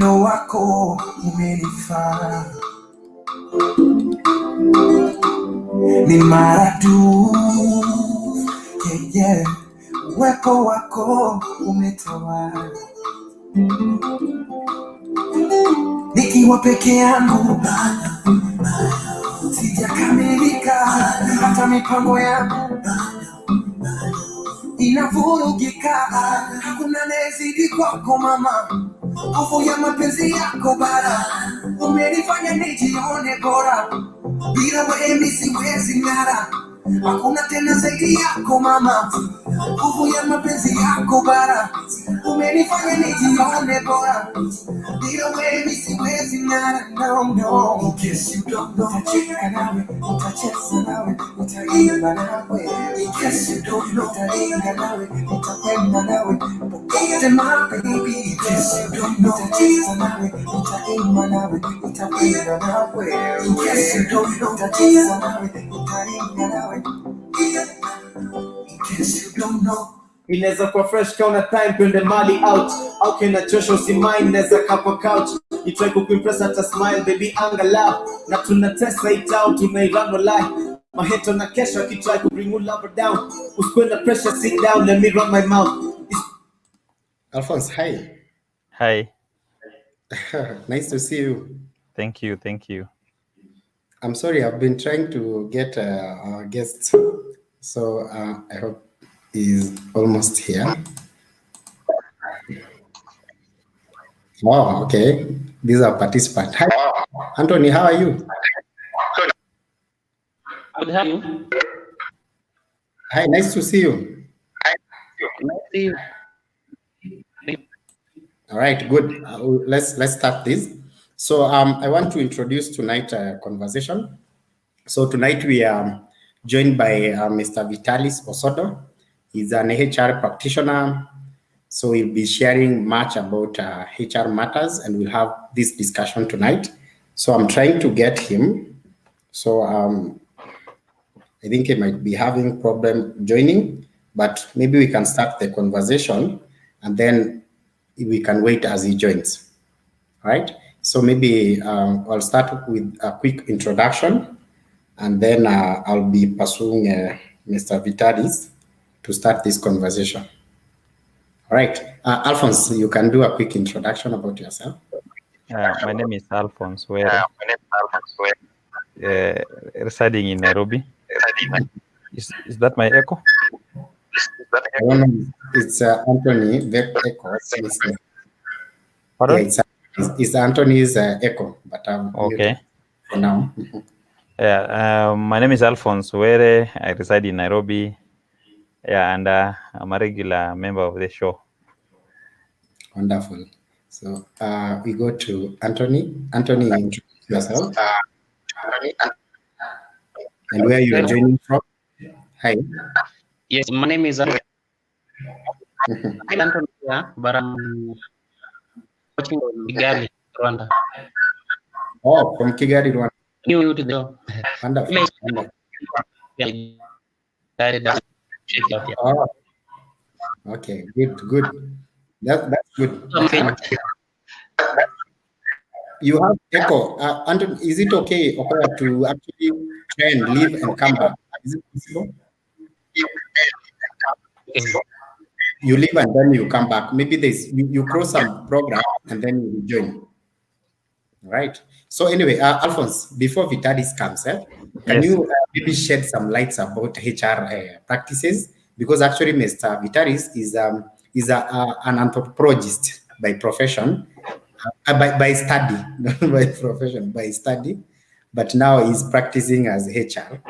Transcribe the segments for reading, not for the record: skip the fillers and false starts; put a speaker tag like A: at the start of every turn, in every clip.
A: Upendo wako umenifaa, ni maradufu, yeah. Uwepo wako umetawala, nikiwa peke yangu sijakamilika, hata mipango yangu inavurugika. Hakuna anayezidi kwako mama, nguvu ya mapenzi yako bara, umenifanya nijione bora, bila wewe mimi siwezi ng'ara. Hakuna tena zaidi yako mama, nguvu ya mapenzi yako bara, umenifanya nijione bora, bila wewe mimi siwezi ng'ara. No, in case you don't know, utacheka nawe, utacheza nawe, utaimba nawe. In case you don't know, utaringa nawe, utakwenda nawe, popote my baby. In case you don't know, utacheza nawe, utaimba nawe, utakwenda nawe. In case you don't know, utacheza nawe, utaringa nawe. In case you don't know,
B: inaweza kwa fresh kauna time twende mali out, au kena chosho si mind inaweza kwa couch, you try to impress hata smile baby angalau, na tunatesa it out, tunairano lie maheto na kesho ki try to bring you lover down, usikwenda pressure, sit down, let me run my mouth.
C: Alphonse,
D: Hi.
C: Nice to see you.
D: Thank you.
C: I'm sorry, I've been trying to get our guest, so I hope he's almost here. Oh, okay. These are participants. Hi, Anthony, how are you?
E: Good, how are you?
C: Hi, nice to see you.
E: Nice to see you.
C: All right, good. Let's start this. So I want to introduce tonight's conversation. So tonight we are joined by Mr. Vitalis Osodo. He's an HR practitioner. So he'll be sharing much about HR matters, and we'll have this discussion tonight. So I'm trying to get him. So I think he might be having problem joining, but maybe we can start the conversation and then we can wait as he joins. All right. So maybe I'll start with a quick introduction, and then I'll be pursuing Mr. Vitalis to start this conversation. All right. Alphonse, you can do a quick introduction about yourself.
D: My name is Alphonce Owira, residing in Nairobi. Is that my echo?
C: It's Anthony, the echo.
D: Pardon?
C: Yeah, it's Anthony's echo, but
D: okay.
C: For now.
D: Yeah, my name is Alphonce Owira. I reside in Nairobi. Yeah, and I'm a regular member of the show.
C: Wonderful. So we go to Anthony. Anthony, introduce yourself. And where you are joining from? Hi.
E: Yes, my name is Anthony, but I'm watching Kigali, Rwanda.
C: Oh, from Kigali, Rwanda.
E: New to the
C: Wonderful. Oh, okay, good. That's good. You have echo. Anthony, is it okay to actually try and leave and come back? Is it possible? You leave and then you come back. Maybe you cross some program and then you join. Right. So anyway, Alphonse, before Vitalis comes, can you maybe shed some lights about HR practices? Because actually, Mr. Vitalis is an anthropologist by profession, by study, not by profession, by study. But now he's practicing as HR.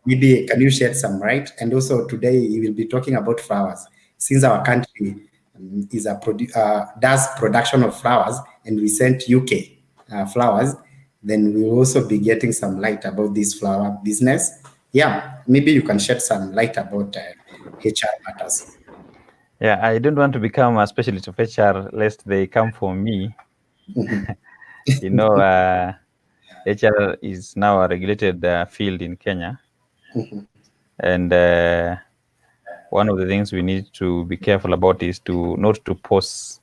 C: Maybe can you shed some light? And also today he will be talking about flowers. Since our country is does production of flowers, and we sent UK flowers, then we will also be getting some light about this flower business. Yeah, maybe you can shed some light about HR matters.
D: Yeah, I don't want to become a specialist of HR lest they come for me. You know, HR is now a regulated field in Kenya. And one of the things we need to be careful about is not to pose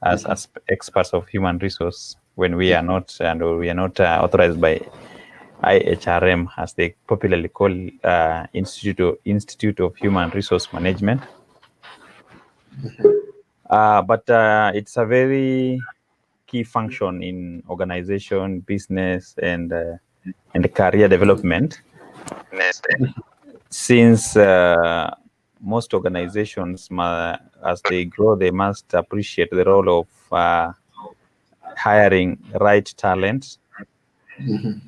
D: as experts of human resource when we are not authorized by IHRM, as they popularly call Institute of Human Resource Management. But it's a very key function in organization, business, and career development. Since most organizations, as they grow, they must appreciate the role of hiring right talent in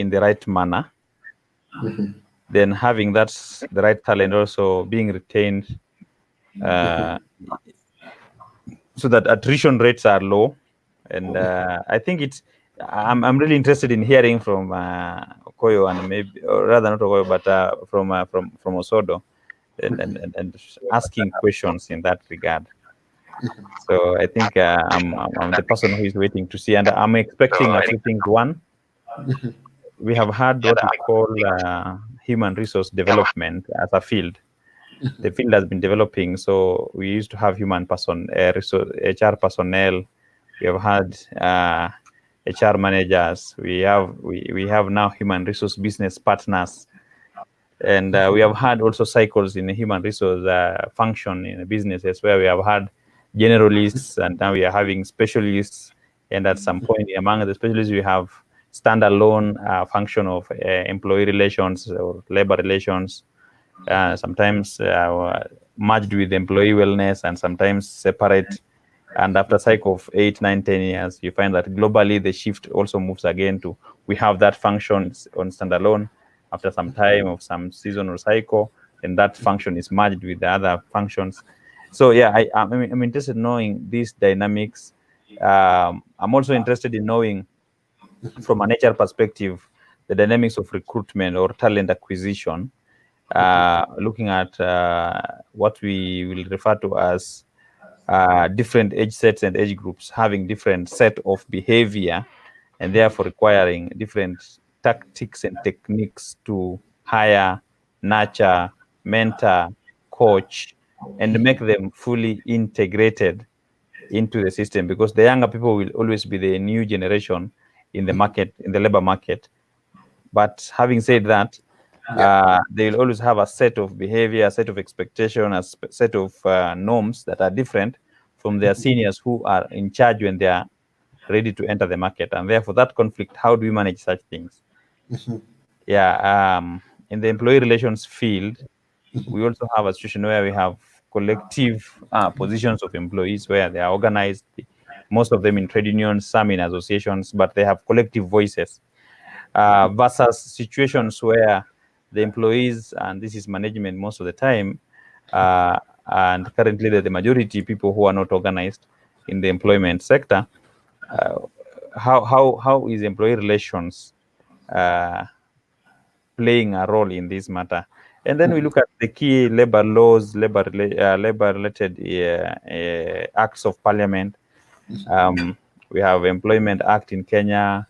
D: the right manner. Then having the right talent also being retained so that attrition rates are low. And I think I'm really interested in hearing from Okoyo, and maybe, or rather not Okoyo, but from Osodo, and asking questions in that regard. So I think I'm the person who is waiting to see, and I'm expecting a few things. One, we have had what we call human resource development as a field. The field has been developing, so we used to have HR personnel. We have had HR managers. We have now human resource business partners, and we have had also cycles in the human resource function in businesses where we have had generalists, and now we are having specialists. And at some point, among the specialists, we have standalone function of employee relations or labor relations. Sometimes merged with employee wellness, and sometimes separate. And after a cycle of 8, 9, 10 years, you find that globally the shift also moves again to we have that function on standalone. After some time of some season or cycle, and that function is merged with the other functions. So yeah, I'm interested in knowing these dynamics. I'm also interested in knowing from an HR perspective the dynamics of recruitment or talent acquisition. Looking at what we will refer to as different age sets and age groups having different set of behavior, and therefore requiring different tactics and techniques to hire, nurture, mentor, coach, and make them fully integrated into the system, because the younger people will always be the new generation in the market, in the labor market. But having said that, they will always have a set of behavior, a set of expectation, a set of norms that are different from their seniors who are in charge when they are ready to enter the market. And therefore, that conflict, how do we manage such things? Yeah, in the employee relations field, we also have a situation where we have collective positions of employees where they are organized, most of them in trade unions, some in associations, but they have collective voices, versus situations where the employees, and this is management most of the time, and currently the majority people who are not organized in the employment sector. How is employee relations playing a role in this matter? And then we look at the key labor laws, labor-related acts of parliament. We have Employment Act in Kenya.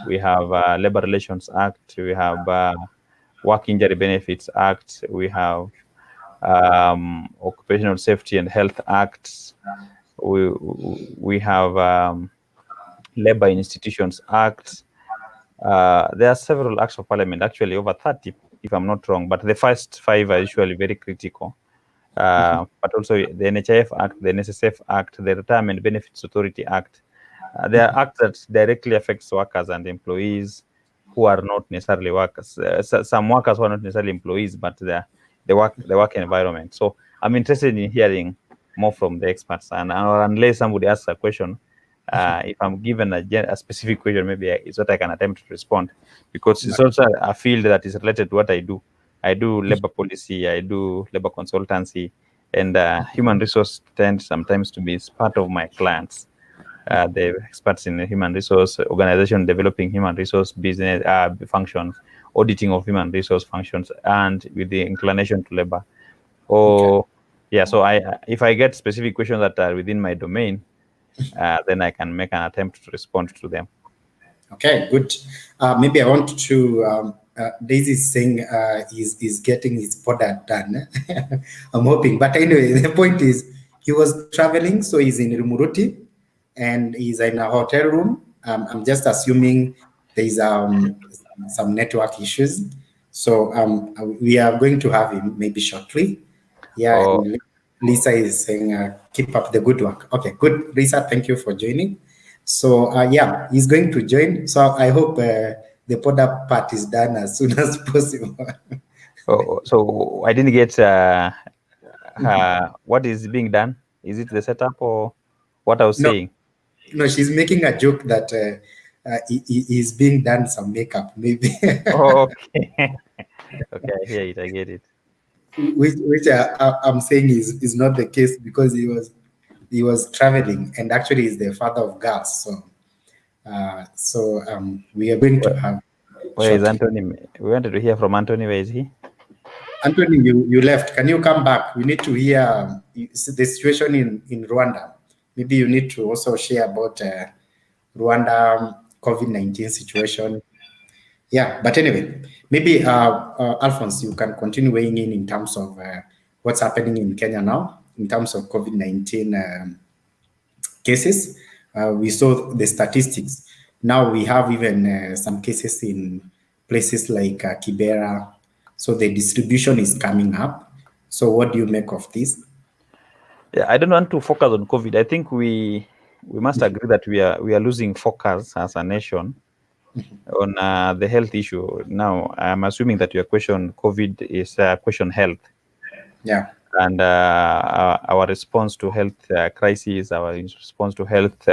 D: We have Labor Relations Act. We have Work Injury Benefits Act. We have Occupational Safety and Health Act. We have Labor Institutions Act. There are several acts of parliament, actually over 30, if I'm not wrong, but the first 5 are usually very critical. But also the NHIF Act, the NSSF Act, the Retirement Benefits Authority Act. There are acts that directly affects workers and employees who are not necessarily workers. Some workers who are not necessarily employees, but the work environment. So I'm interested in hearing more from the experts, and unless somebody asks a question, if I'm given a specific question, maybe it's what I can attempt to respond, because it's also a field that is related to what I do. I do labor policy, I do labor consultancy, and human resource tends sometimes to be part of my clients. The experts in the human resource organization, developing human resource business functions, auditing of human resource functions, and with the inclination to labor. Yeah, so if I get specific questions that are within my domain, then I can make an attempt to respond to them.
C: Okay, good. Maybe I want to. Daisy is saying he's getting his product done. I'm hoping, but anyway, the point is He was traveling, so he's in Rumuruti, and he's in a hotel room. I'm just assuming there's some network issues. So we are going to have him maybe shortly. Yeah,
D: Oh,
C: and Lisa is saying, keep up the good work. Okay, good. Lisa, thank you for joining. So yeah, he's going to join. So I hope the product part is done as soon as possible.
D: so I didn't get what is being done. Is it the setup or what I was
C: No,
D: saying?
C: no, she's making a joke that he's being done some makeup, maybe,
D: Oh, okay. Okay, I hear it. I get it.
C: which I'm saying is not the case because he was traveling and actually is the father of girls. So we are going to
D: Where,
C: have
D: where is
C: shortly.
D: Anthony? We wanted to hear from Anthony. Where is he?
C: Anthony, you left. Can you come back? We need to hear the situation in Rwanda. Maybe you need to also share about Rwanda COVID-19 situation. Yeah, but anyway, maybe Alphonse, you can continue weighing in terms of what's happening in Kenya now in terms of COVID-19 cases. We saw the statistics. Now we have even some cases in places like Kibera. So the distribution is coming up. So what do you make of this?
D: Yeah, I don't want to focus on COVID. I think we must agree that we are losing focus as a nation on the health issue. Now, I'm assuming that your question COVID is question health.
C: Yeah.
D: And our response to health crisis, our response to health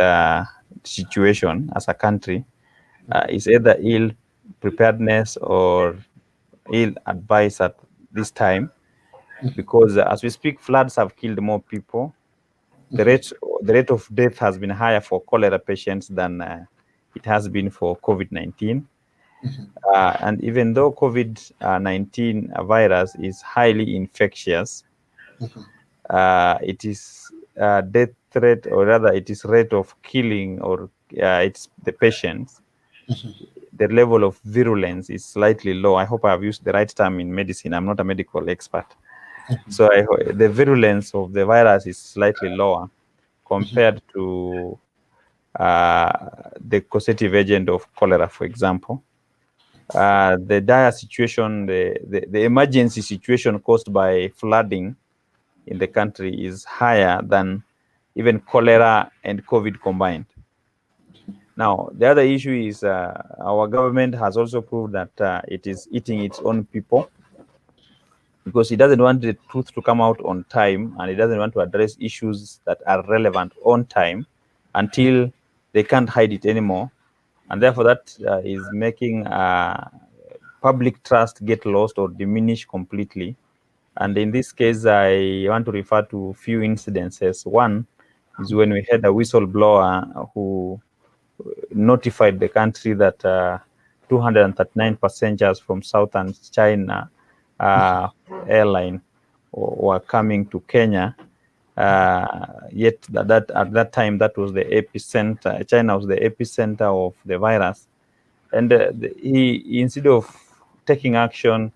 D: situation as a country is either ill preparedness or ill advice at this time, because as we speak, floods have killed more people. The rate of death has been higher for cholera patients than it has been for COVID-19. And even though COVID-19 virus is highly infectious, it is death rate, or rather it is rate of killing, or it's the patients, the level of virulence is slightly low. I hope I've used the right term in medicine. I'm not a medical expert. So the virulence of the virus is slightly lower compared to the causative agent of cholera, for example. The dire situation, the emergency situation caused by flooding in the country is higher than even cholera and COVID combined. Now, the other issue is our government has also proved that it is eating its own people, because it doesn't want the truth to come out on time, and it doesn't want to address issues that are relevant on time until they can't hide it anymore. And therefore, that is making public trust get lost or diminish completely. And in this case, I want to refer to a few incidences. One is when we had a whistleblower who notified the country that 239 passengers from Southern China airline were coming to Kenya. Yet at that time, that was the epicenter. China was the epicenter of the virus, and he, instead of taking action,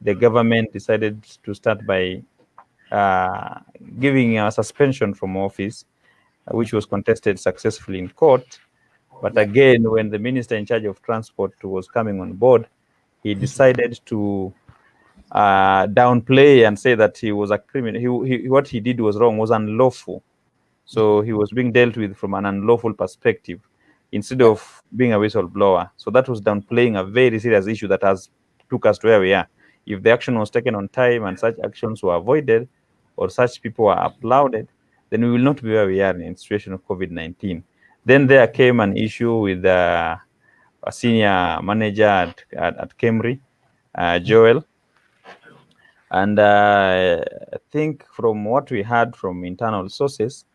D: the government decided to start by giving a suspension from office, which was contested successfully in court. But again, when the minister in charge of transport was coming on board, he decided to downplay and say that he was a criminal. What he did was wrong, was unlawful. So he was being dealt with from an unlawful perspective instead of being a whistleblower. So that was downplaying a very serious issue that has took us to where we are. If the action was taken on time and such actions were avoided, or such people were applauded, then we will not be where we are in the situation of COVID-19. Then there came an issue with a senior manager at Kemri, Joel. And I think from what we heard from internal sources,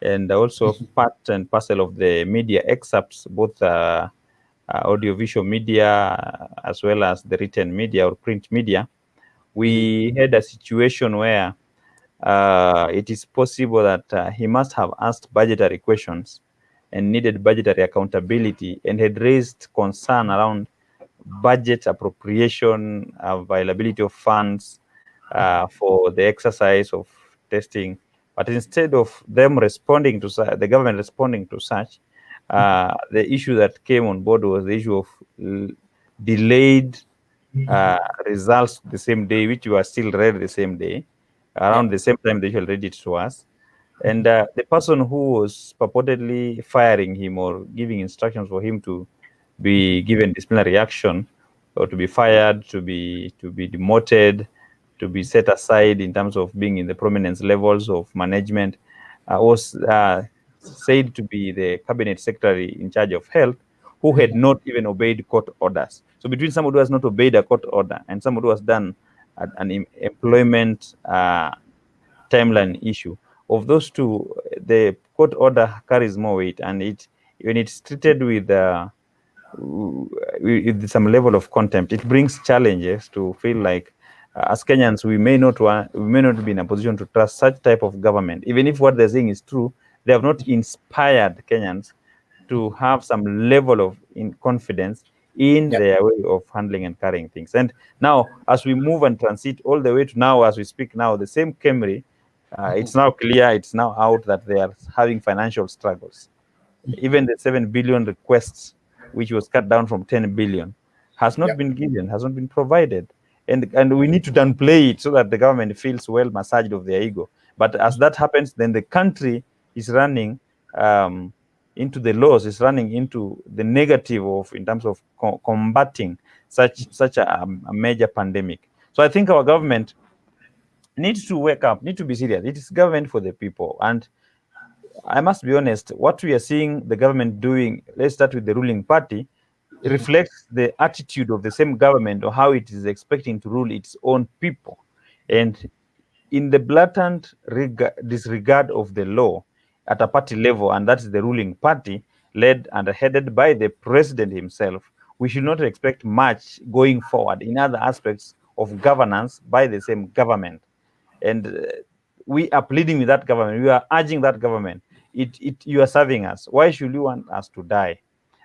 D: and also part and parcel of the media excerpts, both audiovisual media as well as the written media or print media, we had a situation where it is possible that he must have asked budgetary questions and needed budgetary accountability, and had raised concern around budget appropriation, availability of funds for the exercise of testing But instead of them responding to the government responding to such, the issue that came on board was the issue of delayed results the same day, which were still read the same day, around the same time they usually read it to us. And the person who was purportedly firing him or giving instructions for him to be given disciplinary action or to be fired, to be demoted, to be set aside in terms of being in the prominence levels of management, was said to be the cabinet secretary in charge of health, who had not even obeyed court orders. So between someone who has not obeyed a court order and someone who has done an employment timeline issue, of those two, the court order carries more weight, and when it's treated with some level of contempt, it brings challenges to feel like as Kenyans we may not be in a position to trust such type of government, even if what they're saying is true. They have not inspired Kenyans to have some level of confidence in their way of handling and carrying things. And now, as we move and transit all the way to now, as we speak now, the same Camry, it's now clear, it's now out that they are having financial struggles. Even the 7 billion requests, which was cut down from 10 billion, has not been given, has not been provided. And we need to downplay it so that the government feels well massaged of their ego. But as that happens, then the country is running into the loss, is running into the negative of in terms of combating such a major pandemic. So I think our government needs to wake up, need to be serious. It is government for the people. And I must be honest, what we are seeing the government doing, let's start with the ruling party, reflects the attitude of the same government or how it is expecting to rule its own people. And in the blatant disregard of the law at a party level, and that's the ruling party, led and headed by the president himself, we should not expect much going forward in other aspects of governance by the same government. And we are pleading with that government. We are urging that government. You are serving us. Why should you want us to die?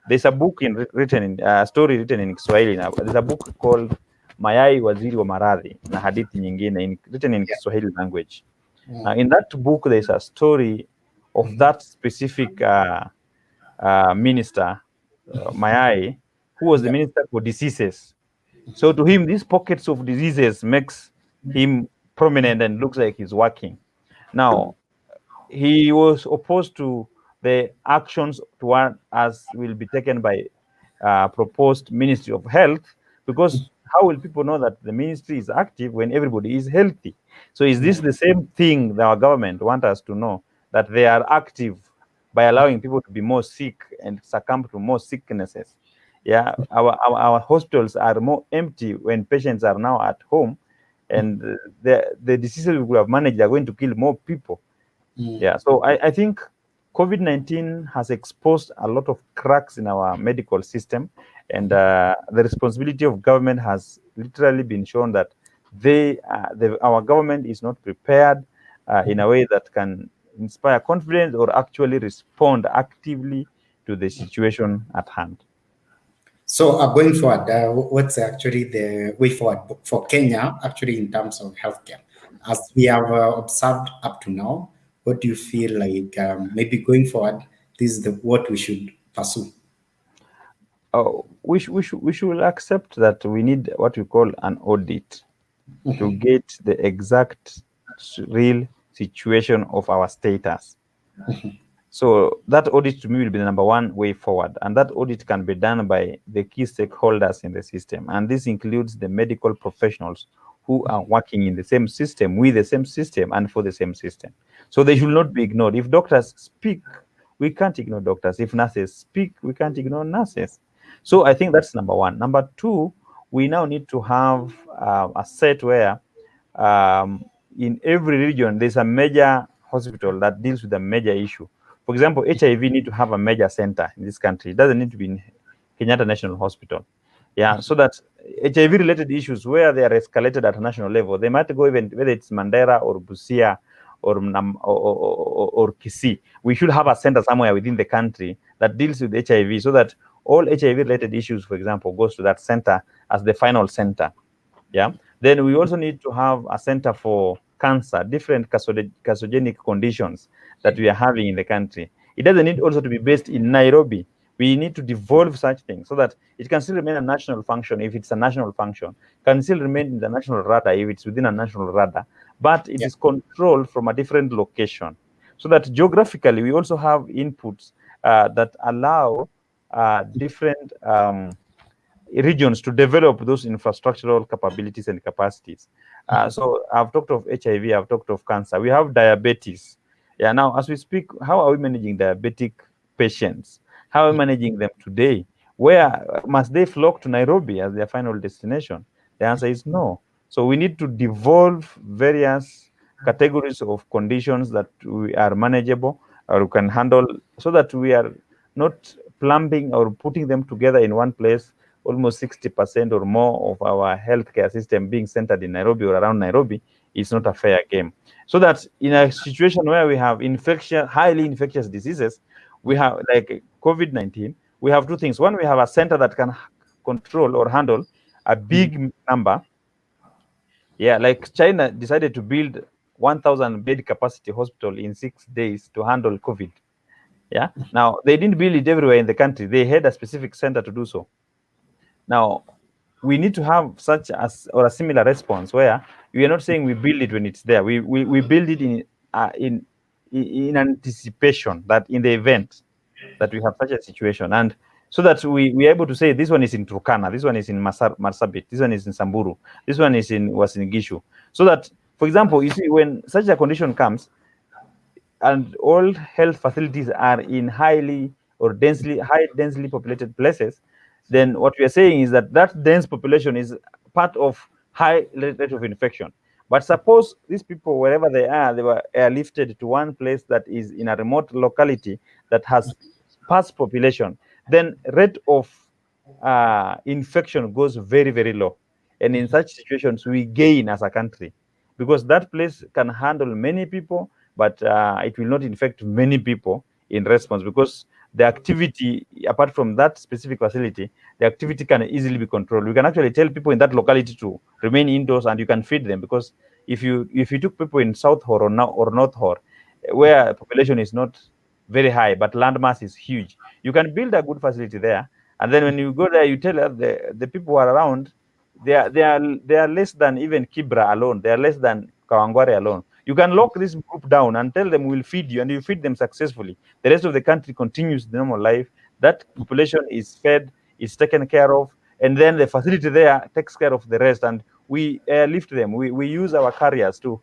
D: There's a book story written in Kiswahili. There's a book called Mayai Waziri wa Maradhi na hadithi nyingine, written in Kiswahili language. In that book, there's a story of that specific minister, Mayai, who was the minister for diseases. So to him, these pockets of diseases makes him prominent and looks like he's working. Now, he was opposed to the actions toward as will be taken by proposed Ministry of Health, because how will people know that the ministry is active when everybody is healthy? So is this the same thing that our government want us to know, that they are active by allowing people to be more sick and succumb to more sicknesses? Yeah, our hospitals are more empty when patients are now at home, and the diseases we could have managed are going to kill more people. Yeah, so I think COVID-19 has exposed a lot of cracks in our medical system, and the responsibility of government has literally been shown that our government is not prepared in a way that can inspire confidence or actually respond actively to the situation at hand.
C: So going forward, what's actually the way forward for Kenya, actually in terms of healthcare? As we have observed up to now, what do you feel like maybe going forward, this is what we should pursue?
D: We should accept that we need what we call an audit to get the exact real situation of our status. So that audit to me will be the number one way forward. And that audit can be done by the key stakeholders in the system. And this includes the medical professionals who are working in the same system, with the same system, and for the same system. So they should not be ignored. If doctors speak, we can't ignore doctors. If nurses speak, we can't ignore nurses. So I think that's number one. Number two, we now need to have a set where in every region, there's a major hospital that deals with a major issue. For example, HIV need to have a major center in this country. It doesn't need to be in Kenyatta National Hospital. Yeah, so that HIV-related issues where they are escalated at a national level, they might go even whether it's Mandera or Busia or Kisii. We should have a center somewhere within the country that deals with HIV, so that all HIV-related issues, for example, goes to that center as the final center. Yeah. Then we also need to have a center for cancer, different carcinogenic conditions that we are having in the country. It doesn't need also to be based in Nairobi. We need to devolve such things so that it can still remain a national function if it's a national function, can still remain in the national radar if it's within a national radar, but it is controlled from a different location. So that geographically, we also have inputs that allow different regions to develop those infrastructural capabilities and capacities. So I've talked of HIV, I've talked of cancer. We have diabetes. Yeah, now as we speak, how are we managing diabetic patients? How are we managing them today? Where must they flock to Nairobi as their final destination? The answer is no. So we need to devolve various categories of conditions that we are manageable or we can handle so that we are not plumbing or putting them together in one place, almost 60% or more of our healthcare system being centered in Nairobi or around Nairobi is not a fair game. So that in a situation where we have highly infectious diseases, we have like COVID-19, we have two things. One, we have a center that can control or handle a big number. Yeah, like China decided to build 1,000 bed capacity hospital in 6 days to handle COVID. Yeah, now they didn't build it everywhere in the country. They had a specific center to do so. Now, we need to have such as or a similar response where we are not saying we build it when it's there. We build it in anticipation that in the event that we have such a situation, and so that we are able to say this one is in Turkana, this one is in Marsabit, this one is in Samburu, this one was in Gishu. So that, for example, you see when such a condition comes, and all health facilities are in high densely populated places, then what we are saying is that dense population is part of high rate of infection. But suppose these people, wherever they were airlifted to one place that is in a remote locality that has sparse population, then rate of infection goes very, very low. And in such situations, we gain as a country because that place can handle many people, but it will not infect many people in response because the activity, apart from that specific facility, the activity can easily be controlled. We can actually tell people in that locality to remain indoors and you can feed them, because if you took people in South Hor or North Hor, where population is not very high, but landmass is huge, you can build a good facility there. And then when you go there, you tell the people who are around, they are less than even Kibra alone. They are less than Kawangware alone. You can lock this group down and tell them we'll feed you, and you feed them successfully. The rest of the country continues the normal life. That population is fed, is taken care of, and then the facility there takes care of the rest. And we lift them. We use our carriers to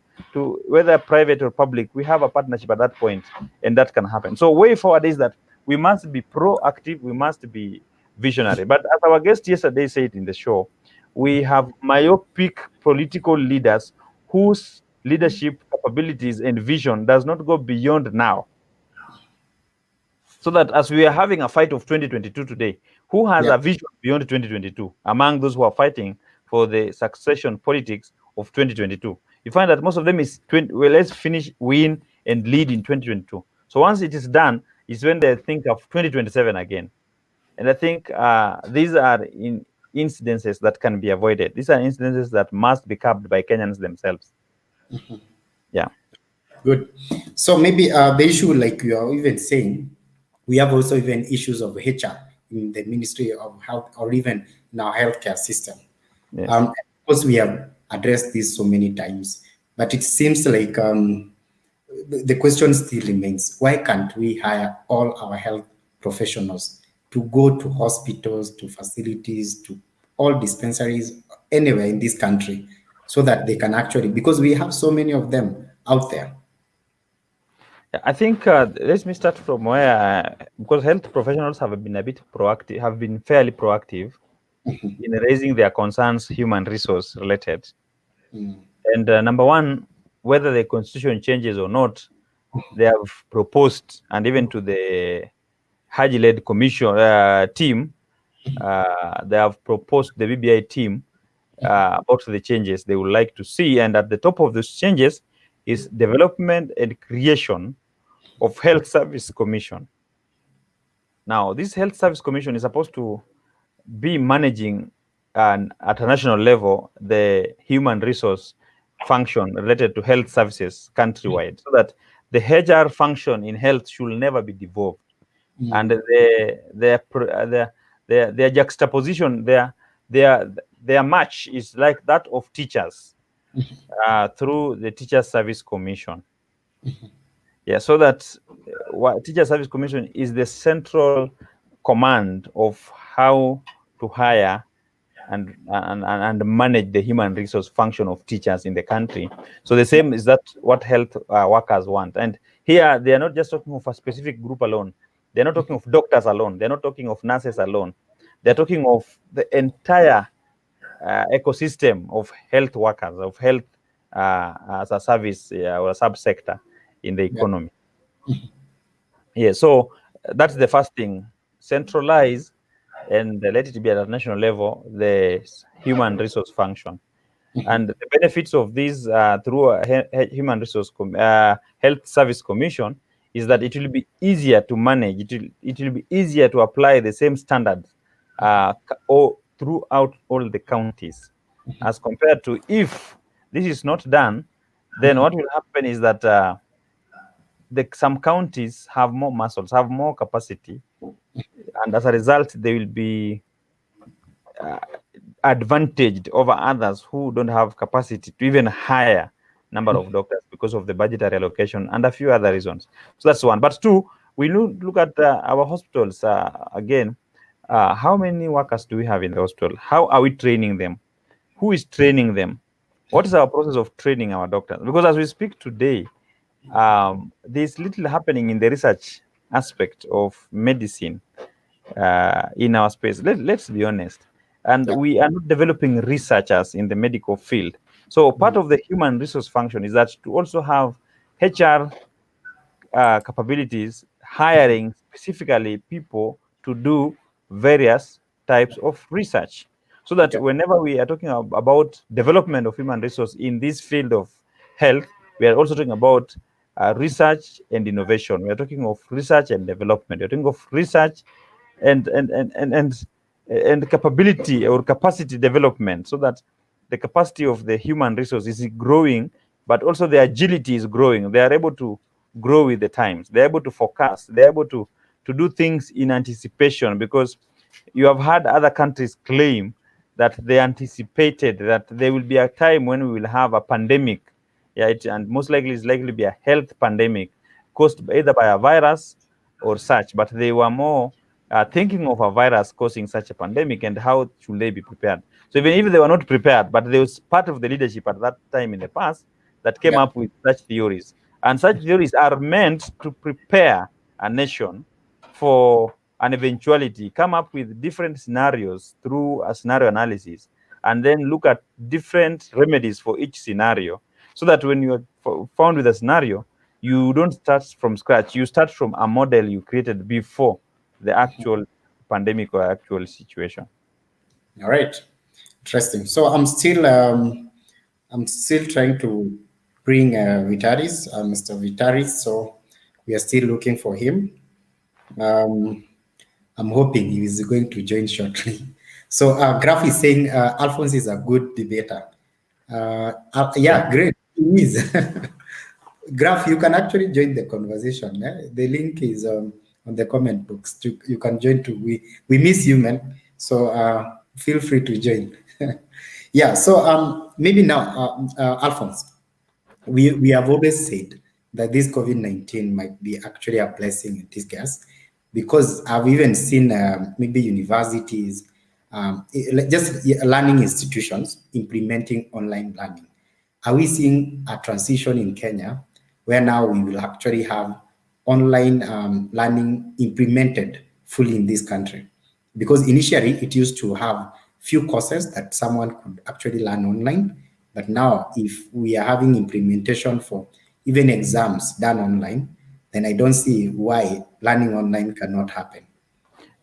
D: whether private or public. We have a partnership at that point, and that can happen. So way forward is that we must be proactive. We must be visionary. But as our guest yesterday said in the show, we have myopic political leaders whose leadership capabilities and vision does not go beyond now. So that as we are having a fight of 2022 today, who has a vision beyond 2022 among those who are fighting for the succession politics of 2022? You find that most of them is, let's finish, win, and lead in 2022. So once it is done, is when they think of 2027 again. And I think these are incidences that can be avoided. These are incidences that must be curbed by Kenyans themselves. Yeah.
C: Good. So maybe the issue, like you are even saying, we have also even issues of HR in the Ministry of Health or even in our healthcare system.
D: Yes.
C: Of course, we have addressed this so many times, but it seems like the question still remains: why can't we hire all our health professionals to go to hospitals, to facilities, to all dispensaries anywhere in this country, so that they can actually, because we have so many of them out there?
D: I think let me start from where, because health professionals have been a bit proactive, have been fairly proactive in raising their concerns, human resource related. And number one, whether the constitution changes or not, they have proposed, and even to the Haji-led commission team, they have proposed the BBI team about the changes they would like to see. And at the top of those changes is development and creation of Health Service Commission. Now, this Health Service Commission is supposed to be managing at a national level the human resource function related to health services countrywide, so that the HR function in health should never be devolved. And their juxtaposition, their match is like that of teachers through the Teacher Service Commission. Yeah, so that what Teacher Service Commission is the central command of how to hire and manage the human resource function of teachers in the country. So the same is that what health workers want. And here they are not just talking of a specific group alone. They're not talking of doctors alone. They're not talking of nurses alone. They're talking of the entire ecosystem of health workers, of health as a service or a subsector in the economy. Yeah, so that's the first thing. Centralize and let it be at a national level, the human resource function. And the benefits of this through a human resource health service commission is that it will be easier to manage. It will be easier to apply the same standards throughout all the counties, as compared to if this is not done, then what will happen is that some counties have more muscles, have more capacity, and as a result, they will be advantaged over others who don't have capacity to even hire number of doctors because of the budgetary allocation and a few other reasons. So that's one. But two, we look at our hospitals again. How many workers do we have in the hospital? How are we training them? Who is training them? What is our process of training our doctors? Because as we speak today, there's little happening in the research aspect of medicine in our space. Let's be honest. And we are not developing researchers in the medical field. So part of the human resource function is that to also have HR capabilities, hiring specifically people to do various types of research. So that whenever we are talking about development of human resource in this field of health, we are also talking about research and innovation. We are talking of research and development. We are talking of research and capability or capacity development, so that the capacity of the human resource is growing, but also the agility is growing. They are able to grow with the times. They're able to forecast. They're able to do things in anticipation, because you have had other countries claim that they anticipated that there will be a time when we will have a pandemic, and most likely it's likely to be a health pandemic caused either by a virus or such, but they were more thinking of a virus causing such a pandemic and how should they be prepared. So even if they were not prepared, but there was part of the leadership at that time in the past that came up with such theories. And such theories are meant to prepare a nation for an eventuality, come up with different scenarios through a scenario analysis, and then look at different remedies for each scenario, so that when you're found with a scenario, you don't start from scratch. You start from a model you created before the actual pandemic or actual situation.
C: All right, interesting. So I'm still trying to bring Vitalis, Mr. Vitalis. So we are still looking for him. I'm hoping he is going to join shortly. So Graf is saying Alphonse is a good debater. Yeah, great. He is. Graf, you can actually join the conversation. The link is on the comment box. You can join too. We miss you, man. So feel free to join. Yeah. So maybe now, Alphonse, we have always said that this COVID-19 might be actually a blessing in disguise, because I've even seen maybe universities, just learning institutions implementing online learning. Are we seeing a transition in Kenya where now we will actually have online learning implemented fully in this country? Because initially it used to have few courses that someone could actually learn online. But now if we are having implementation for even exams done online, then I don't see why learning online cannot happen.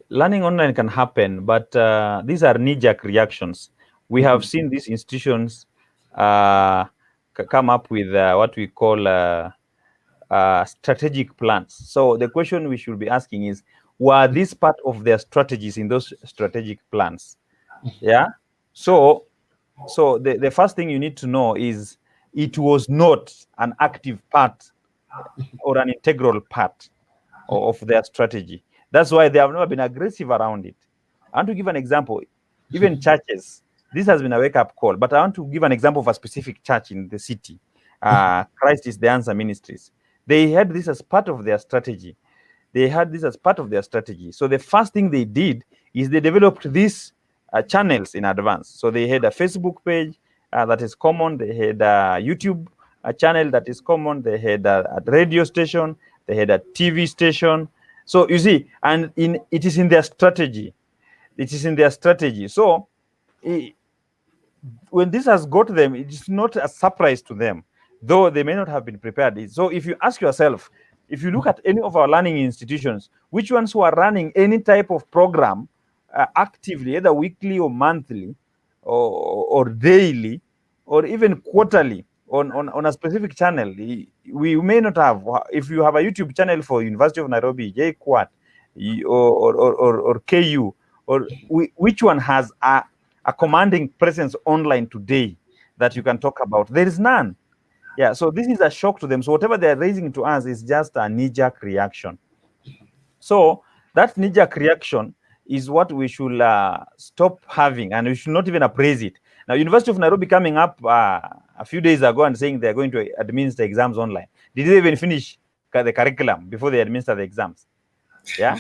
D: Learning online can happen, but these are knee-jerk reactions. We have seen these institutions come up with what we call strategic plans. So the question we should be asking is, were these part of their strategies in those strategic plans? Yeah. So the first thing you need to know is it was not an active part or an integral part of their strategy. That's why they have never been aggressive around it. I want to give an example. Even churches, this has been a wake-up call, but I want to give an example of a specific church in the city. Christ is the Answer Ministries. They had this as part of their strategy. So the first thing they did is they developed these channels in advance. So they had a Facebook page that is common. They had a YouTube channel that is common. They had a radio station. They had a TV station. So you see, and it is in their strategy. So when this has got them, it is not a surprise to them, though they may not have been prepared. So if you ask yourself, if you look at any of our learning institutions, which ones who are running any type of program actively, either weekly or monthly or daily or even quarterly on a specific channel, we may not have. If you have a YouTube channel for University of Nairobi, JQuat, or KU, or which one has a commanding presence online today that you can talk about? There is none. Yeah, so this is a shock to them. So whatever they're raising to us is just a knee-jerk reaction. So that knee-jerk reaction is what we should stop having, and we should not even appraise it. Now, University of Nairobi coming up a few days ago and saying they're going to administer exams online. Did they even finish the curriculum before they administer the exams? Yeah.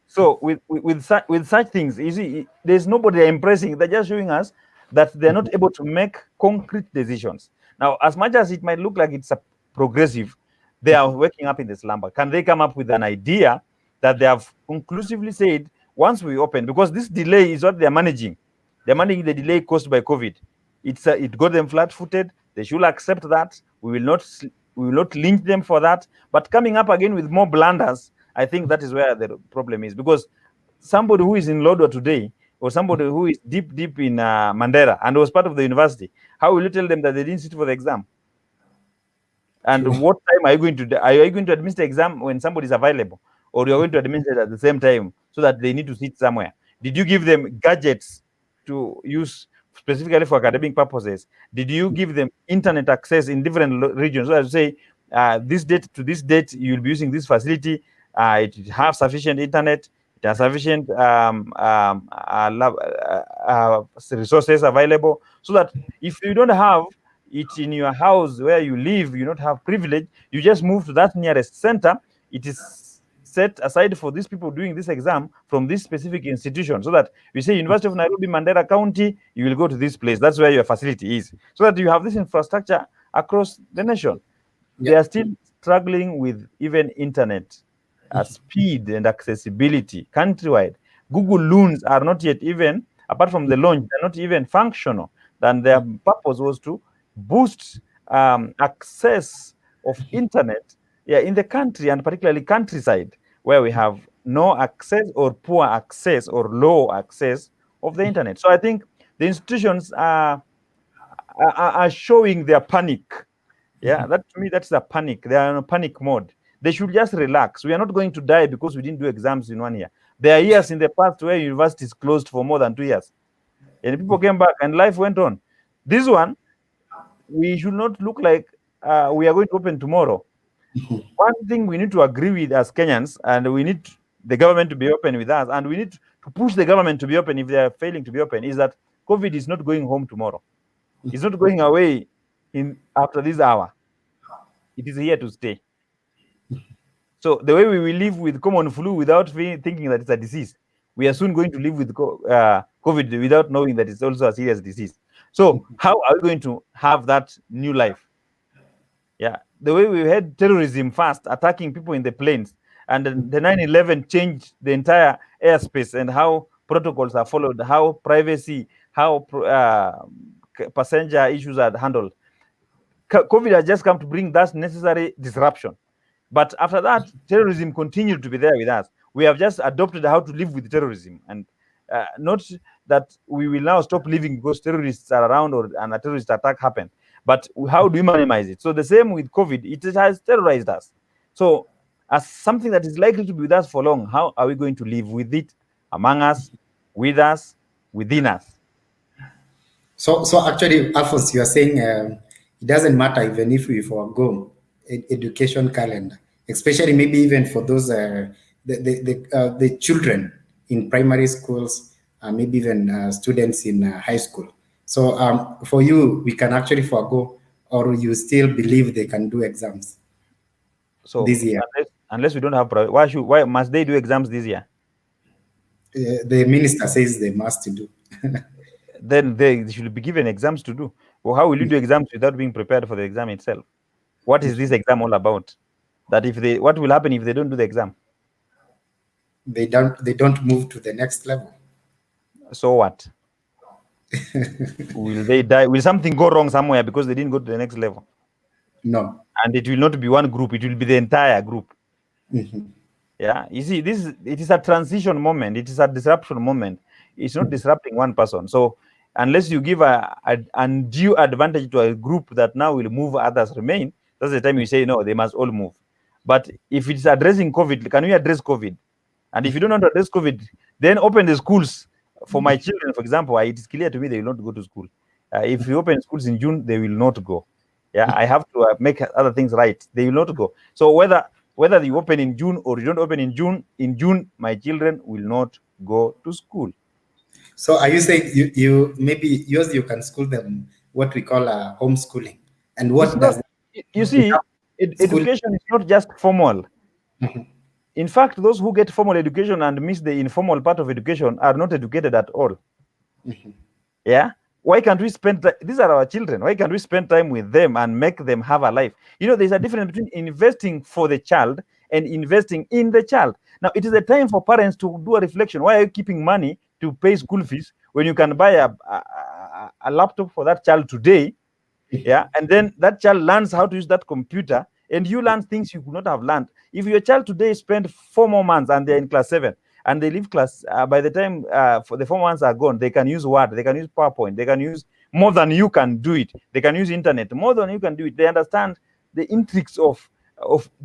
D: So with such things, you see, there's nobody they're impressing. They're just showing us that they're not able to make concrete decisions. Now, as much as it might look like it's a progressive, they are waking up in the slumber. Can they come up with an idea that they have conclusively said, once we open, because this delay is what they're managing. They're managing the delay caused by COVID. It got them flat-footed. They should accept that. We will not lynch them for that. But coming up again with more blunders, I think that is where the problem is, because somebody who is in Lodwar today, or somebody who is deep in Mandera and was part of the university, how will you tell them that they didn't sit for the exam? And what time are you going to administer exam when somebody is available, or you're going to administer it at the same time so that they need to sit somewhere? Did you give them gadgets to use specifically for academic purposes? Did you give them internet access in different regions? So as you say, this date to this date, you'll be using this facility. It has sufficient internet. It has sufficient resources available, so that if you don't have it in your house where you live, you don't have privilege, you just move to that nearest center. It is set aside for these people doing this exam from this specific institution, so that we say University of Nairobi, Mandera County, you will go to this place. That's where your facility is, so that you have this infrastructure across the nation. They are still struggling with even internet speed and accessibility countrywide. Google Loons are not yet even, apart from the launch, they're not even functional. And their purpose was to boost access of internet in the country, and particularly countryside, where we have no access or poor access or low access of the internet. So I think the institutions are showing their panic. Yeah, that to me, that's a panic. They are in a panic mode. They should just relax. We are not going to die because we didn't do exams in 1 year. There are years in the past where universities closed for more than 2 years. And people came back and life went on. This one, we should not look like we are going to open tomorrow. One thing we need to agree with as Kenyans, and we need the government to be open with us, and we need to push the government to be open if they are failing to be open, is that COVID is not going home tomorrow. It's not going away after this hour. It is here to stay. So the way we will live with common flu without thinking that it's a disease, we are soon going to live with COVID without knowing that it's also a serious disease. So how are we going to have that new life? Yeah, the way we had terrorism first, attacking people in the planes, and the 9/11 changed the entire airspace and how protocols are followed, how privacy, how passenger issues are handled. COVID has just come to bring that necessary disruption. But after that, terrorism continued to be there with us. We have just adopted how to live with terrorism, and not that we will now stop living because terrorists are around or a terrorist attack happened. But how do we minimize it? So the same with COVID, it has terrorized us. So as something that is likely to be with us for long, how are we going to live with it, among us, with us, within us?
C: So actually, Alphonse, you are saying it doesn't matter even if we forego education calendar, especially maybe even for those the children in primary schools, maybe even students in high school. So for you, we can actually forego, or you still believe they can do exams this year?
D: Unless we don't have why must they do exams this year?
C: The minister says they must do.
D: Then they should be given exams to do. Well, how will you do exams without being prepared for the exam itself? What is this exam all about? That what will happen if they don't do the exam?
C: They don't move to the next level.
D: So what? Will they die? Will something go wrong somewhere because they didn't go to the next level?
C: No.
D: And it will not be one group, it will be the entire group.
C: Mm-hmm.
D: Yeah, you see, it is a transition moment, it is a disruption moment. It's not disrupting one person. So unless you give a undue advantage to a group that now will move, others remain, that's the time you say no, they must all move. But if it's addressing COVID, can we address COVID? And if you don't want to address COVID, then open the schools. For my children, for example, it is clear to me they will not go to school. If you open schools in June, they will not go. Yeah, I have to make other things right. They will not go. So whether you open in June or you don't open in June, my children will not go to school.
C: So are you saying you maybe yours you can school them what we call homeschooling? And what does
D: you see, education is not just formal. Mm-hmm. In fact, those who get formal education and miss the informal part of education are not educated at all. Mm-hmm. Yeah. Why can't we spend these are our children? Why can't we spend time with them and make them have a life? You know, there's a difference between investing for the child and investing in the child. Now, it is a time for parents to do a reflection. Why are you keeping money to pay school fees when you can buy a laptop for that child today? Yeah, and then that child learns how to use that computer, and you learn things you could not have learned. If your child today spent 4 more months and they're in class 7, and they leave class, by the time for the 4 months are gone, they can use Word, they can use PowerPoint, they can use more than you can do it. They can use internet more than you can do it. They understand the intrigues of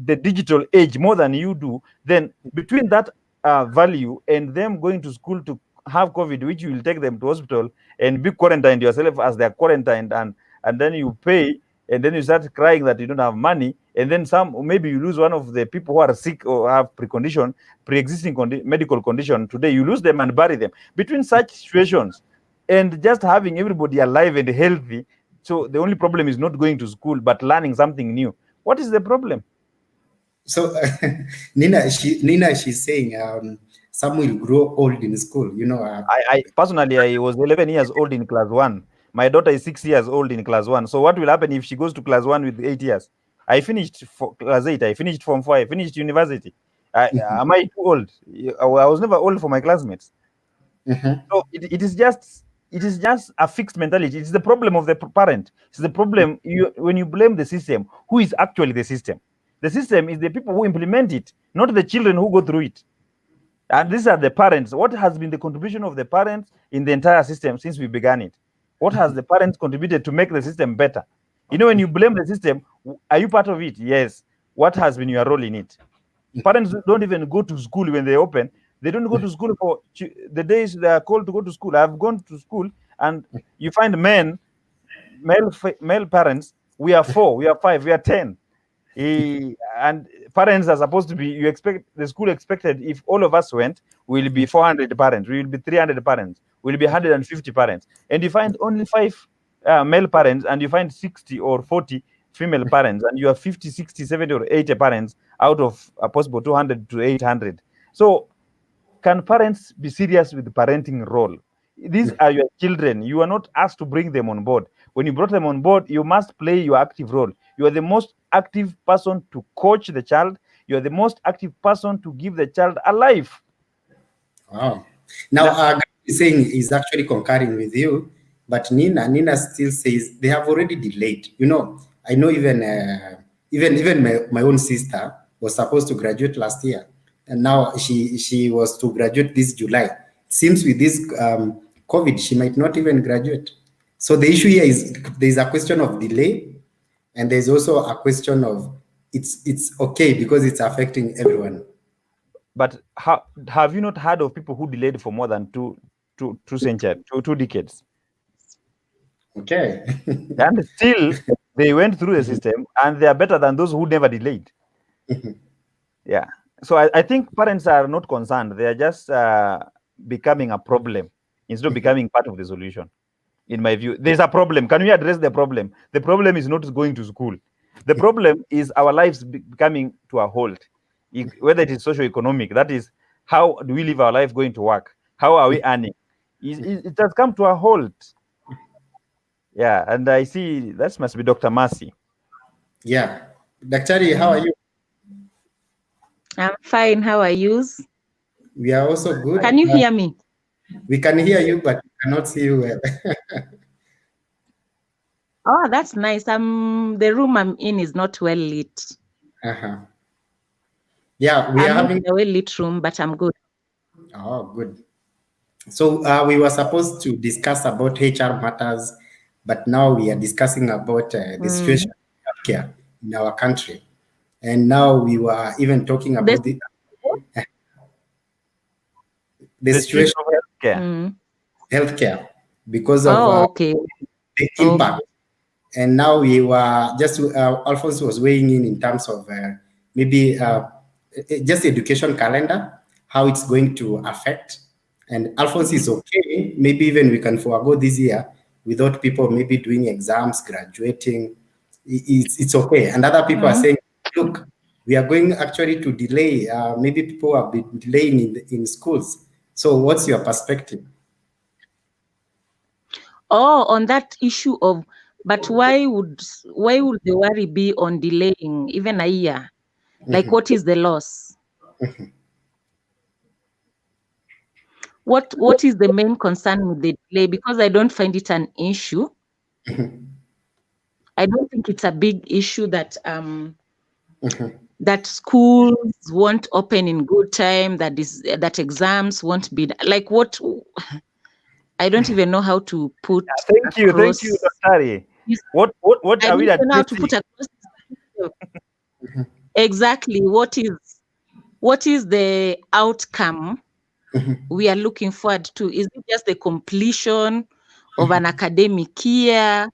D: the digital age more than you do. Then between that value and them going to school to have COVID, which you will take them to hospital and be quarantined yourself as they're quarantined, and then you pay, and then you start crying that you don't have money, and then maybe you lose one of the people who are sick or have pre-existing medical condition today, you lose them and bury them. Between such situations and just having everybody alive and healthy, so the only problem is not going to school but learning something new. What is the problem?
C: So Nina, she's saying some will grow old in school. You know,
D: I personally, I was 11 years old in class 1. My daughter is 6 years old in class 1. So what will happen if she goes to class 1 with 8 years? I finished class 8. I finished Form 4. I finished university. Am I too old? I was never old for my classmates. Mm-hmm. So it is just a fixed mentality. It's the problem of the parent. It's the problem when you blame the system. Who is actually the system? The system is the people who implement it, not the children who go through it. And these are the parents. What has been the contribution of the parents in the entire system since we began it? What has the parents contributed to make the system better? You know, when you blame the system, are you part of it? Yes. What has been your role in it? Parents don't even go to school when they open. They don't go to school for the days they are called to go to school. I've gone to school, and you find male parents. We are 4, we are 5, we are 10. And parents are supposed to be, the school expected, if all of us went, we'll be 400 parents, we will be 300 parents, we'll be 150 parents. And you find only 5 male parents, and you find 60 or 40 female parents, and you have 50, 60, 70 or 80 parents out of a possible 200 to 800. So can parents be serious with the parenting role? These are your children. You are not asked to bring them on board. When you brought them on board, you must play your active role. You are the most active person to coach the child. You are the most active person to give the child a life.
C: Wow. Now, saying is actually concurring with you, but Nina still says they have already delayed. You know, I know even my own sister was supposed to graduate last year, and now she was to graduate this July. Seems with this COVID, she might not even graduate. So the issue here is there's a question of delay, and there's also a question of it's okay because it's affecting everyone.
D: But have you not heard of people who delayed for more than two decades?
C: Okay.
D: And still They went through the system and they are better than those who never delayed. Yeah. So I think parents are not concerned. They are just becoming a problem instead of becoming part of the solution. In my view, there's a problem. Can we address the problem? The problem is not going to school. The problem is our lives becoming to a halt, whether it is socio-economic. That is, how do we live our life going to work? How are we earning? It has come to a halt. Yeah, and I see that must be Dr. Mercy.
C: Yeah. Daktari, how are you?
F: I'm fine. How are you?
C: We are also good.
F: Can you hear me?
C: We can hear you, but we cannot see you well.
F: Oh, that's nice. The room I'm in is not well lit.
C: Yeah, we are having
F: a well lit room, but I'm good.
C: Oh, good. So we were supposed to discuss about HR matters, but now we are discussing about the situation of healthcare in our country. And now we were even talking about the situation of healthcare because of the impact. And now we were just, Alphonse was weighing in terms of maybe just education calendar, how it's going to affect. And Alphonse is okay. Maybe even we can forego this year without people maybe doing exams, graduating. It's okay. And other people are saying, look, we are going actually to delay. Maybe people have been delaying in schools. So what's your perspective?
F: Oh, on that issue of, but why would the worry be on delaying even a year? Like, what is the loss? What is the main concern with the delay? Because I don't find it an issue. I don't think it's a big issue that that schools won't open in good time, that exams won't be like what. I don't even know how to put.
D: Thank you, Daktari. What are we
F: addressing? How to put across exactly what is the outcome we are looking forward to? Is it just the completion of an academic year?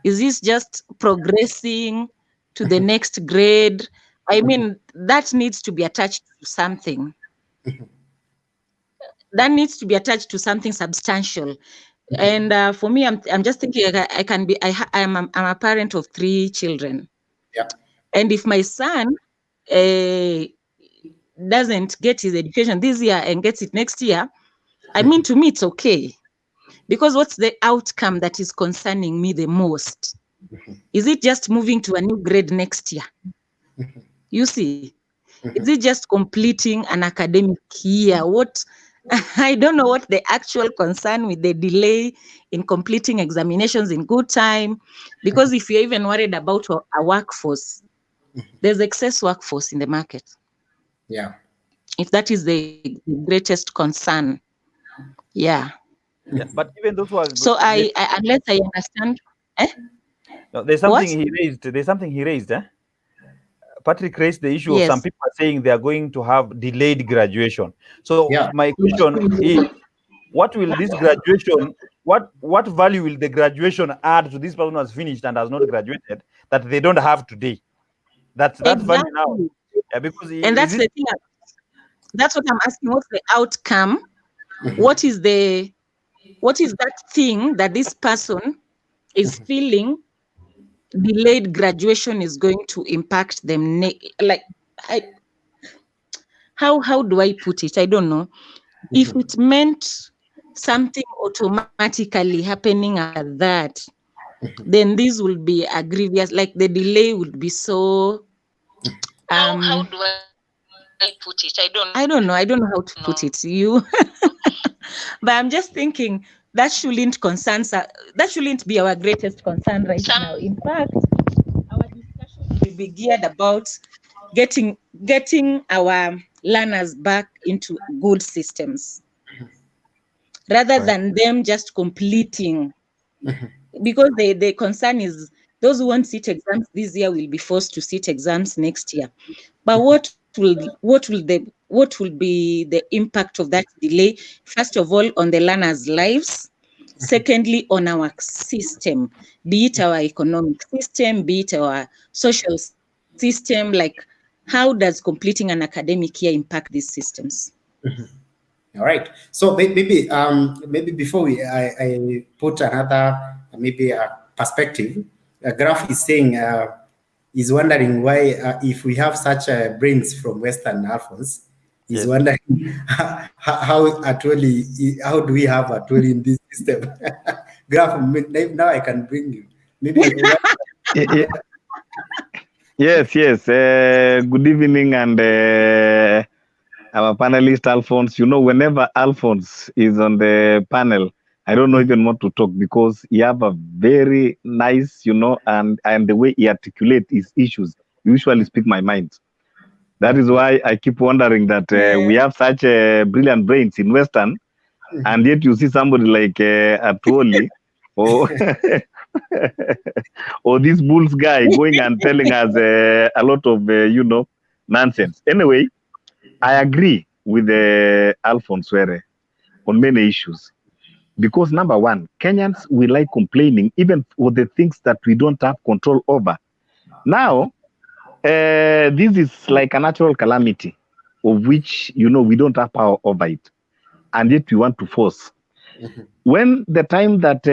F: Is this just progressing to the next grade? I mean, that needs to be attached to something. That needs to be attached to something substantial. And for me, I'm just thinking I'm a parent of 3 children.
C: Yeah.
F: And if my son doesn't get his education this year and gets it next year, I mean, to me, it's okay. Because what's the outcome that is concerning me the most? Is it just moving to a new grade next year? You see, is it just completing an academic year? I don't know what the actual concern with the delay in completing examinations in good time, because if you're even worried about a workforce, there's excess workforce in the market.
C: Yeah.
F: If that is the greatest concern. Yeah.
D: Yeah, but even those who are
F: so I unless I understand.
D: No, there's something he raised. There's something he raised. Patrick raised the issue of some people are saying they are going to have delayed graduation. So my question is, what will this graduation, what value will the graduation add to this person who has finished and has not graduated that they don't have today? That's value now. Yeah, because
F: that's the thing. That's what I'm asking. What's the outcome? What is that thing that this person is feeling delayed graduation is going to impact them? How do I put it? I don't know. If it meant something automatically happening at that, then this will be a grievous, like the delay would be so. How do I put it? I don't know. I don't know how to put it. But I'm just thinking that shouldn't be our greatest concern right now. In fact, our discussion will be geared about getting our learners back into good systems rather than them just completing. Because the concern is those who won't sit exams this year will be forced to sit exams next year. But what will be the impact of that delay? First of all, on the learners' lives, Secondly, on our system, be it our economic system, be it our social system, like how does completing an academic year impact these systems?
C: All right. So maybe before I put another maybe a perspective, Graph is saying is wondering why if we have such brains from Western, Alphonse, is wondering how do we have actually in this system? Graph, now I can bring you. Maybe.
G: Yes. Good evening, and our panelist Alphonse. Whenever Alphonse is on the panel, I don't know even what to talk, because he have a very nice, and the way he articulates his issues usually speak my mind. That is why I keep wondering that we have such brilliant brains in Western, and yet you see somebody like Atuoli or or this Bulls guy going and telling us a lot of nonsense. Anyway, I agree with Alphonse Were on many issues, because number one, Kenyans, we like complaining even for the things that we don't have control over. Now, this is like a natural calamity of which we don't have power over it, and yet we want to force. When the time that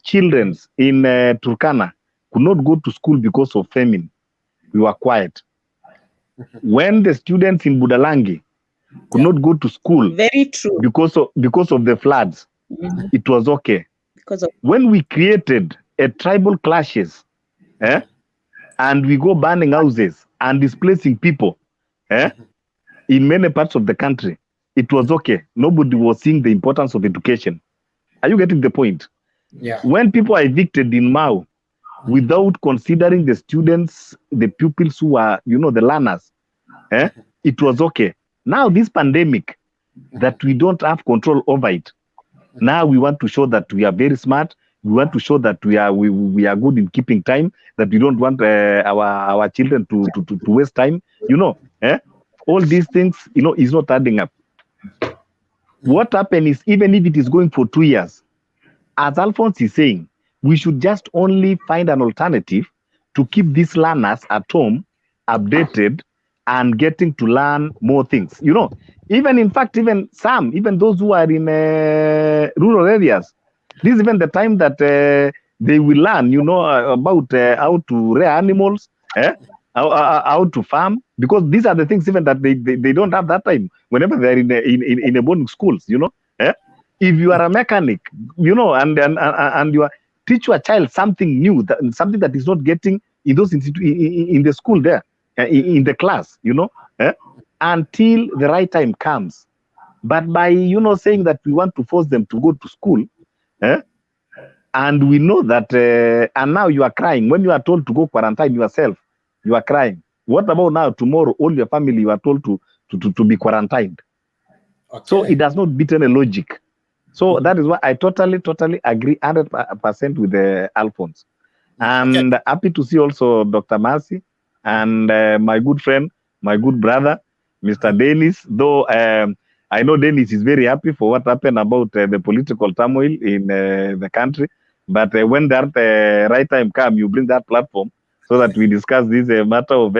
G: children in Turkana could not go to school because of famine, we were quiet. When the students in Budalangi could not go to school,
F: very true,
G: because of the floods, it was okay. When we created a tribal clashes, and we go burning houses and displacing people, in many parts of the country, it was okay. Nobody was seeing the importance of education. Are you getting the point?
C: Yeah.
G: When people are evicted in Mau, without considering the students, the pupils who are, the learners, it was okay. Now this pandemic, that we don't have control over it. Now we want to show that we are very smart. We want to show that we are good in keeping time. That we don't want our children to waste time. All these things, is not adding up. What happened is, even if it is going for 2 years, as Alphonse is saying, we should just only find an alternative to keep these learners at home updated and getting to learn more things. Even those who are in rural areas, this is even the time that they will learn, about how to rear animals, how to farm, because these are the things even that they don't have that time whenever they're in a boarding schools. If you are a mechanic, and you teach your child something new, something that is not getting in those in the school there, in the class, until the right time comes. But by saying that we want to force them to go to school, and we know that, and now you are crying when you are told to go quarantine yourself, you are crying. What about now tomorrow? All your family you are told to be quarantined. Okay. So it does not beat any logic. So that is why I totally agree 100% with Alphonse. And happy to see also Dr. Mercy and my good friend, my good brother, Mr. Dennis. Though I know Dennis is very happy for what happened about the political turmoil in the country. But when that right time comes, you bring that platform so that we discuss this matter of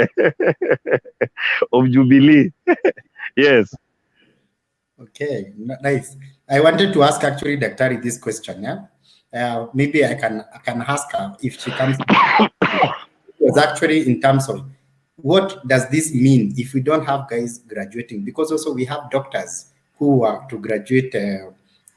G: of Jubilee. Yes.
C: Okay, nice. I wanted to ask actually Daktari this question. Yeah, maybe I can ask her if she comes. Because actually, in terms of what does this mean if we don't have guys graduating? Because also we have doctors who are to graduate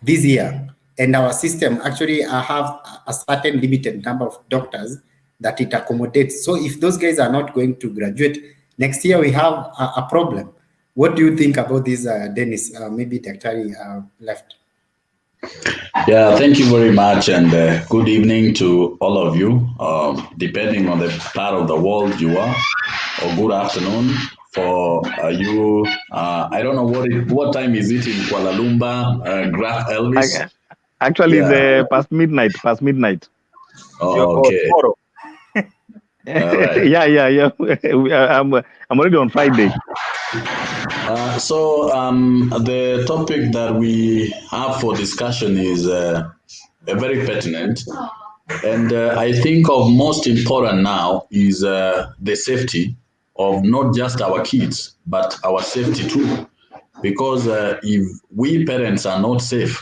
C: this year, and our system actually have a certain limited number of doctors that it accommodates. So if those guys are not going to graduate next year, we have a problem. What do you think about this, Dennis? Maybe Daktari left.
H: Yeah, thank you very much, and good evening to all of you, depending on the part of the world you are, or good afternoon for you. I don't know what time is it in Kuala Lumpur, Graf Elvis?
G: Actually, it's past midnight.
H: Oh, okay.
G: Right. Yeah. I'm already on Friday.
H: So the topic that we have for discussion is very pertinent. And I think of most important now is the safety of not just our kids, but our safety too. Because if we parents are not safe,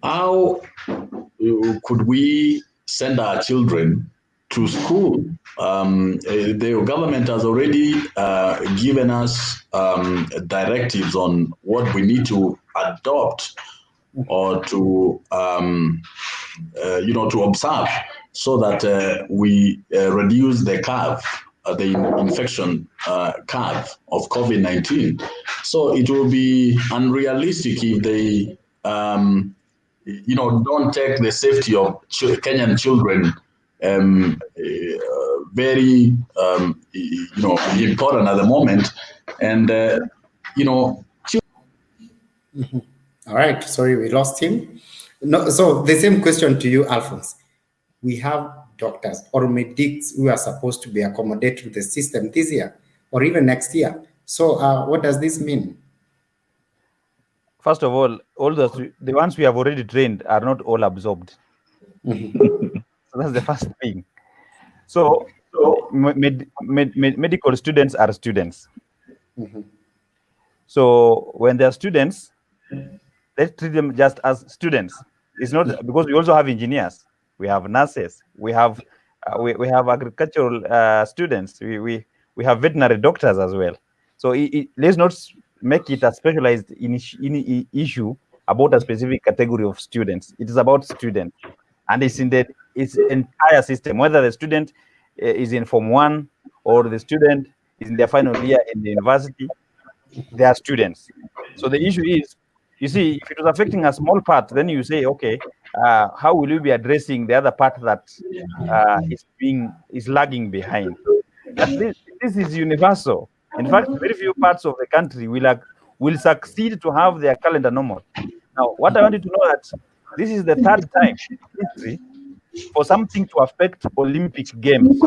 H: how could we send our children to school? The government has already given us directives on what we need to adopt or to to observe, so that we reduce the curve, the infection curve of COVID-19. So it will be unrealistic if they don't take the safety of Kenyan children very important at the moment. And
C: All right, sorry, we lost him. No, so the same question to you, Alphonse. We have doctors or medics who are supposed to be accommodated to the system this year or even next year. So what does this mean?
D: First of all the ones we have already trained are not all absorbed. So that's the first thing. So medical students are students. So when they are students, let's treat them just as students. It's not because we also have engineers, we have nurses, we have agricultural students, we have veterinary doctors as well. So let's not make it a specialized issue about a specific category of students. It is about students, and it's in its entire system, whether the student is in Form 1 or the student is in their final year in the university. They are students. So the issue is, you see, if it was affecting a small part, then you say, okay, how will you be addressing the other part that is lagging behind? But this is universal. In fact, very few parts of the country will succeed to have their calendar normal. Now, what I want you to know that this is the third time in history for something to affect Olympic Games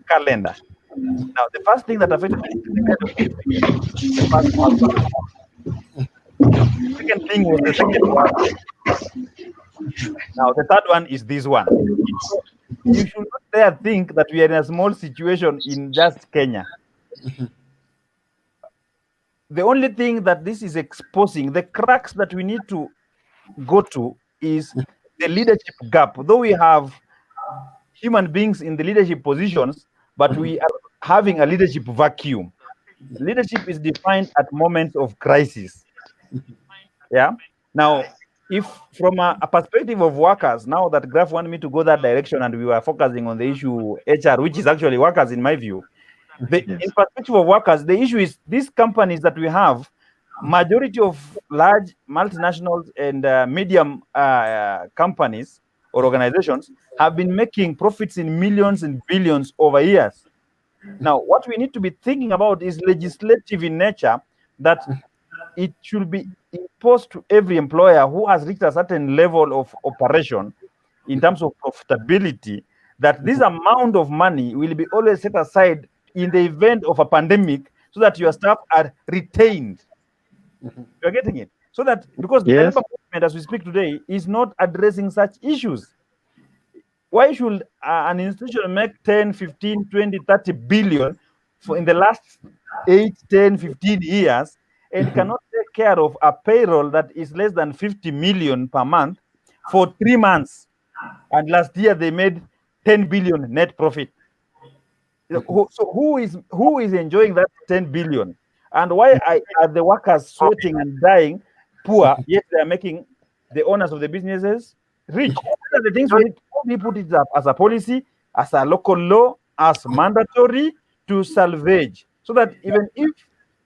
D: calendar. Now, the first thing that affected the first World War. The second thing was the Second World War. Now, the third one is this one. You should not dare think that we are in a small situation in just Kenya. The only thing that this is exposing, the cracks that we need to go to, is the leadership gap. Though we have human beings in the leadership positions, but we are having a leadership vacuum. Leadership is defined at moments of crisis. Yeah. Now, if from a perspective of workers, now that Graf wanted me to go that direction and we were focusing on the issue HR, which is actually workers in my view, in perspective of workers, the issue is these companies that we have, majority of large multinationals and medium companies or organizations have been making profits in millions and billions over years. Now, what we need to be thinking about is legislative in nature, that it should be imposed to every employer who has reached a certain level of operation in terms of profitability, that this amount of money will be always set aside in the event of a pandemic, so that your staff are retained. You're getting it? So that, because the labor movement as we speak today is not addressing such issues. Why should an institution make 10, 15, 20, 30 billion in the last 8, 10, 15 years and cannot take care of a payroll that is less than 50 million per month for 3 months? And last year they made 10 billion net profit. So who is enjoying that 10 billion? And why are the workers sweating and dying poor, yet they are making the owners of the businesses rich? These are the things we need to put it up as a policy, as a local law, as mandatory to salvage, so that even if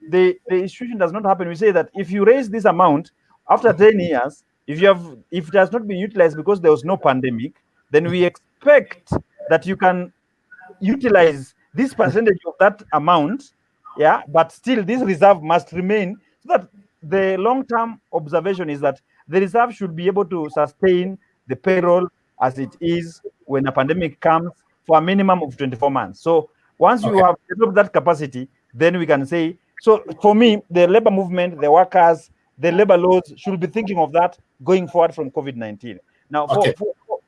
D: the institution does not happen, we say that if you raise this amount after 10 years, if it has not been utilized because there was no pandemic, then we expect that you can utilize this percentage of that amount, yeah, but still this reserve must remain, so that the long-term observation is that the reserve should be able to sustain the payroll as it is when a pandemic comes for a minimum of 24 months. So once you have developed that capacity, then we can say, so for me, the labor movement, the workers, the labor laws should be thinking of that going forward from COVID-19. Now,
C: Okay.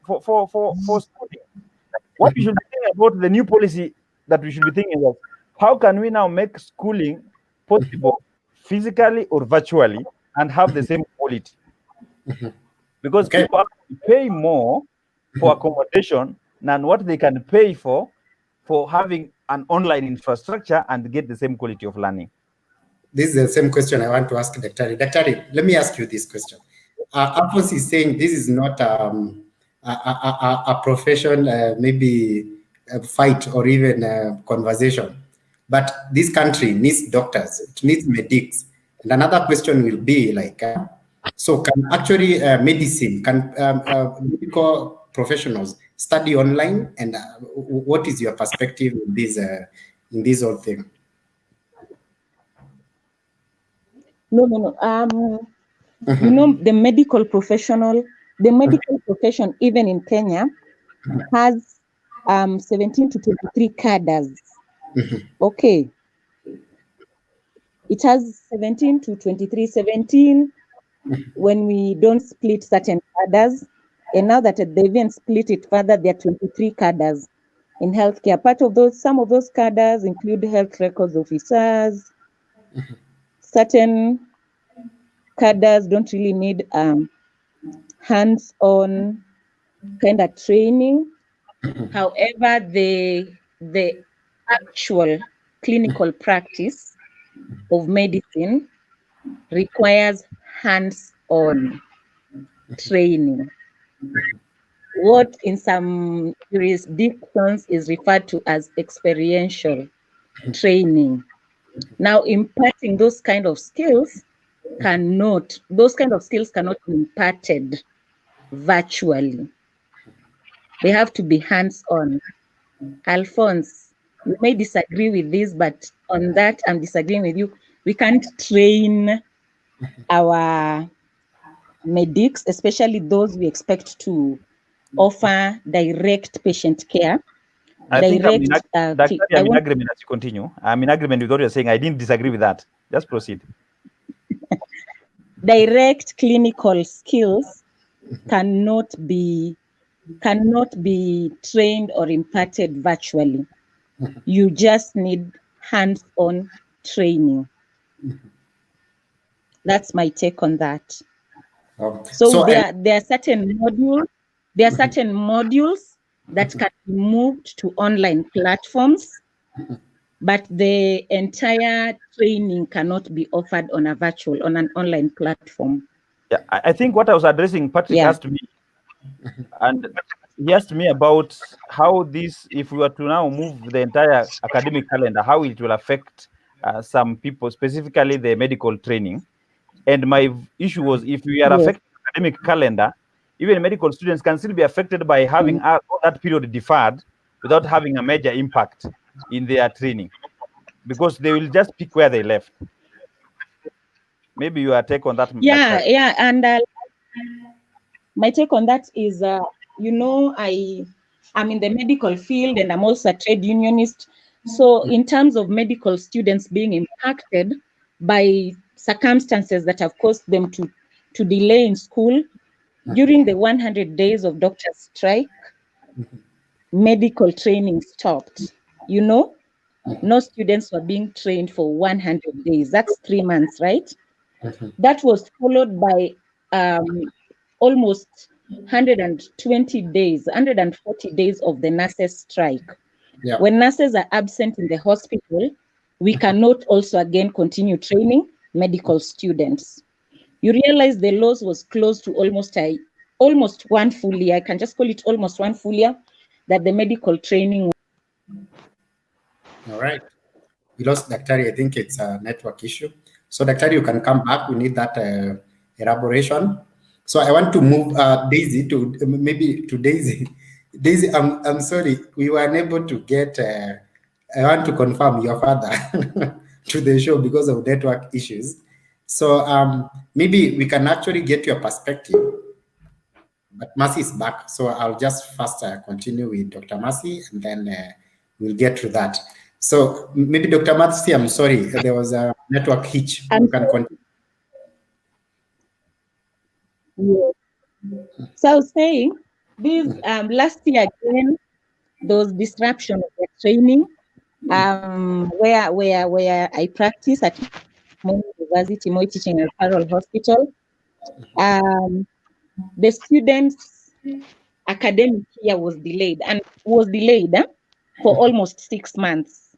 D: for schooling, what we should be thinking about the new policy that we should be thinking of, how can we now make schooling possible physically or virtually and have the same quality? Because people pay more for accommodation than what they can pay for having an online infrastructure and get the same quality of learning.
C: This is the same question I want to ask Dr. Dr. Let me ask you this question. Alphonce is saying this is not a profession, maybe a fight or even a conversation, but this country needs doctors, it needs medics. And another question will be like, so can actually medicine, can medical professionals study online? And what is your perspective in this whole thing?
F: No. You know, the medical profession, even in Kenya, has 17 to 23 cadres. Okay. It has 17 to 23, 17 when we don't split certain cadres. And now that they even split it further, there are 23 cadres in healthcare. Some of those cadres include health records officers. Certain cadres don't really need hands-on kind of training. However, the actual clinical practice of medicine requires hands-on training. What in some jurisdictions is referred to as experiential training. Now, imparting those kind of skills cannot be imparted virtually. They have to be hands-on. Alphonse, you may disagree with this, but on that, I'm disagreeing with you. We can't train our medics, especially those we expect to offer direct patient care.
D: I think I'm in agreement as you continue. I'm in agreement with what you're saying. I didn't disagree with that. Just proceed.
F: Direct clinical skills cannot be trained or imparted virtually. You just need hands-on training. That's my take on that. So there are certain modules. There are certain modules that can be moved to online platforms, but the entire training cannot be offered on an online platform.
D: Yeah, I think what I was addressing, Patrick asked me, and he asked me about how this, if we were to now move the entire academic calendar, how it will affect some people, specifically the medical training. And my issue was, if we are affecting the academic calendar, even medical students can still be affected by having all that period deferred without having a major impact in their training, because they will just pick where they left. Maybe your take on that?
F: Yeah, and my take on that is, you know, I'm in the medical field and I'm also a trade unionist. So in terms of medical students being impacted by circumstances that have caused them to delay in school, during the 100 days of doctor strike, medical training stopped. You know, no students were being trained for 100 days. That's 3 months, right? That was followed by almost 120 days, 140 days of the nurses' strike.
C: Yeah.
F: When nurses are absent in the hospital, we cannot also again continue training medical students. You realize the laws was close to almost one full year. I can just call it almost one full year that the medical training.
C: All right. We lost Daktari. I think it's a network issue. So Daktari, you can come back. We need that elaboration. So I want to move Daisy to Daisy. Daisy, I'm sorry, we were unable to get. I want to confirm your father to the show because of network issues. So maybe we can actually get your perspective. But Mercy is back, so I'll just first continue with Dr. Mercy, and then we'll get to that. So maybe Dr. Mercy, I'm sorry, there was a network hitch. You can continue.
F: So I was saying, this last year again, there was disruption of the training where I practice at Moi University, Moi Teaching and Referral Hospital. The students' academic year was delayed for almost 6 months,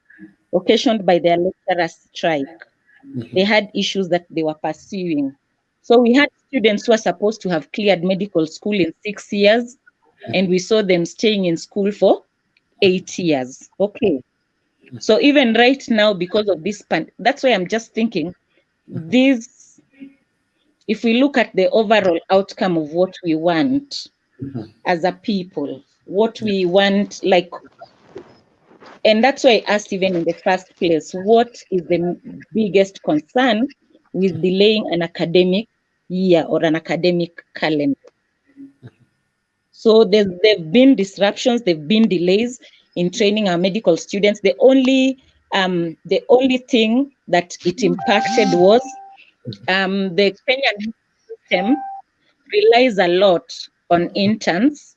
F: occasioned by their lecturers' strike. They had issues that they were pursuing. So we had students who are supposed to have cleared medical school in 6 years, and we saw them staying in school for 8 years. Okay. So even right now, because of this, that's why I'm just thinking, if we look at the overall outcome of what we want as a people, what we want, like, and that's why I asked even in the first place, what is the biggest concern with delaying an academic year or an academic calendar? So there've been disruptions, there've been delays in training our medical students. The only thing that it impacted was the Kenyan system relies a lot on interns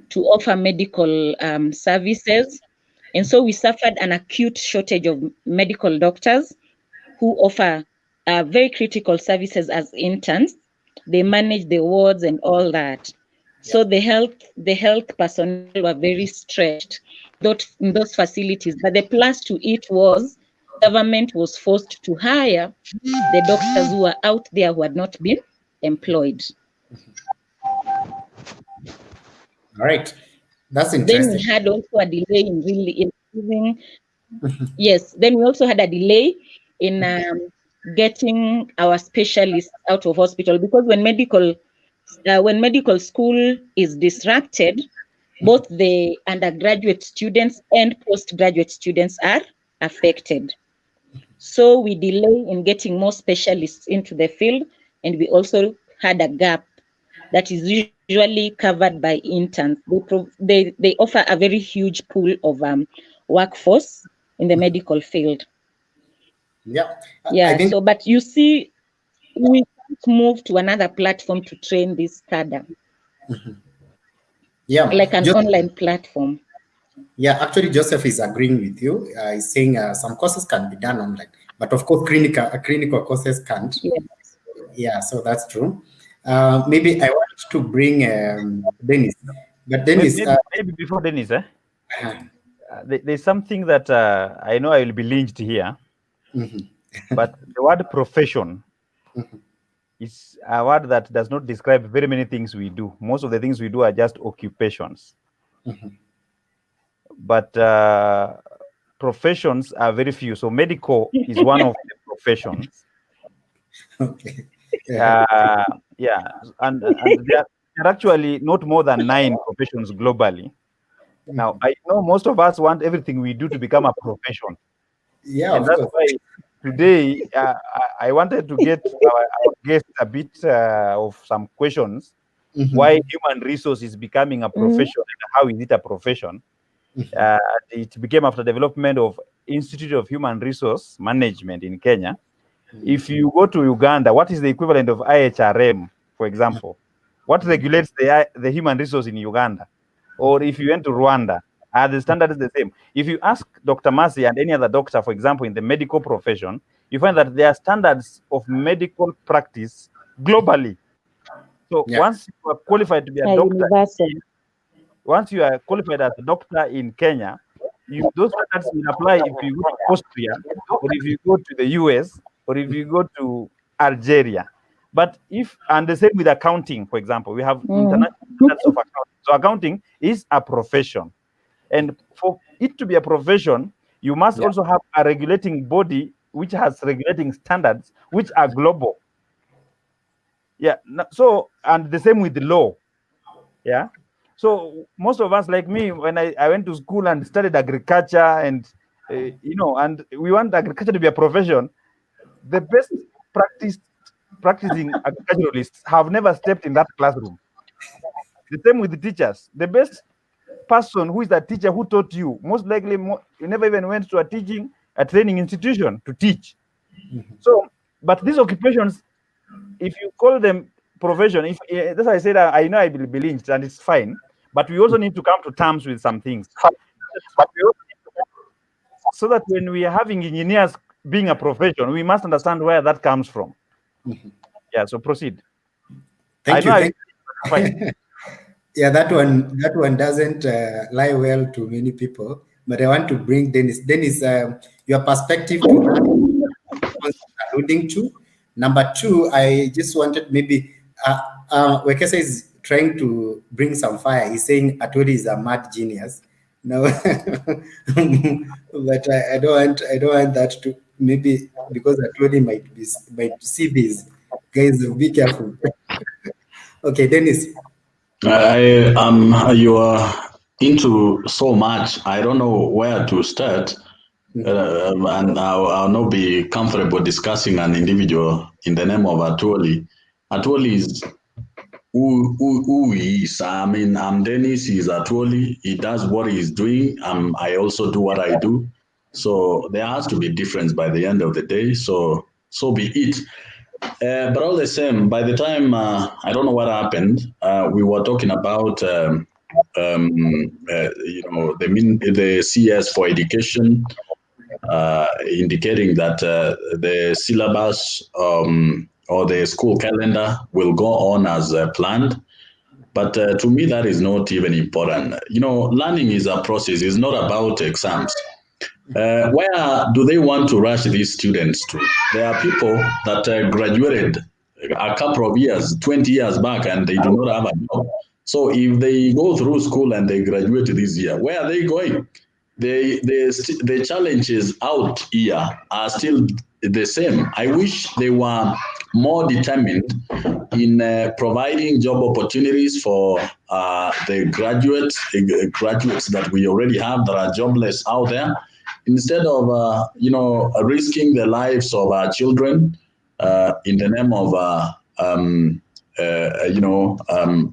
F: to offer medical services. And so we suffered an acute shortage of medical doctors who offer very critical services as interns. They manage the wards and all that. So the health personnel were very stretched in those facilities. But the plus to it was government was forced to hire the doctors who were out there who had not been employed.
C: All right, that's
F: Then
C: interesting.
F: we had also a delay in really improving. Yes, then we also had a delay in getting our specialists out of hospital, because when medical school is disrupted, both the undergraduate students and postgraduate students are affected. So we delay in getting more specialists into the field, and we also had a gap that is usually covered by interns. They offer a very huge pool of workforce in the medical field.
C: Yeah.
F: Yeah. So, but you see, we can't move to another platform to train this cadre.
C: Yeah.
F: Like an online platform.
C: Yeah, actually, Joseph is agreeing with you. He's saying some courses can be done online, but of course, clinical courses can't.
F: Yes.
C: Yeah, so that's true. Maybe I want to bring Dennis, but Dennis.
D: Maybe before Dennis, there's something that I know I will be lynched here, but the word profession is a word that does not describe very many things we do. Most of the things we do are just occupations. But professions are very few. So medical is one of the professions.
C: Okay.
D: Yeah, and there are actually not more than 9 professions globally. Now, I know most of us want everything we do to become a profession.
C: Yeah,
D: and that's why today I wanted to get our guest a bit of some questions. Why human resource is becoming a profession and how is it a profession? It became after development of Institute of Human Resource Management in Kenya. If you go to Uganda, what is the equivalent of IHRM, for example? What regulates the human resource in Uganda? Or if you went to Rwanda, are the standards the same? If you ask Dr. Mercy and any other doctor, for example, in the medical profession, you find that there are standards of medical practice globally. So once you are qualified to be a doctor, once you are qualified as a doctor in Kenya, those standards will apply if you go to Austria, or if you go to the US, or if you go to Algeria. But and the same with accounting, for example, we have international standards of accounting. So accounting is a profession. And for it to be a profession, you must also have a regulating body which has regulating standards which are global. Yeah. So, and the same with the law. Yeah. So most of us, like me, when I went to school and studied agriculture, and and we want agriculture to be a profession, the best practicing agriculturalists have never stepped in that classroom. The same with the teachers. The best person who is the teacher who taught you, most likely you never even went to a training institution to teach. So, but these occupations, if you call them
I: profession, if that's why I said I know I will be lynched and it's fine, but we also need to come to terms with some things. So that when we are having engineers being a profession, we must understand where that comes from. Yeah, so proceed.
C: Thank you. Yeah, that one doesn't lie well to many people, but I want to bring Dennis. Dennis, your perspective to that alluding to. Number two, I just wanted maybe Wekesa is trying to bring some fire. He's saying Atoli is a mad genius. No, but I don't want that to, maybe because Atoli might see this. Guys, be careful. Okay, Dennis.
H: You are into so much. I don't know where to start, and I'll not be comfortable discussing an individual in the name of Atwoli. Atwoli is who he is. I mean, I'm Dennis. He's Atwoli. He does what he's doing. I also do what I do. So there has to be difference by the end of the day. So be it. But all the same, by the time I don't know what happened, we were talking about the CS for education, indicating that the syllabus or the school calendar will go on as planned. But to me, that is not even important. Learning is a process. It's not about exams. Where do they want to rush these students to? There are people that graduated a couple of years, 20 years back, and they do not have a job. So if they go through school and they graduate this year, where are they going? The challenges out here are still the same. I wish they were more determined in providing job opportunities for the graduates that we already have that are jobless out there, instead of risking the lives of our children in the name of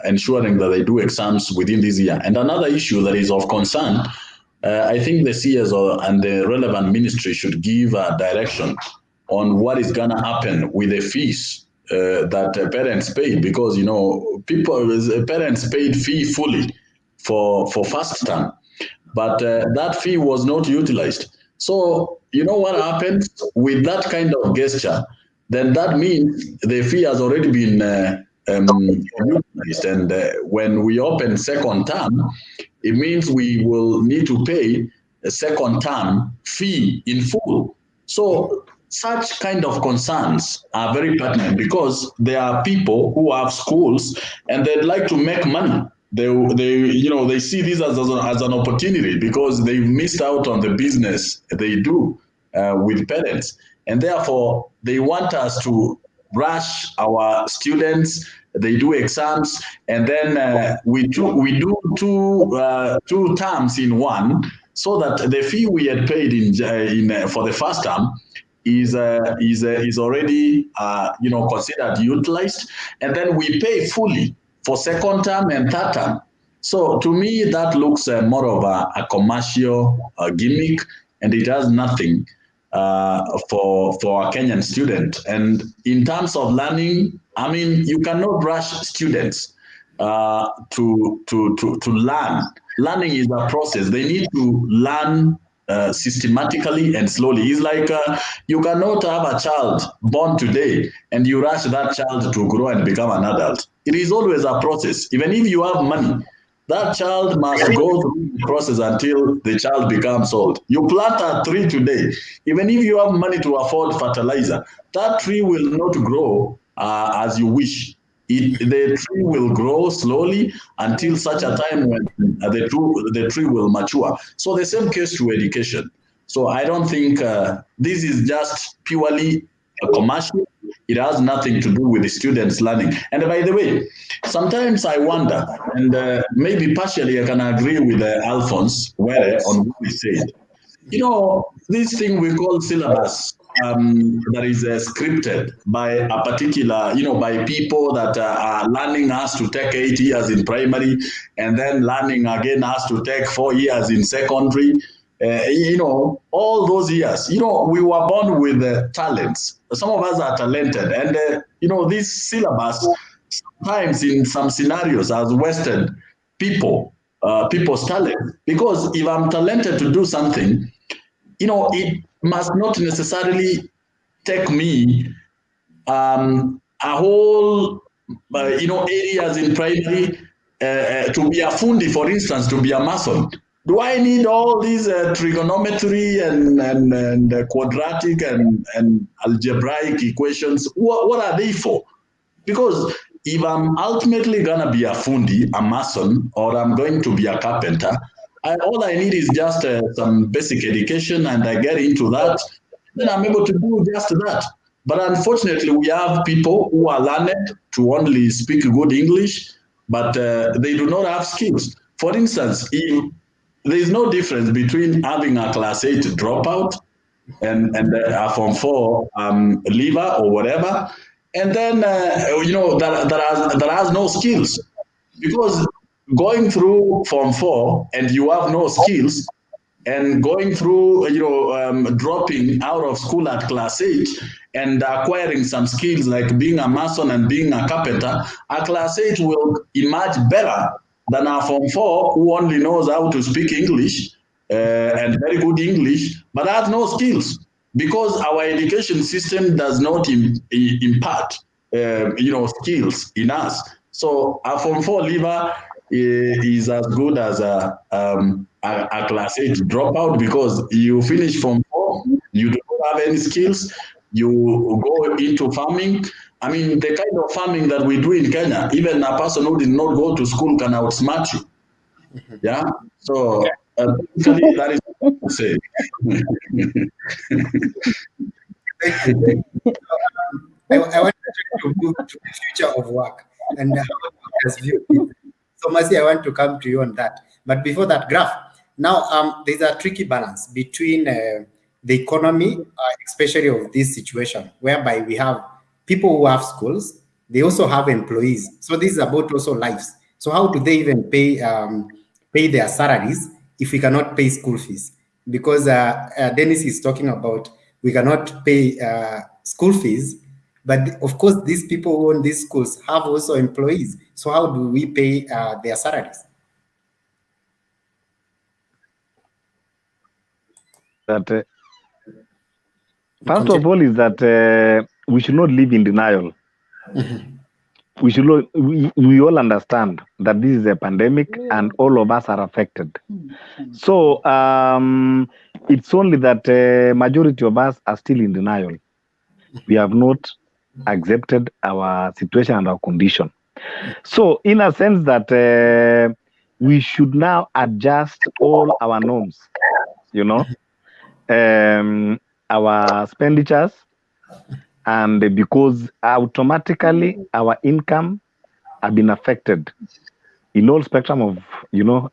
H: ensuring that they do exams within this year. And another issue that is of concern, I think the CS and the relevant ministry should give a direction on what is going to happen with the fees that parents paid, because parents paid fee fully for first term, but that fee was not utilized. So what happens with that kind of gesture? Then that means the fee has already been utilized, and when we open second term, it means we will need to pay a second term fee in full. So such kind of concerns are very pertinent, because there are people who have schools and they'd like to make money. They see this as an opportunity, because they've missed out on the business they do with parents, and therefore they want us to rush our students. They do exams, and then we do two terms in one, so that the fee we had paid in for the first term is already considered utilized, and then we pay fully for second term and third term. So to me, that looks more of a commercial gimmick, and it does nothing for a Kenyan student. And in terms of learning, I mean, you cannot rush students to learn. Learning is a process. They need to learn systematically and slowly. It's like you cannot have a child born today and you rush that child to grow and become an adult. It is always a process. Even if you have money, that child must go through the process until the child becomes old. You plant a tree today, even if you have money to afford fertilizer, that tree will not grow as you wish. The tree will grow slowly until such a time when the tree will mature. So the same case to education. So I don't think this is just purely a commercial. It has nothing to do with the students learning. And by the way, sometimes I wonder, and maybe partially I can agree with Alphonce on what he said. This thing we call syllabus, that is scripted by a particular, by people that are learning us to take 8 years in primary, and then learning again us to take 4 years in secondary. All those years, we were born with talents. Some of us are talented, and this syllabus sometimes in some scenarios has wasted people's talent. Because if I'm talented to do something, it must not necessarily take me a whole, areas in primary to be a fundi, for instance, to be a mason. Do I need all these trigonometry and quadratic and algebraic equations? What are they for? Because if I'm ultimately going to be a fundi, a mason, or I'm going to be a carpenter, all I need is just some basic education, and I get into that, then I'm able to do just that. But unfortunately, we have people who are learned to only speak good English, but they do not have skills. For instance, there is no difference between having a class 8 dropout and a Form 4 leaver or whatever, and then that has no skills. Because going through Form 4 and you have no skills, and going through, dropping out of school at class 8 and acquiring some skills like being a mason and being a carpenter, a class 8 will emerge better than a Form 4 who only knows how to speak English and very good English, but has no skills, because our education system does not impart, skills in us. So a Form 4 leaver is as good as a class 8 dropout, because you finish Form 4, you don't have any skills, you go into farming. I mean, the kind of farming that we do in Kenya, even a person who did not go to school can outsmart you. Yeah. So basically, that is what I say.
C: I want to move to the future of work and how has viewed it. So, Mercy, I want to come to you on that. But before that, Graph, now there's a tricky balance between the economy, especially of this situation, whereby we have people who have schools, they also have employees. So this is about also lives. So how do they even pay their salaries if we cannot pay school fees? Because Dennis is talking about we cannot pay school fees, but of course these people who own these schools have also employees. So how do we pay their salaries?
G: That first of all is that we should not live in denial. We should not, we all understand that this is a pandemic and all of us are affected. So it's only that majority of us are still in denial. We have not accepted our situation and our condition. So in a sense that we should now adjust all our norms, our expenditures, and because automatically our income have been affected in all spectrum of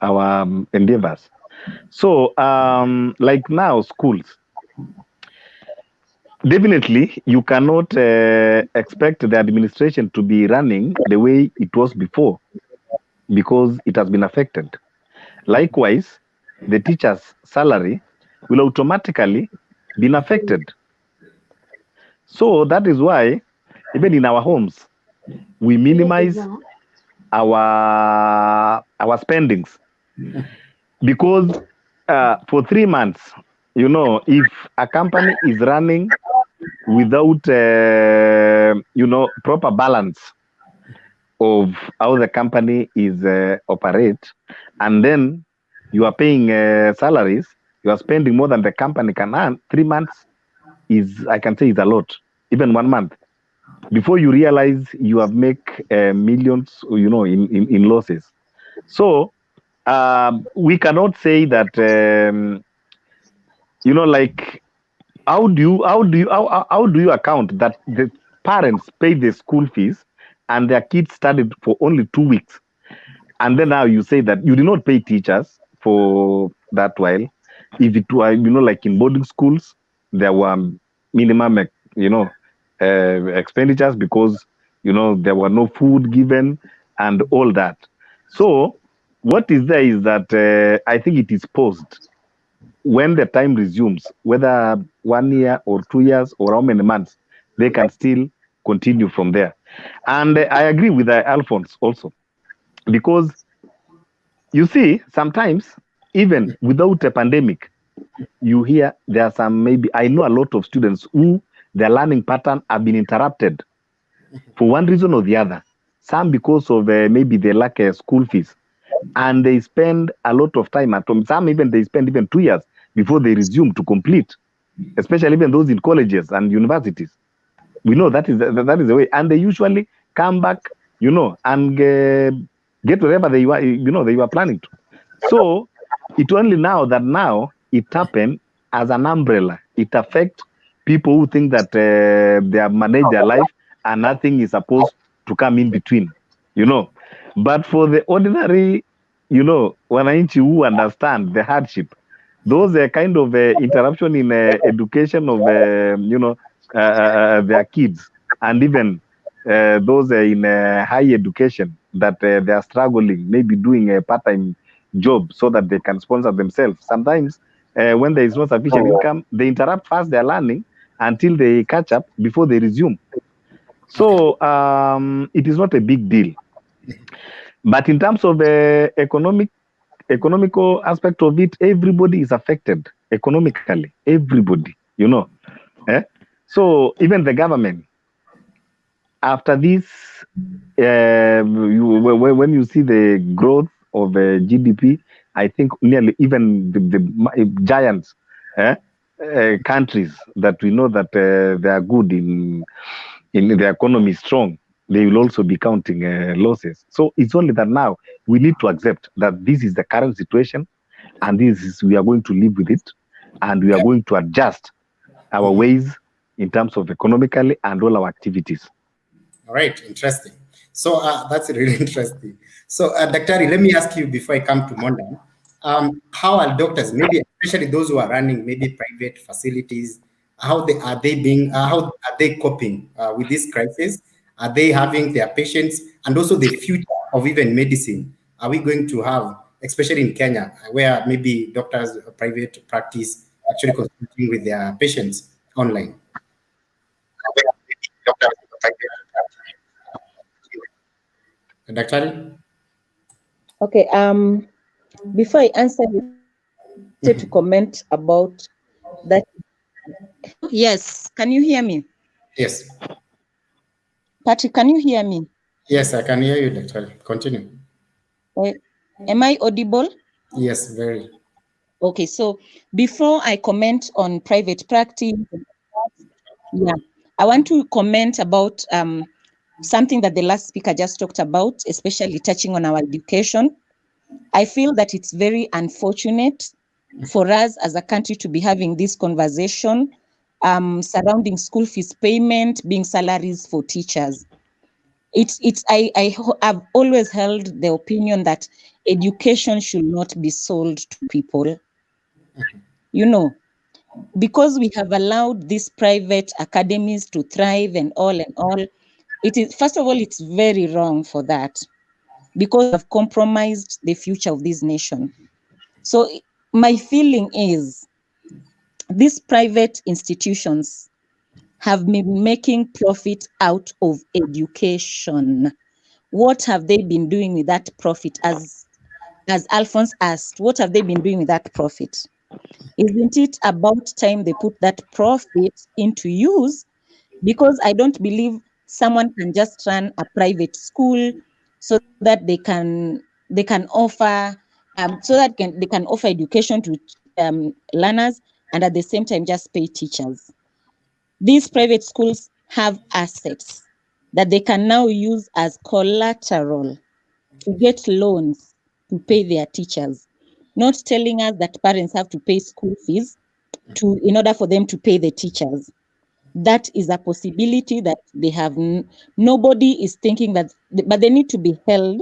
G: our endeavors. So like now schools, definitely you cannot expect the administration to be running the way it was before, because it has been affected. Likewise, the teacher's salary will automatically be affected. So that is why even in our homes, we minimize our spendings, because for 3 months, if a company is running without proper balance of how the company is operate, and then you are paying salaries, you are spending more than the company can earn. 3 months is, I can say, is a lot. Even 1 month, before you realize you have make millions, in losses. So we cannot say that, like, how do you account that the parents pay the school fees and their kids studied for only 2 weeks, and then now you say that you did not pay teachers for that while? If it were, like in boarding schools, there were minimum, expenditures, because there were no food given and all that. So what is there is that I think it is paused. When the time resumes, whether 1 year or 2 years or how many months, they can still continue from there. And I agree with Alphonse also, because you see, sometimes even without a pandemic, you hear there are some, maybe I know a lot of students who their learning pattern have been interrupted for one reason or the other. Some because of maybe they lack school fees, and they spend a lot of time at home. Some even they spend even 2 years before they resume to complete, especially even those in colleges and universities. We know that is the way, and they usually come back, and get wherever they were, they were planning to. So it only now it happened as an umbrella. It affects people who think that they have managed their life and nothing is supposed to come in between, But for the ordinary, wananchi who understand the hardship, those kind of interruption in education of, their kids, and even those in high education that they are struggling, maybe doing a part-time job so that they can sponsor themselves. Sometimes when there is no sufficient income, they interrupt fast their learning until they catch up before they resume. So it is not a big deal. But in terms of the economical aspect of it, everybody is affected economically. Everybody, So even the government, after this, when you see the growth of GDP, I think nearly even the giants countries that we know that they are good in the economy, strong, they will also be counting losses. So it's only that now we need to accept that this is the current situation, and we are going to live with it, and we are going to adjust our ways in terms of economically and all our activities.
C: All right, interesting. So that's really interesting. So Dr. let me ask you before I come to Mondan, how are doctors, maybe especially those who are running maybe private facilities, how are they coping with this crisis? Are they having their patients, and also the future of even medicine? Are we going to have, especially in Kenya, where maybe doctors, private practice, actually consulting with their patients online? Dr.
F: Okay. Before I answer, you to comment about that. Yes. Can you hear me?
C: Yes.
F: Patrick, can you hear me?
C: Yes, I can hear you, Dr. Continue.
F: Am I audible?
C: Yes, very.
F: Okay, so before I comment on private practice, I want to comment about something that the last speaker just talked about, especially touching on our education. I feel that it's very unfortunate for us as a country to be having this conversation surrounding school fees payment being salaries for teachers. I've always held the opinion that education should not be sold to people. Because we have allowed these private academies to thrive and all, it is, first of all, it's very wrong for that, because we have compromised the future of this nation. So my feeling is these private institutions have been making profit out of education. What have they been doing with that profit? As Alphonse asked, what have they been doing with that profit? Isn't it about time they put that profit into use? Because I don't believe someone can just run a private school so that they can offer they can offer education to learners, and at the same time just pay teachers. These private schools have assets that they can now use as collateral to get loans to pay their teachers, not telling us that parents have to pay school fees in order for them to pay the teachers. That is a possibility that they have. Nobody is thinking that, but they need to be held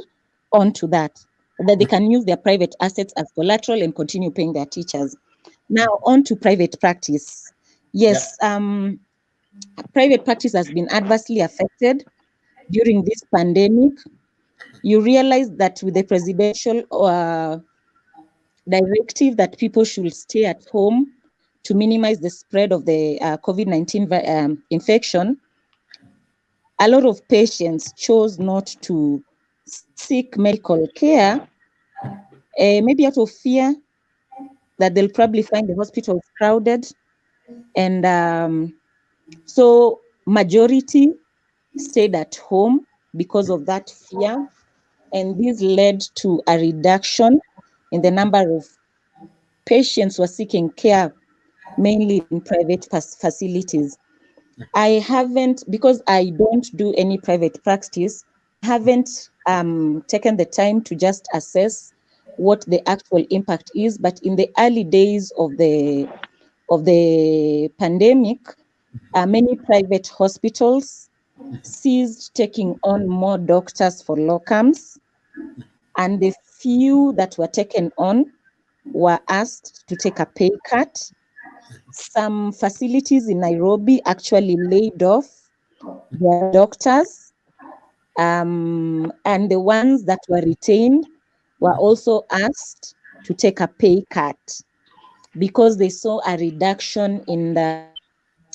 F: onto that they can use their private assets as collateral and continue paying their teachers. Now on to private practice. Yes, private practice has been adversely affected during this pandemic. You realize that with the presidential directive that people should stay at home to minimize the spread of the COVID-19 infection, a lot of patients chose not to seek medical care, maybe out of fear that they'll probably find the hospitals crowded. And so majority stayed at home because of that fear. And this led to a reduction in the number of patients who are seeking care, mainly in private facilities. I haven't, because I don't do any private practice, haven't taken the time to just assess what the actual impact is. But in the early days of the pandemic, many private hospitals ceased taking on more doctors for locums, and the few that were taken on were asked to take a pay cut. Some facilities in Nairobi actually laid off their doctors, and the ones that were retained were also asked to take a pay cut because they saw a reduction in the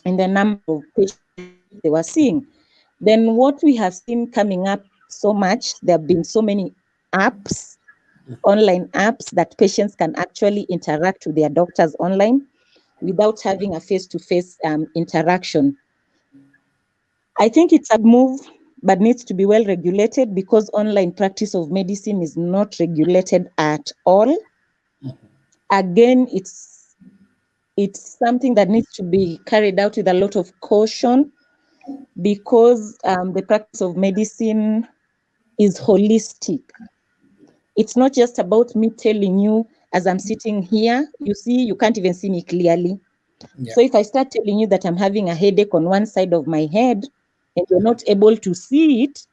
F: number of patients they were seeing. Then what we have seen coming up so much, there have been so many apps, online apps that patients can actually interact with their doctors online without having a face-to-face interaction. I think it's a move, but needs to be well regulated because online practice of medicine is not regulated at all. Again, it's something that needs to be carried out with a lot of caution because the practice of medicine is holistic. It's not just about me telling you as I'm sitting here, you see, you can't even see me clearly. Yeah. So if I start telling you that I'm having a headache on one side of my head and you're not able to see it,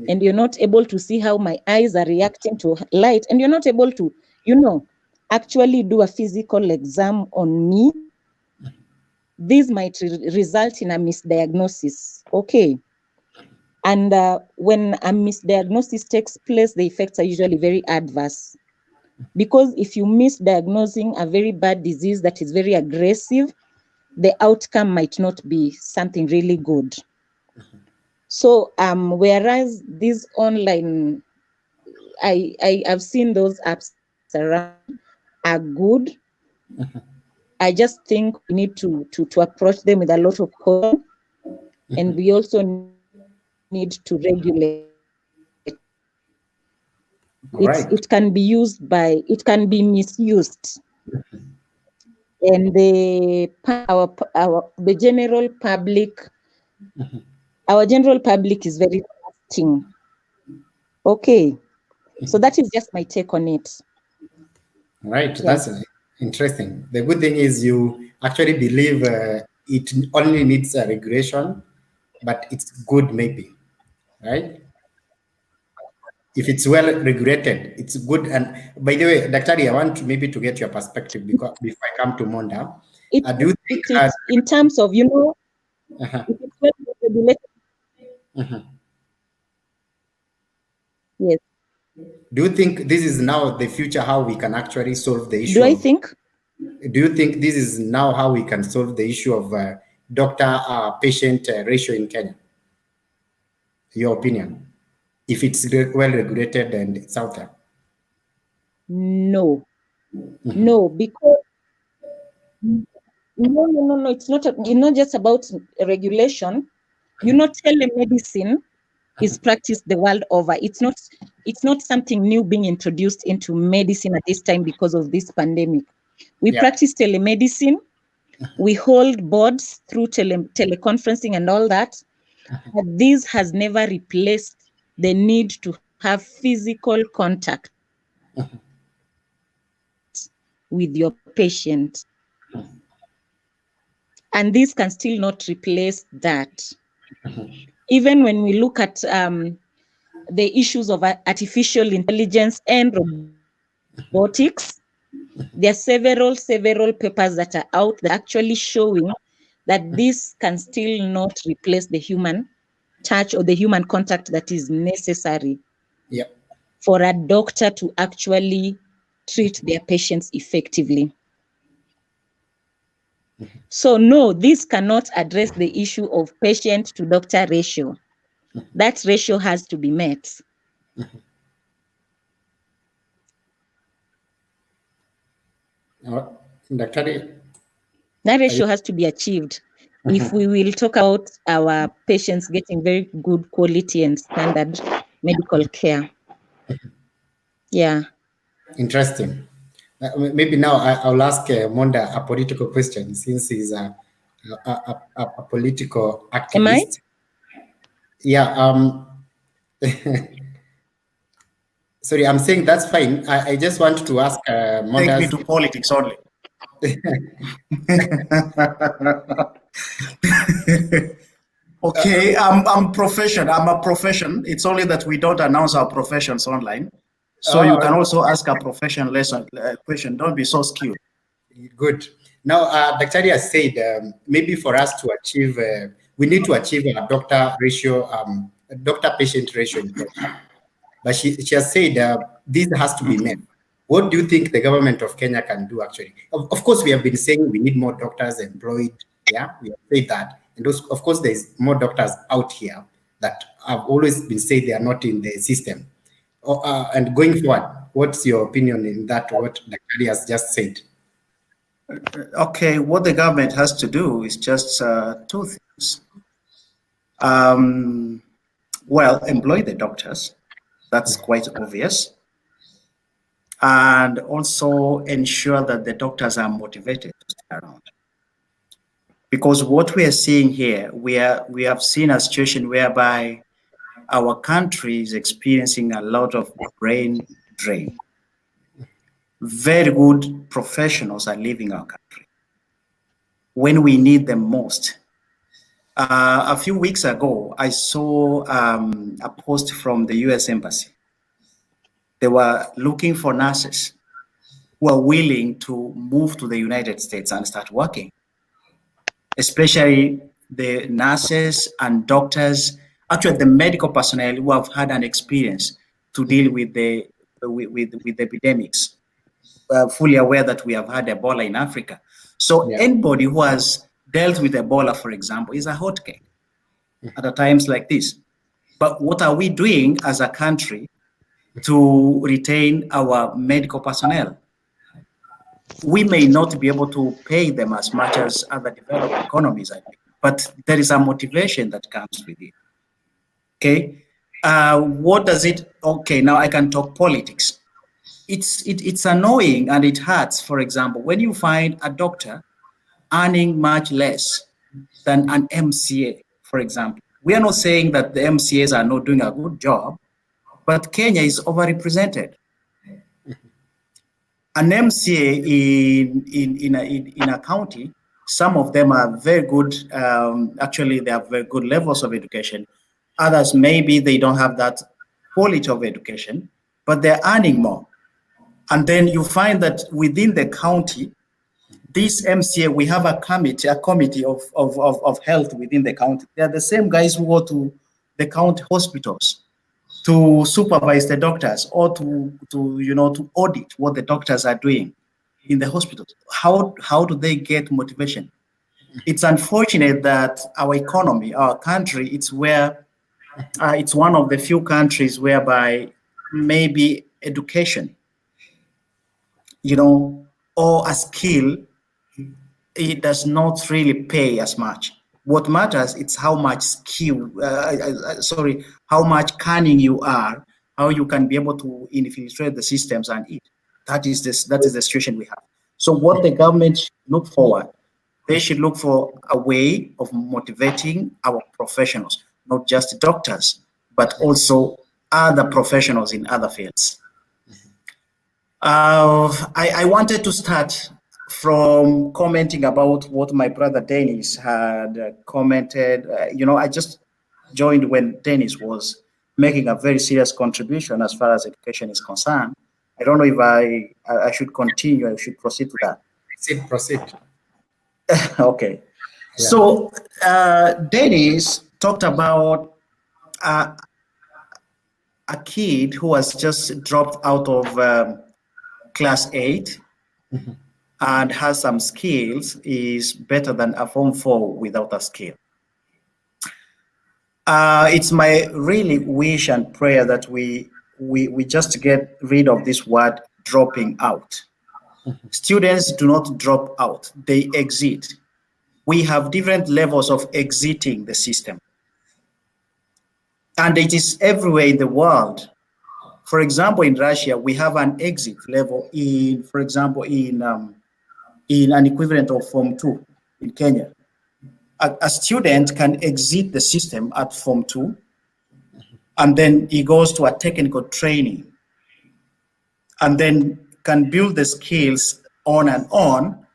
F: and you're not able to see how my eyes are reacting to light, and you're not able to, actually do a physical exam on me, this might result in a misdiagnosis. Okay. And when a misdiagnosis takes place, the effects are usually very adverse. Because if you misdiagnosing a very bad disease that is very aggressive, the outcome might not be something really good. So whereas these online, I've seen those apps around are good. I just think we need to approach them with a lot of caution, and we also need to regulate.
C: Right.
F: It can be used it can be misused. And the general public, our general public is very trusting. Okay, so that is just my take on it.
C: Right, that's interesting. The good thing is you actually believe it only needs a regulation, but it's good maybe, right? If it's well regulated, it's good. And by the way, Dr. I want to maybe to get your perspective before I come to Monda. Do you think
F: in terms of, if it's well regulated, yes.
C: Do you think this is now the future, how we can actually solve the issue?
F: Do you
C: think this is now how we can solve the issue of doctor-patient ratio in Kenya? Your opinion, if it's well regulated and it's out there?
F: No, no, because no, it's not just about regulation. Telemedicine is practiced the world over. It's not something new being introduced into medicine at this time because of this pandemic. We practice telemedicine. We hold boards through teleconferencing and all that. But this has never replaced the need to have physical contact with your patient. And this can still not replace that. Even when we look at the issues of artificial intelligence and robotics, there are several papers that are out that are actually showing that this can still not replace the human touch or the human contact that is necessary for a doctor to actually treat their patients effectively. So no, this cannot address the issue of patient to doctor ratio. That ratio has to be met.
C: Daktari,
F: That ratio has to be achieved if we will talk about our patients getting very good quality and standard medical care. Yeah.
C: interesting. Maybe now I'll ask Monda a political question, since he's a political activist.
F: Am I?
C: Yeah. Sorry, I'm saying that's fine. I just want to ask Monda.
J: Take me to politics only. Okay, I'm profession. I'm a profession. It's only that we don't announce our professions online. So you can also ask a profession question. Don't be so skewed.
C: Good. Now, Daktari has said maybe for us to achieve, we need to achieve a doctor ratio, doctor-patient ratio. But she has said this has to be met. What do you think the government of Kenya can do actually? Of course, we have been saying we need more doctors employed. Yeah, we have said that. And of course, there's more doctors out here that have always been said they are not in the system. And going forward, what's your opinion in that, what Daktari has just said?
J: Okay, what the government has to do is just two things. Well, employ the doctors. That's quite obvious. And also ensure that the doctors are motivated to stay around. Because what we are seeing here, we have seen a situation whereby our country is experiencing a lot of brain drain. Very good professionals are leaving our country when we need them most. A few weeks ago, I saw a post from the US Embassy. They were looking for nurses who are willing to move to the United States and start working, especially the nurses and doctors, actually the medical personnel who have had an experience to deal with the epidemics. Fully aware that we have had Ebola in Africa. So anybody who has dealt with Ebola, for example, is a hotcake at a times like this. But what are we doing as a country to retain our medical personnel? We may not be able to pay them as much as other developed economies, I think, but there is a motivation that comes with it. Okay, what does it? Okay, now I can talk politics. It's annoying and it hurts. For example, when you find a doctor earning much less than an MCA, for example. We are not saying that the MCAs are not doing a good job, but Kenya is overrepresented. An MCA in a county, some of them are very good, actually they have very good levels of education. Others, maybe they don't have that quality of education, but they're earning more. And then you find that within the county, this MCA, we have a committee of health within the county. They are the same guys who go to the county hospitals to supervise the doctors or to audit what the doctors are doing in the hospitals. How do they get motivation? It's unfortunate that our economy, our country, it's where it's one of the few countries whereby maybe education, or a skill, it does not really pay as much. What matters is how much skill, how much cunning you are, how you can be able to infiltrate the systems and eat. That is the situation we have. So what the government should look forward, they should look for a way of motivating our professionals, not just doctors, but also other professionals in other fields. I wanted to start from commenting about what my brother Dennis had commented. I just joined when Dennis was making a very serious contribution as far as education is concerned. I don't know if I should continue, I should proceed to that.
C: Proceed.
J: Okay. Yeah. So Dennis talked about a kid who was just dropped out of class 8 and has some skills, is better than a Form 4 without a skill. It's my really wish and prayer that we just get rid of this word dropping out. Students do not drop out, they exit. We have different levels of exiting the system. And it is everywhere in the world. For example, in Russia, we have an exit level in, for example, in an equivalent of Form 2 in Kenya. A student can exit the system at Form 2, and then he goes to a technical training, and then can build the skills on and on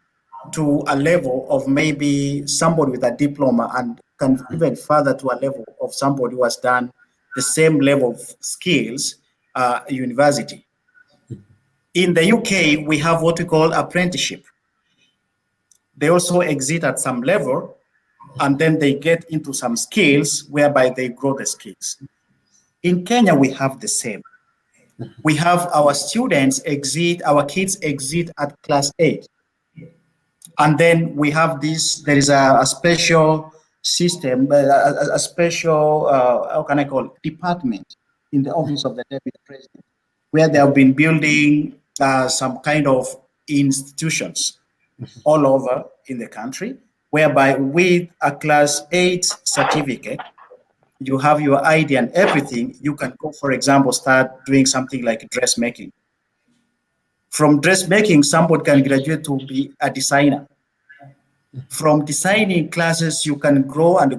J: to a level of maybe somebody with a diploma, and can even further to a level of somebody who has done the same level of skills university. In the UK, we have what we call apprenticeship. They also exit at some level, and then they get into some skills whereby they grow the skills. In Kenya, we have the same. We have our students exit, our kids exit at class 8. And then we have this, there is a special system, a special, how can I call it, department in the office of the deputy president, where they have been building some kind of institutions all over in the country, whereby with a class 8 certificate, you have your ID and everything, you can go, for example, start doing something like dressmaking. From dressmaking, somebody can graduate to be a designer. From designing classes, you can grow and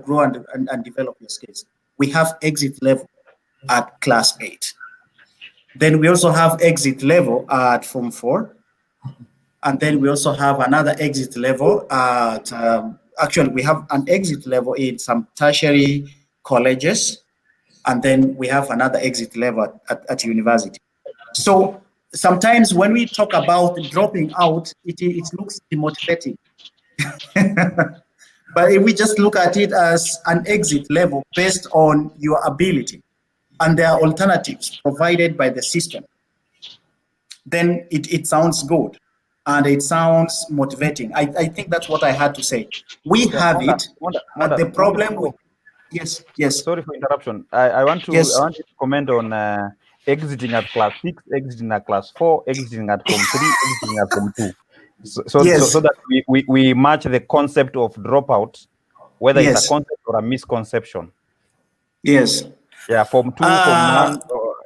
J: develop your skills. We have exit level at class 8. Then we also have exit level at Form 4. And then we also have another exit level at, actually we have an exit level in some tertiary colleges. And then we have another exit level at university. So sometimes when we talk about dropping out, it looks demotivating. But if we just look at it as an exit level based on your ability, and there are alternatives provided by the system, then it sounds good and it sounds motivating. I think that's what I had to say. We have it. The problem with, yes.
I: Sorry for interruption. I want to comment on exiting at class 6, exiting at class 4, exiting at Form 3, exiting at Form 2. So that we match the concept of dropout, whether it's a concept or a misconception.
J: Yes.
I: Yeah, Form 2, Form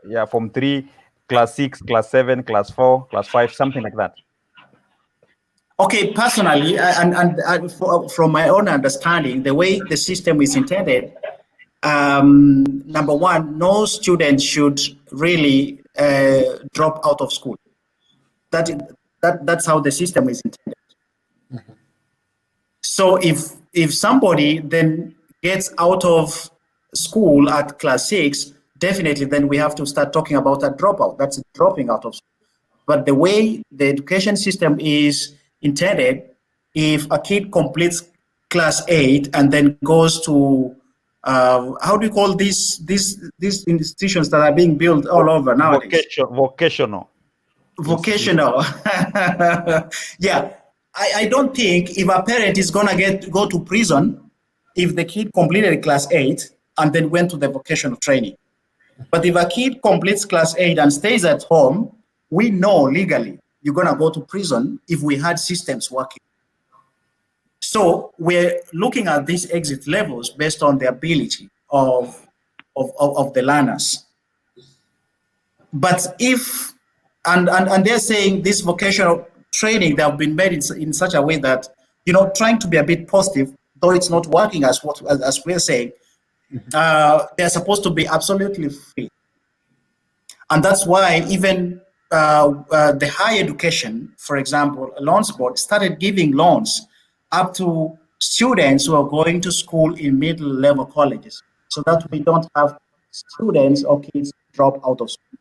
I: 1, Form 3, class 6, class 7, class 4, class 5, something like that.
J: Okay, personally, and from my own understanding, the way the system is intended, number one, no student should really drop out of school. That's how the system is intended. Mm-hmm. So if somebody then gets out of school at class 6, definitely then we have to start talking about a dropout. That's dropping out of school. But the way the education system is intended, if a kid completes class 8 and then goes to how do you call these institutions that are being built all over nowadays?
I: Vocational.
J: Yeah, I don't think if a parent is gonna go to prison if the kid completed class 8 and then went to the vocational training. But if a kid completes class 8 and stays at home, we know legally you're gonna go to prison if we had systems working. So we're looking at these exit levels based on the ability of the learners. But if and they're saying this vocational training, they have been made in such a way that, you know, trying to be a bit positive, though it's not working as we're saying, they're supposed to be absolutely free. And that's why even the higher education, for example, loans board started giving loans up to students who are going to school in middle level colleges, so that we don't have students or kids drop out of school.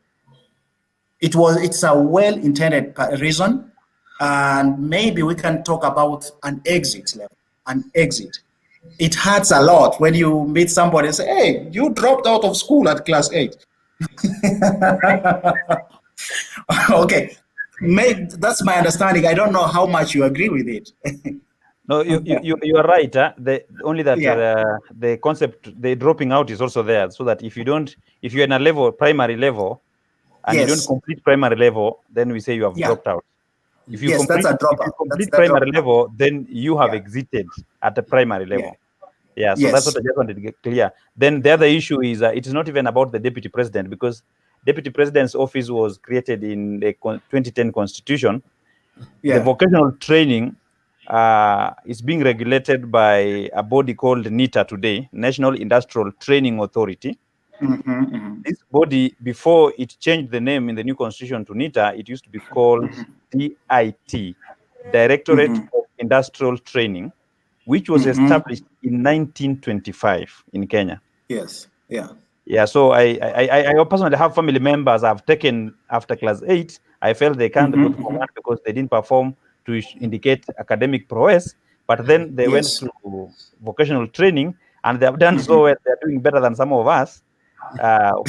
J: It's a well-intended reason, and maybe we can talk about an exit level, an exit. It hurts a lot when you meet somebody and say, hey, you dropped out of school at class 8. Okay, that's my understanding. I don't know how much you agree with it.
I: No, you are right. Only that the concept, the dropping out is also there, so that if you're in a level, primary level, and you don't complete primary level, then we say you have dropped out. If you complete,
J: that's a dropout.
I: If you complete primary level, then you have exited at the primary level. Yeah, so that's what I just wanted to get clear. Then the other issue is it is not even about the deputy president, because deputy president's office was created in the 2010 constitution. The vocational training is being regulated by a body called NITA today, National Industrial Training Authority. This body, before it changed the name in the new constitution to NITA, it used to be called DIT, Directorate of Industrial Training, which was established in 1925 in Kenya. Yeah, so I personally have family members I've taken after class 8. I felt they can't go to command because they didn't perform to indicate academic prowess, but then they went to vocational training and they have done so well. They're doing better than some of us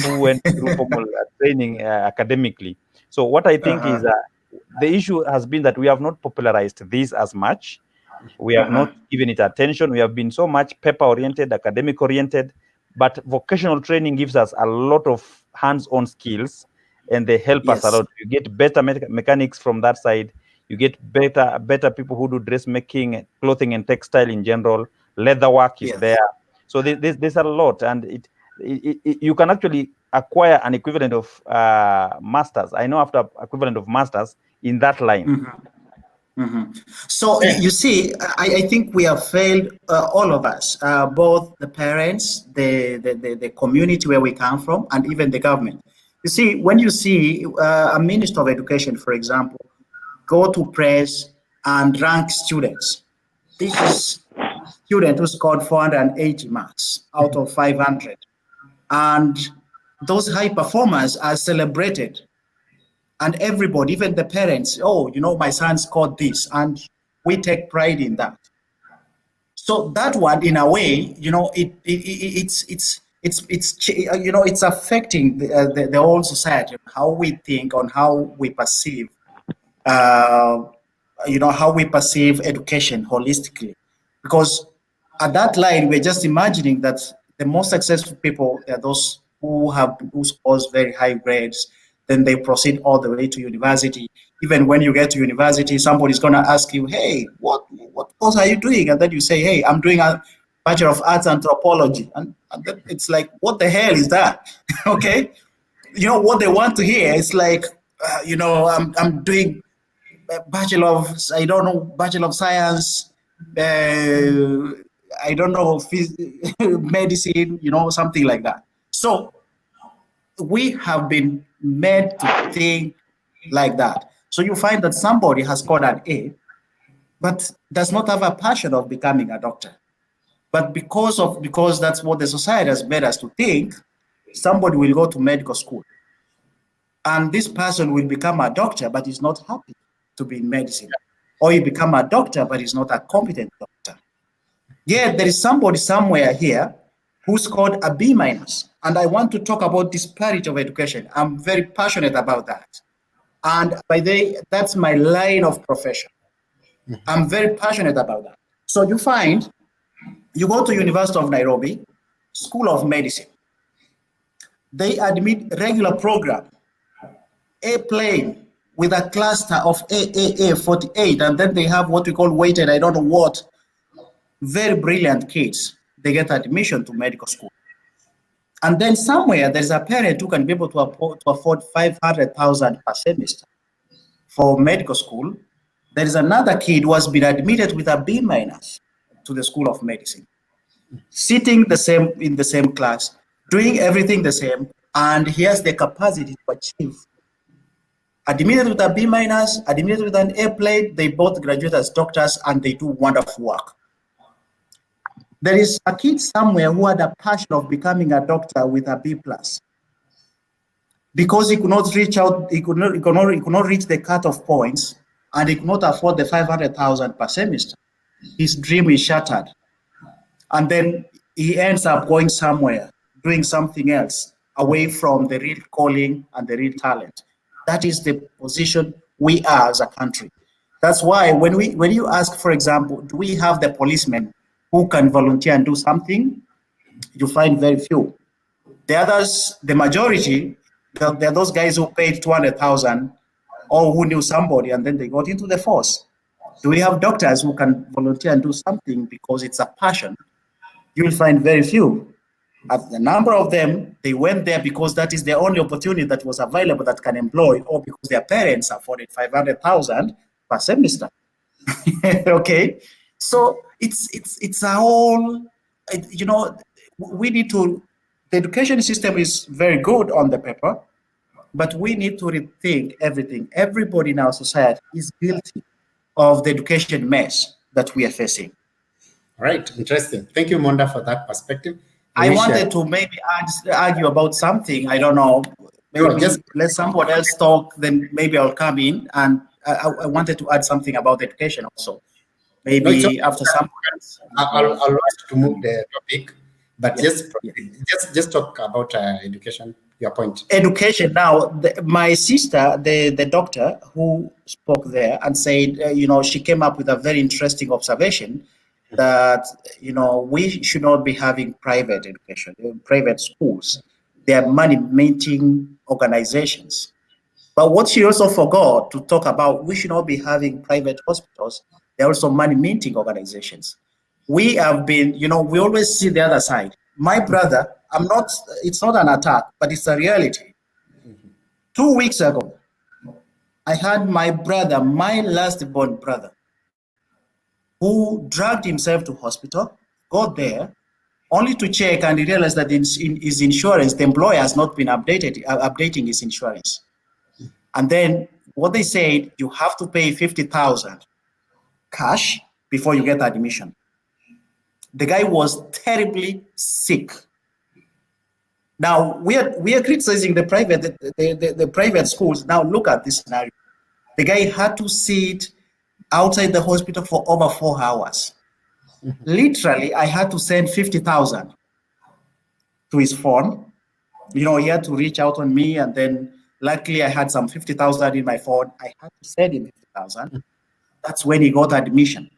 I: who went through formal training academically. So what I think is the issue has been that we have not popularized this as much. We have not given it attention. We have been so much paper-oriented, academic-oriented, but vocational training gives us a lot of hands-on skills, and they help us a lot. You get better mechanics from that side. You get better people who do dressmaking, clothing and textile in general. Leather work is there. So there's a lot, and you can actually acquire an equivalent of masters. I know after equivalent of masters in that line.
J: So you see, I think we have failed, all of us, both the parents, the community where we come from, and even the government. You see, when you see a minister of education, for example, go to press and rank students, this is a student who scored 480 marks out of 500. And those high performers are celebrated. And everybody, even the parents, oh, you know, my son scored this, and we take pride in that. So that one, in a way, you know, it's you know, it's affecting the whole society, how we think, on how we perceive, you know, how we perceive education holistically. Because at that line, we're just imagining that the most successful people are those who scores very high grades. Then they proceed all the way to university. Even when you get to university, somebody's going to ask you, hey, what course are you doing? And then you say, hey, I'm doing a Bachelor of Arts Anthropology. And then it's like, what the hell is that? Okay? You know, what they want to hear is like, you know, I'm doing Bachelor of Science, I don't know, medicine, you know, something like that. So we have been made to think like that. So you find that somebody has scored an A, but does not have a passion of becoming a doctor. But because that's what the society has made us to think, somebody will go to medical school. And this person will become a doctor, but is not happy to be in medicine. Or you become a doctor, but is not a competent doctor. Yeah, there is somebody somewhere here who scored a B-. And I want to talk about disparity of education. I'm very passionate about that. And by the way, that's my line of profession. I'm very passionate about that. So you find, you go to University of Nairobi, School of Medicine. They admit regular program, A-plane, with a cluster of AAA 48, and then they have what we call weighted, I don't know what, very brilliant kids. They get admission to medical school. And then somewhere there's a parent who can be able to afford 500,000 per semester for medical school. There is another kid who has been admitted with a B- to the School of Medicine, sitting in the same class, doing everything the same, and he has the capacity to achieve. Admitted with a B-, admitted with an A-plane, they both graduate as doctors and they do wonderful work. There is a kid somewhere who had a passion of becoming a doctor with a B+. Because he could not reach out, he could not reach the cutoff points, and he could not afford the 500,000 per semester. His dream is shattered. And then he ends up going somewhere, doing something else, away from the real calling and the real talent. That is the position we are as a country. That's why when you ask, for example, do we have the policemen who can volunteer and do something, you find very few. The others, the majority, they're those guys who paid 200,000 or who knew somebody and then they got into the force. Do we have doctors who can volunteer and do something because it's a passion? You will find very few. A number of them, they went there because that is the only opportunity that was available that can employ, or because their parents afforded 500,000 per semester. Okay, so it's a whole, you know, we need to, the education system is very good on the paper, but we need to rethink everything. Everybody in our society is guilty of the education mess that we are facing.
C: Right, interesting. Thank you, Monda, for that perspective.
J: I wanted to maybe argue about something. I don't know. Maybe just let somebody else talk, then maybe I'll come in. And I wanted to add something about education also. Maybe after some.
C: I'll like to move the topic, but just talk about education. Your point.
J: Education. Now, my sister, the doctor who spoke there and said, you know, she came up with a very interesting observation that, you know, we should not be having private education, private schools. They are money-making organizations. But what she also forgot to talk about, we should not be having private hospitals. They're also money-minting organizations. We have been, you know, we always see the other side. My brother, it's not an attack, but it's a reality. 2 weeks ago, I had my brother, my last born brother, who dragged himself to hospital, got there, only to check and realize that in his insurance, the employer has not been updating his insurance. And then what they said, you have to pay 50,000 cash before you get admission. The guy was terribly sick. Now we are criticizing the private schools. Now look at this scenario. The guy had to sit outside the hospital for over 4 hours. Literally, I had to send 50,000 to his phone. You know, he had to reach out on me, and then luckily I had some 50,000 in my phone. I had to send him 50,000. That's when he got admission.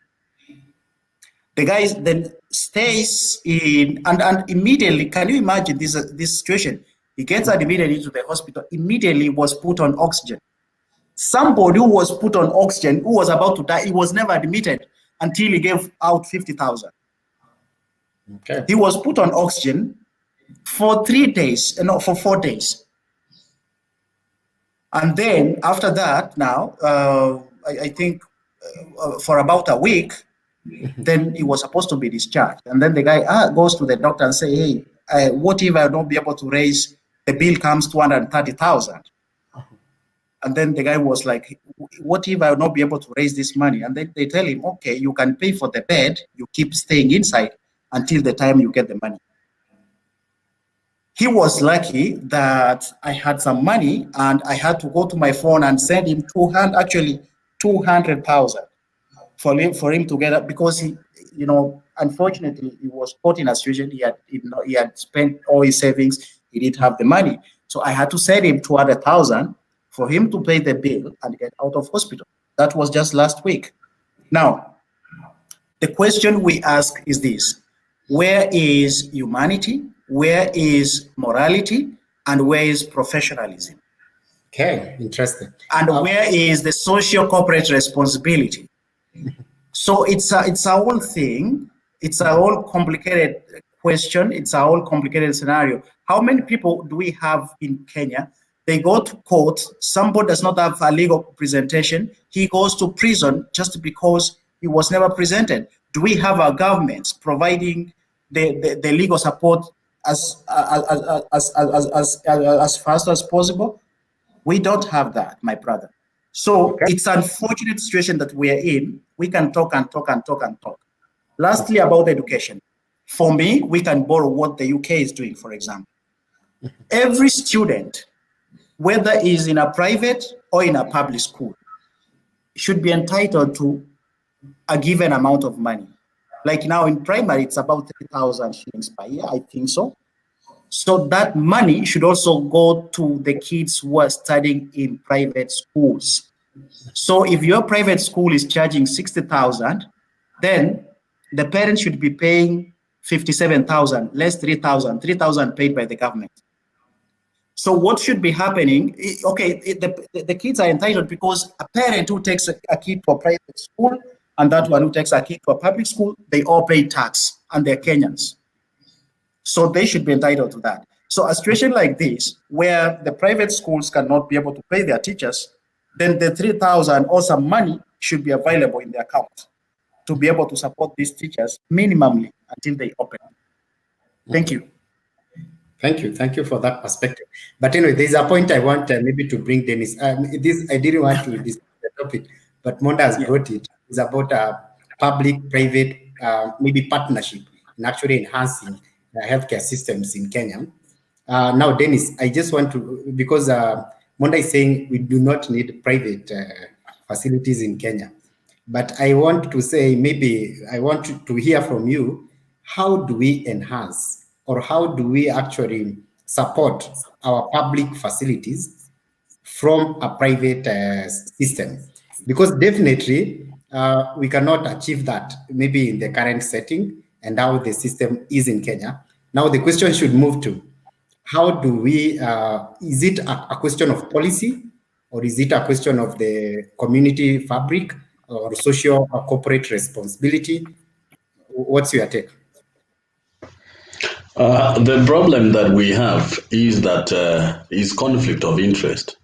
J: The guy then stays in, and immediately, can you imagine this situation? He gets admitted into the hospital, immediately was put on oxygen. Somebody who was put on oxygen, who was about to die, he was never admitted until he gave out 50,000. Okay. He was put on oxygen for 3 days, no, for 4 days. And then after that, now, I think for about a week, then he was supposed to be discharged. And then the guy goes to the doctor and say, hey, what if I don't be able to raise, the bill comes 230,000. And then the guy was like, what if I will not be able to raise this money? And then they tell him, okay, you can pay for the bed, you keep staying inside until the time you get the money. He was lucky that I had some money and I had to go to my phone and send him 200,000 for him to get up, because he, you know, unfortunately he was caught in a situation, he had spent all his savings, he didn't have the money. So I had to send him 200,000 for him to pay the bill and get out of hospital. That was just last week. Now, the question we ask is this: where is humanity? Where is morality? And where is professionalism?
C: Okay, interesting.
J: And where is the social corporate responsibility? So it's a whole thing. It's a whole complicated question. It's a whole complicated scenario. How many people do we have in Kenya? They go to court, somebody does not have a legal presentation, he goes to prison just because he was never presented. Do we have our governments providing the legal support as fast as possible? We don't have that, my brother. So it's an unfortunate situation that we are in. We can talk and talk and talk and talk. Lastly, about education. For me, we can borrow what the UK is doing, for example. Every student, whether he's in a private or in a public school, should be entitled to a given amount of money. Like now in primary, it's about 3,000 shillings per year, I think so. So that money should also go to the kids who are studying in private schools. So if your private school is charging 60,000, then the parents should be paying 57,000, less 3,000 paid by the government. So what should be happening? The kids are entitled because a parent who takes a kid to a private school and that one who takes a kid to a public school, they all pay tax and they're Kenyans. So they should be entitled to that. So a situation like this, where the private schools cannot be able to pay their teachers, then the 3,000 or some money should be available in the account to be able to support these teachers minimally until they open. Thank you.
C: Thank you for that perspective. But anyway, there's a point I want maybe to bring Dennis. This I didn't want to discuss the topic, but Monda has brought it. It's about public-private maybe partnership in actually enhancing healthcare systems in Kenya. Now, Dennis, I just want to, because Monda is saying we do not need private facilities in Kenya, but I want to say, maybe I want to hear from you, how do we enhance or how do we actually support our public facilities from a private system? Because definitely we cannot achieve that maybe in the current setting and how the system is in Kenya. Now the question should move to, how do we, is it a question of policy, or is it a question of the community fabric or social or corporate responsibility? What's your take?
H: The problem that we have is that is conflict of interest.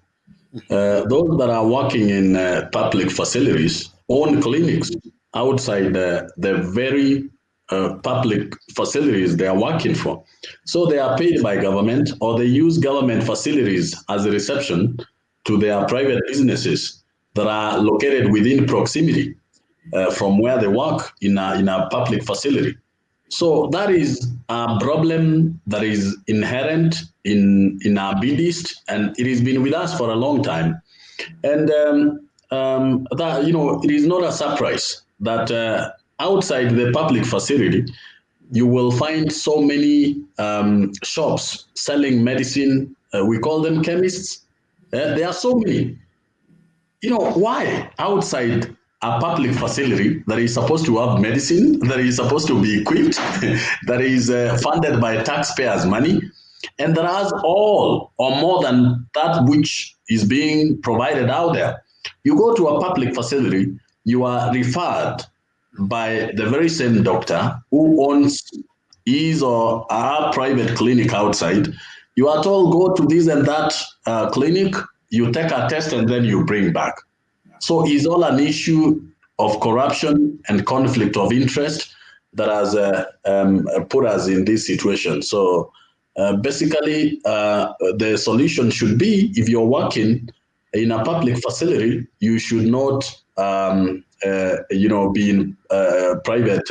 H: Those that are working in public facilities own clinics outside the very public facilities they are working for. So they are paid by government, or they use government facilities as a reception to their private businesses that are located within proximity from where they work in a public facility. So that is a problem that is inherent in our BDist, and it has been with us for a long time. And that, you know, it is not a surprise that outside the public facility, you will find so many shops selling medicine. We call them chemists. There are so many. You know, why outside a public facility that is supposed to have medicine, that is supposed to be equipped, that is funded by taxpayers' money, and that has all or more than that which is being provided out there? You go to a public facility, you are referred by the very same doctor who owns his or our private clinic outside. You are told, go to this and that clinic, you take a test and then you bring back. So it's all an issue of corruption and conflict of interest that has put us in this situation. So basically, the solution should be, if you're working in a public facility, you should not, be in private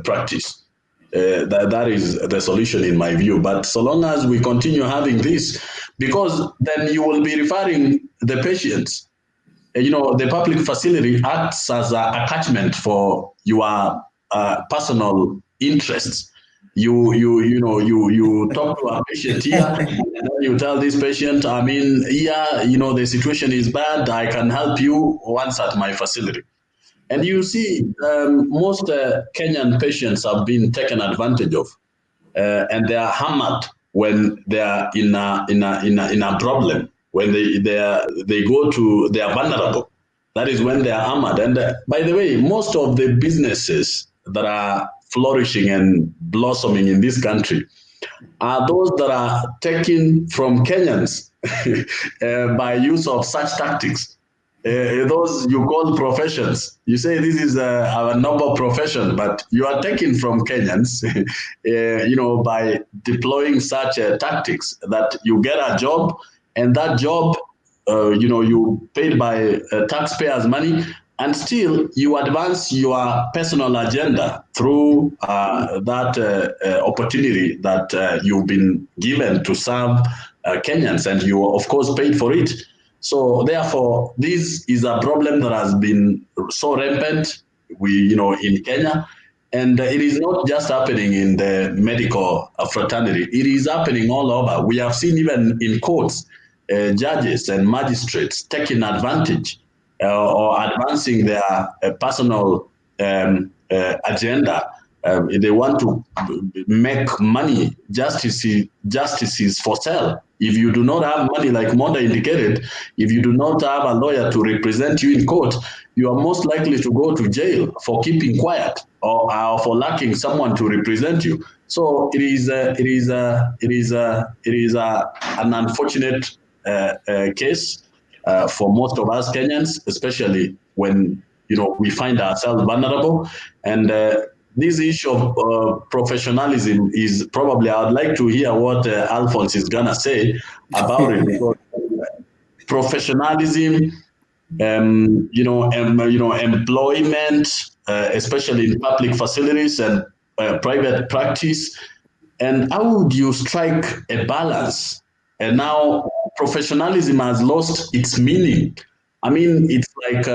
H: practice. That is the solution in my view. But so long as we continue having this, because then you will be referring the patients. You know, the public facility acts as a catchment for your personal interests. You talk to a patient here, and then you tell this patient, I mean, here, you know, the situation is bad, I can help you once at my facility. And you see, most Kenyan patients have been taken advantage of, and they are hammered when they are in a problem. When they go to, they are vulnerable. That is when they are hammered. And by the way, most of the businesses that are flourishing and blossoming in this country are those that are taken from Kenyans by use of such tactics. Those you call professions. You say this is a noble profession, but you are taken from Kenyans, by deploying such tactics that you get a job, and that job, you paid by taxpayers' money, and still you advance your personal agenda through that opportunity that you've been given to serve Kenyans, and you of course paid for it. So therefore, this is a problem that has been so rampant, in Kenya, and it is not just happening in the medical fraternity. It is happening all over. We have seen even in courts judges and magistrates taking advantage or advancing their personal agenda. They want to make money. Justice is for sale. If you do not have money, like Monda indicated, if you do not have a lawyer to represent you in court, you are most likely to go to jail for keeping quiet or for lacking someone to represent you. So it is an unfortunate case for most of us Kenyans, especially when we find ourselves vulnerable. And this issue of professionalism is probably, I'd like to hear what Alphonse is gonna say about it. Because professionalism, employment, especially in public facilities and private practice, and how would you strike a balance? And now professionalism has lost its meaning. I mean, it's like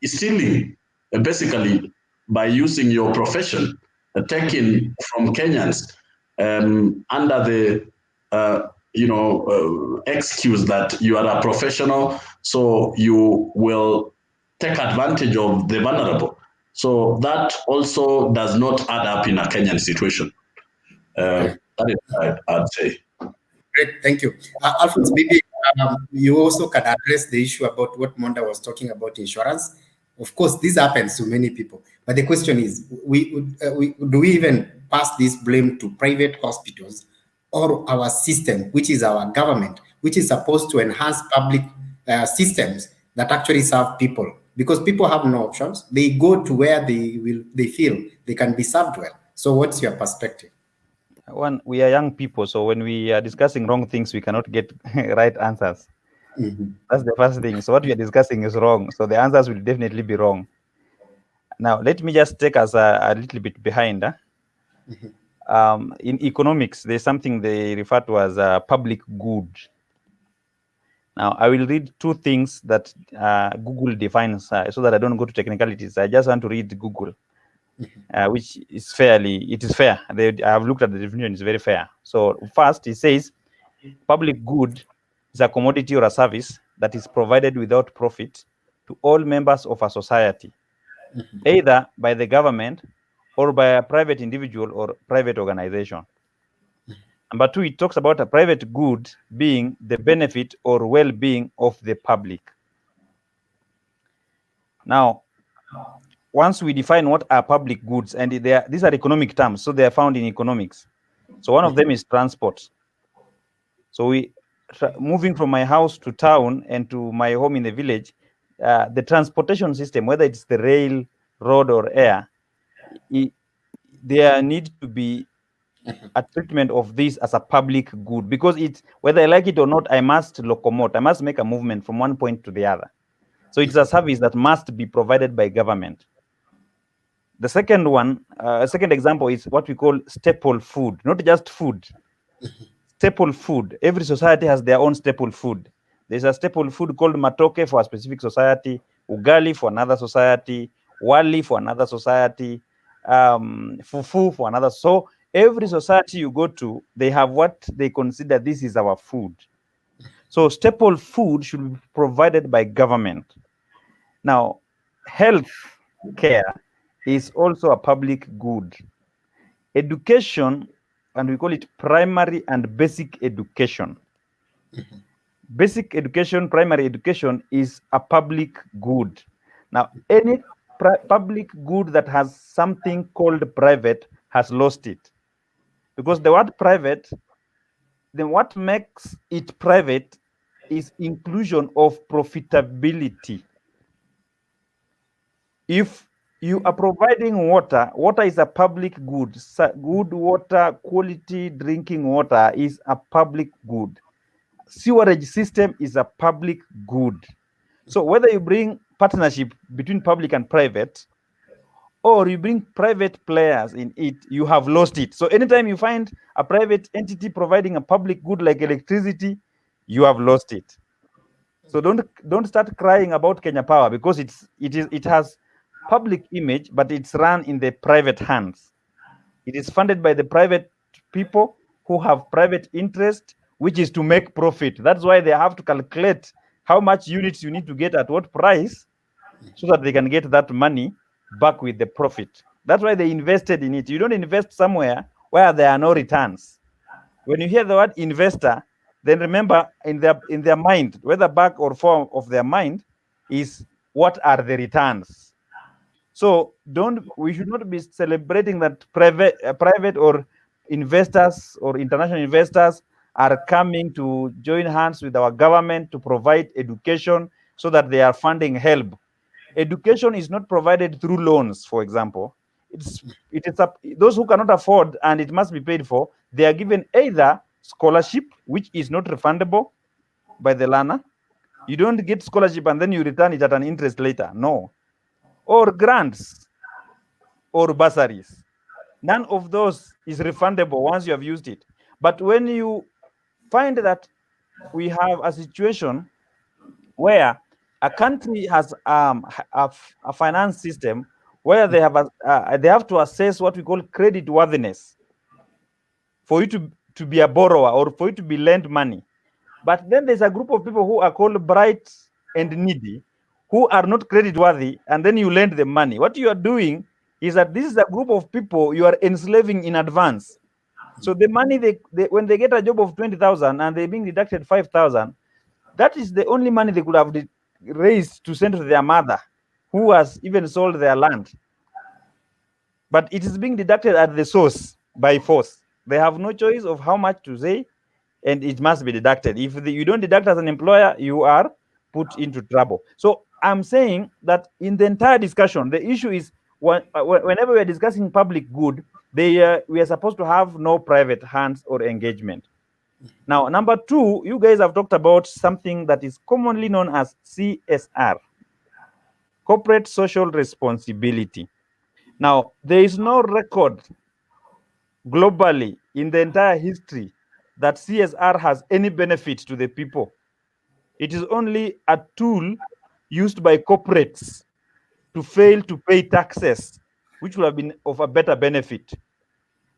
H: stealing, basically, by using your profession, taken from Kenyans under the excuse that you are a professional, so you will take advantage of the vulnerable. So that also does not add up in a Kenyan situation. That is what I'd say.
C: Great, thank you. Alphonse, maybe you also can address the issue about what Monda was talking about, insurance. Of course, this happens to many people. But the question is, do we even pass this blame to private hospitals or our system, which is our government, which is supposed to enhance public systems that actually serve people? Because people have no options. They go to where they feel they can be served well. So what's your perspective?
I: One, we are young people, so when we are discussing wrong things, we cannot get right answers. That's the first thing. So what we are discussing is wrong. So the answers will definitely be wrong. Now, let me just take us a little bit behind. In economics, there's something they refer to as a public good. Now, I will read two things that Google defines so that I don't go to technicalities. I just want to read Google. Which is fair. I have looked at the definition, it's very fair. So first, it says, public good is a commodity or a service that is provided without profit to all members of a society, either by the government or by a private individual or private organization. Number two, it talks about a private good being the benefit or well-being of the public. Now, once we define what are public goods, and these are economic terms, so they are found in economics. So one of them is transport. So moving from my house to town and to my home in the village, the transportation system, whether it's the rail, road, or air, there need to be a treatment of this as a public good, because whether I like it or not, I must locomote. I must make a movement from one point to the other. So it's a service that must be provided by government. The second one, second example is what we call staple food, not just food. Staple food. Every society has their own staple food. There's a staple food called matoke for a specific society, ugali for another society, wali for another society, fufu for another. So every society you go to, they have what they consider this is our food. So staple food should be provided by government. Now, health care is also a public good. Education, and we call it primary and basic education. Basic education, primary education is a public good. Now, any public good that has something called private has lost it. Because the word private, then what makes it private is inclusion of profitability. If you are providing water, water is a public good. Good water, quality drinking water is a public good. Sewerage system is a public good. So whether you bring partnership between public and private, or you bring private players in it, you have lost it. So anytime you find a private entity providing a public good like electricity, you have lost it. So don't start crying about Kenya Power, because it has public image, but it's run in the private hands. It is funded by the private people who have private interest, which is to make profit. That's why they have to calculate how much units you need to get at what price so that they can get that money back with the profit. That's why they invested in it. You don't invest somewhere where there are no returns. When you hear the word investor, then remember in their mind, whether back or form of their mind, is what are the returns. So we should not be celebrating that private or investors or international investors are coming to join hands with our government to provide education so that they are funding help. Education is not provided through loans, for example. Those who cannot afford and it must be paid for, they are given either scholarship, which is not refundable by the learner. You don't get scholarship and then you return it at an interest later. No. Or grants or bursaries. None of those is refundable once you have used it. But when you find that we have a situation where a country has a finance system where they have to assess what we call credit worthiness for you to be a borrower or for you to be lent money. But then there's a group of people who are called bright and needy who are not credit worthy, and then you lend them money. What you are doing is that this is a group of people you are enslaving in advance. So the money when they get a job of 20,000 and they're being deducted 5,000, that is the only money they could have raised to send to their mother, who has even sold their land. But it is being deducted at the source by force. They have no choice of how much to say, and it must be deducted. If you don't deduct as an employer, you are put into trouble. So I'm saying that in the entire discussion, the issue is whenever we're discussing public good, we are supposed to have no private hands or engagement. Now, number two, you guys have talked about something that is commonly known as CSR, corporate social responsibility. Now, there is no record globally in the entire history that CSR has any benefit to the people. It is only a tool used by corporates to fail to pay taxes, which would have been of a better benefit.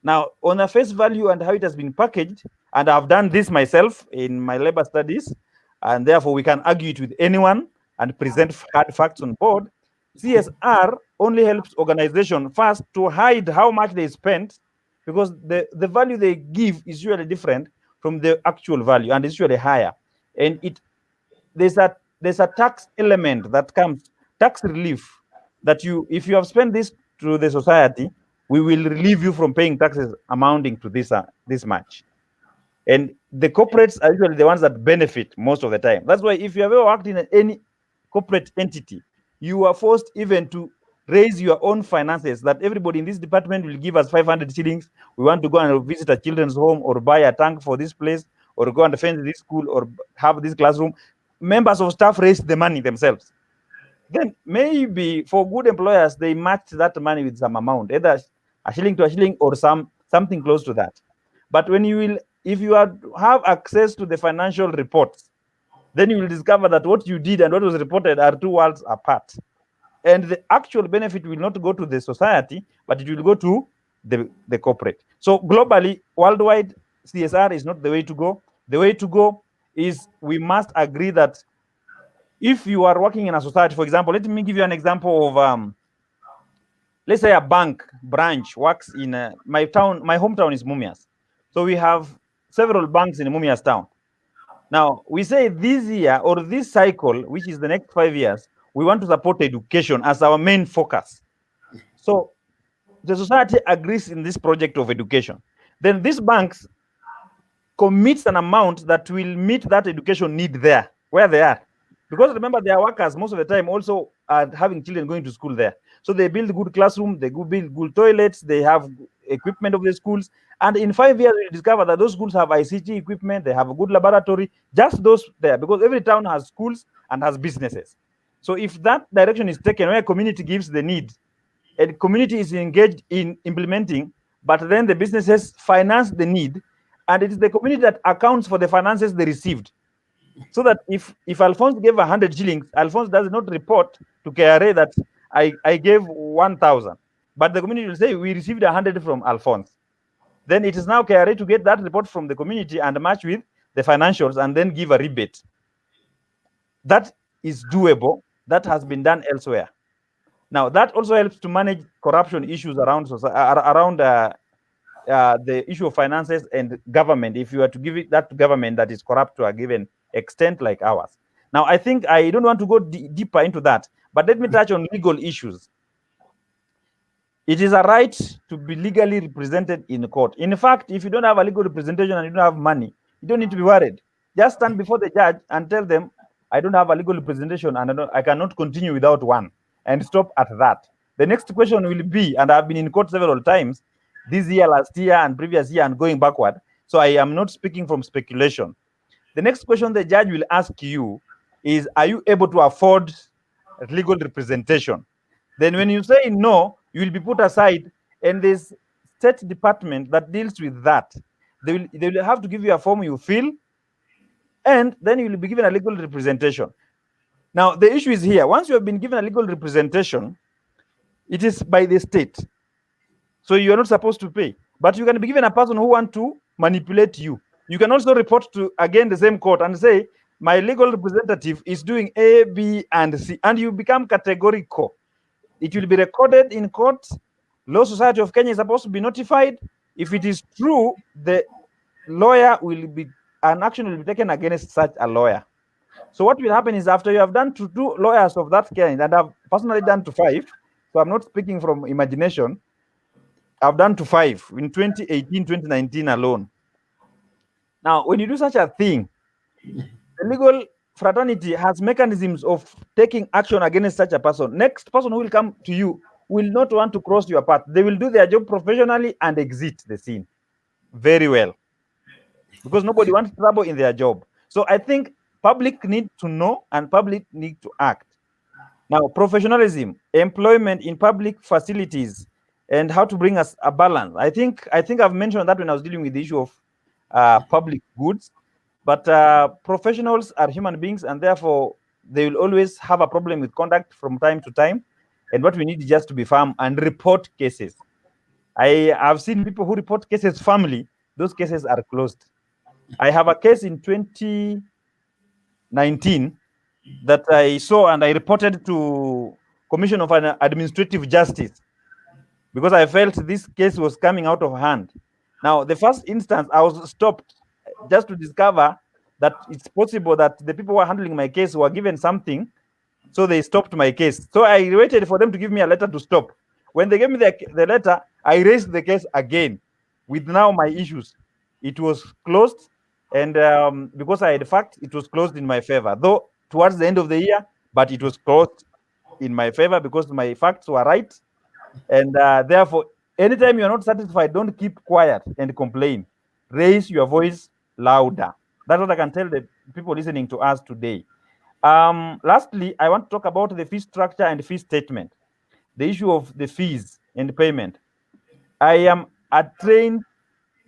I: Now, on a face value and how it has been packaged, and I've done this myself in my labor studies, and therefore we can argue it with anyone and present hard facts on board. CSR only helps organization first to hide how much they spent, because the value they give is usually different from the actual value and it's usually higher. And there's a tax element that comes, tax relief, that if you have spent this to the society, we will relieve you from paying taxes amounting to this much. And the corporates are usually the ones that benefit most of the time. That's why if you have ever worked in any corporate entity, you are forced even to raise your own finances, that everybody in this department will give us 500 shillings. We want to go and visit a children's home or buy a tank for this place or go and fence this school or have this classroom. Members of staff raise the money themselves. Then maybe for good employers, they match that money with some amount, either a shilling to a shilling or something close to that. But if you have access to the financial reports, then you will discover that what you did and what was reported are two worlds apart. And the actual benefit will not go to the society, but it will go to the corporate. So globally, worldwide, CSR is not the way to go. The way to go is we must agree that if you are working in a society, for example, let me give you an example of, let's say a bank branch works in my town. My hometown is Mumias. So we have several banks in Mumias town. Now, we say this year or this cycle, which is the next 5 years, we want to support education as our main focus. So the society agrees in this project of education. Then these banks commits an amount that will meet that education need there, where they are. Because remember, their workers most of the time also are having children going to school there. So they build good classrooms, they build good toilets, they have equipment of the schools. And in 5 years, we discover that those schools have ICT equipment, they have a good laboratory, just those there, because every town has schools and has businesses. So if that direction is taken, where community gives the need, and community is engaged in implementing, but then the businesses finance the need, and it is the community that accounts for the finances they received. So that if Alphonse gave 100 shillings, Alphonse does not report to KRA that I gave 1,000. But the community will say, we received 100 from Alphonse. Then it is now KRA to get that report from the community and match with the financials and then give a rebate. That is doable. That has been done elsewhere. Now, that also helps to manage corruption issues around the issue of finances and government. If you are to give it that to government that is corrupt to a given extent like ours. Now, I think I don't want to go deeper into that, but let me touch on legal issues. It is a right to be legally represented in court. In fact, if you don't have a legal representation and you don't have money, you don't need to be worried. Just stand before the judge and tell them, I don't have a legal representation and I cannot continue without one, and stop at that. The next question will be, and I've been in court several times, this year, last year, and previous year, and going backward. So I am not speaking from speculation. The next question the judge will ask you is, are you able to afford legal representation? Then when you say no, you will be put aside, and there's state department that deals with that. They will have to give you a form you fill, and then you will be given a legal representation. Now, the issue is here. Once you have been given a legal representation, it is by the state. So you are not supposed to pay. But you can be given a person who wants to manipulate you. You can also report to, again, the same court and say, my legal representative is doing A, B, and C, and you become categorical. It will be recorded in court. Law Society of Kenya is supposed to be notified. If it is true, the lawyer will be, an action will be taken against such a lawyer. So what will happen is, after you have done to 2 lawyers of that kind, and I've personally done to 5, so I'm not speaking from imagination, I've done to 5 in 2018, 2019 alone. Now, when you do such a thing, the legal fraternity has mechanisms of taking action against such a person. Next person who will come to you will not want to cross your path. They will do their job professionally and exit the scene very well, because nobody wants trouble in their job. So I think public need to know and public need to act. Now, professionalism, employment in public facilities, and how to bring us a balance. I think I've mentioned that when I was dealing with the issue of public goods. But professionals are human beings, and therefore they will always have a problem with conduct from time to time. And what we need is just to be firm and report cases. I have seen people who report cases firmly. Those cases are closed. I have a case in 2019 that I saw, and I reported to Commission of Administrative Justice because I felt this case was coming out of hand. Now, the first instance, I was stopped just to discover that it's possible that the people who are handling my case were given something, so they stopped my case. So I waited for them to give me a letter to stop. When they gave me the letter, I raised the case again with now my issues. It was closed, and because I had fact, it was closed in my favor. Though towards the end of the year, but it was closed in my favor because my facts were right. And therefore, anytime you're not satisfied, don't keep quiet and complain. Raise your voice louder. That's what I can tell the people listening to us today. Lastly, I want to talk about the fee structure and fee statement, the issue of the fees and payment. I am a trained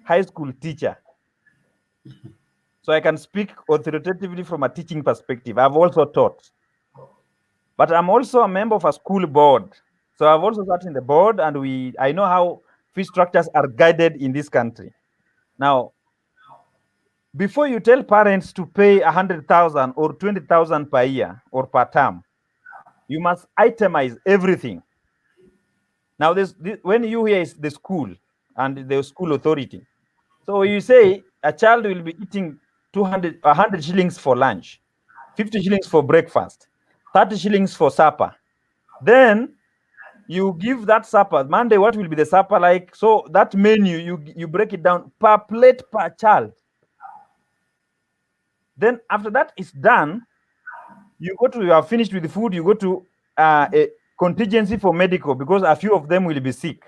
I: high school teacher, so I can speak authoritatively from a teaching perspective. I've also taught, but I'm also a member of a school board. So I've also sat in the board, and I know how fee structures are guided in this country. Now, before you tell parents to pay 100,000 or 20,000 per year or per term, you must itemize everything. Now, when you hear is the school and the school authority, so you say a child will be eating 100 shillings for lunch, 50 shillings for breakfast, 30 shillings for supper. Then you give that supper. Monday, what will be the supper like? So that menu, you break it down per plate per child. Then after that is done, you are finished with the food, you go to a contingency for medical, because a few of them will be sick.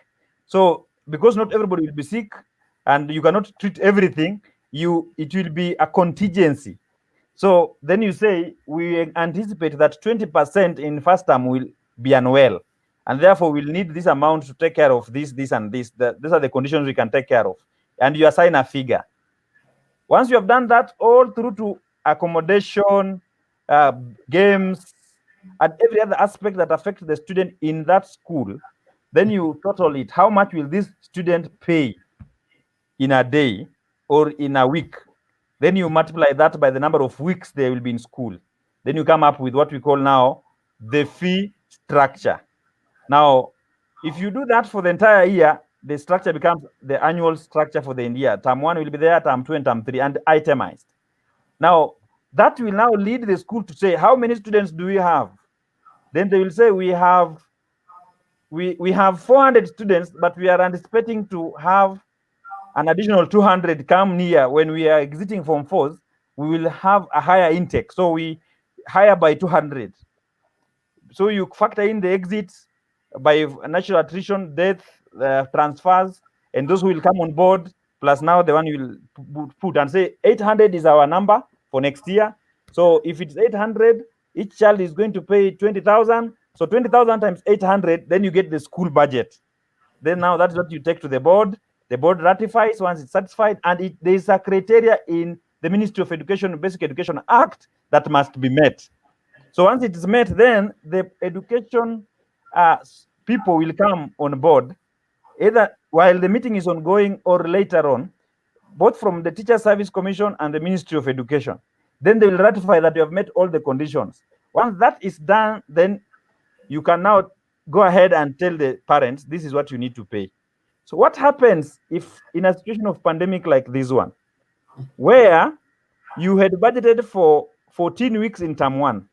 I: So because not everybody will be sick and you cannot treat everything, it will be a contingency. So then you say, we anticipate that 20% in first term will be unwell, and therefore we'll need this amount to take care of this, and this. These are the conditions we can take care of. And you assign a figure. Once you have done that, all through to accommodation, games, and every other aspect that affects the student in that school, then you total it. How much will this student pay in a day or in a week? Then you multiply that by the number of weeks they will be in school. Then you come up with what we call now the fee structure. Now, if you do that for the entire year, the structure becomes the annual structure for the year. Term 1 will be there, term 2 and term 3, and itemized. Now, that will now lead the school to say, how many students do we have? Then they will say, we have 400 students, but we are anticipating to have an additional 200 come near. When we are exiting from 4s, we will have a higher intake. So we hire by 200. So you factor in the exits by natural attrition, death, transfers, and those who will come on board, plus now the one you will put and say 800 is our number for next year. So if it's 800, each child is going to pay 20,000. So 20,000 times 800, then you get the school budget. Then now that's what you take to the board. The board ratifies once it's satisfied, and there is a criteria in the Ministry of Education, Basic Education Act that must be met. So once it is met, then the education people will come on board, either while the meeting is ongoing or later on, both from the Teacher Service Commission and the Ministry of Education. Then they will ratify that you have met all the conditions. Once that is done, then you can now go ahead and tell the parents, this is what you need to pay. So what happens if in a situation of pandemic like this one, where you had budgeted for 14 weeks in term 1,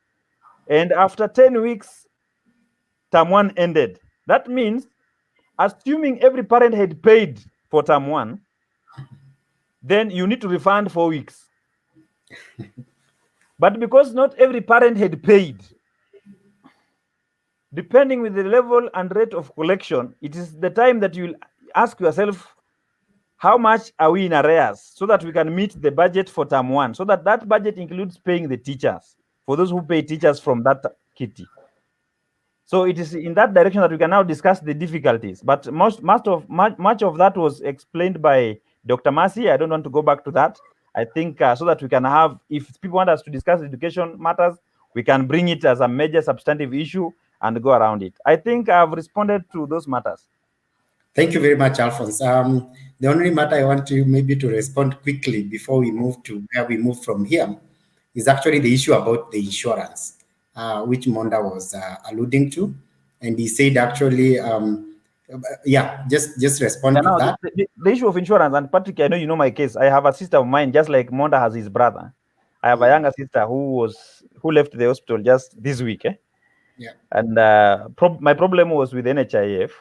I: and after 10 weeks, term 1 ended? That means, assuming every parent had paid for term 1, then you need to refund 4 weeks. But because not every parent had paid, depending with the level and rate of collection, it is the time that you will ask yourself, how much are we in arrears, so that we can meet the budget for term 1, so that that budget includes paying the teachers, for those who pay teachers from that kitty. So it is in that direction that we can now discuss the difficulties. But much of that was explained by Dr. Mercy. I don't want to go back to that. I think so that we can have, if people want us to discuss education matters, we can bring it as a major substantive issue and go around it. I think I've responded to those matters.
C: Thank you very much, Alphonse. The only matter I want to maybe to respond quickly before we move to where we move from here is actually the issue about the insurance, which Monda was alluding to. And he said actually, yeah, just respond to that.
I: The issue of insurance, and Patrick, I know you know my case. I have a sister of mine, just like Monda has his brother. I have a younger sister who left the hospital just this week.
C: Yeah.
I: And my problem was with NHIF.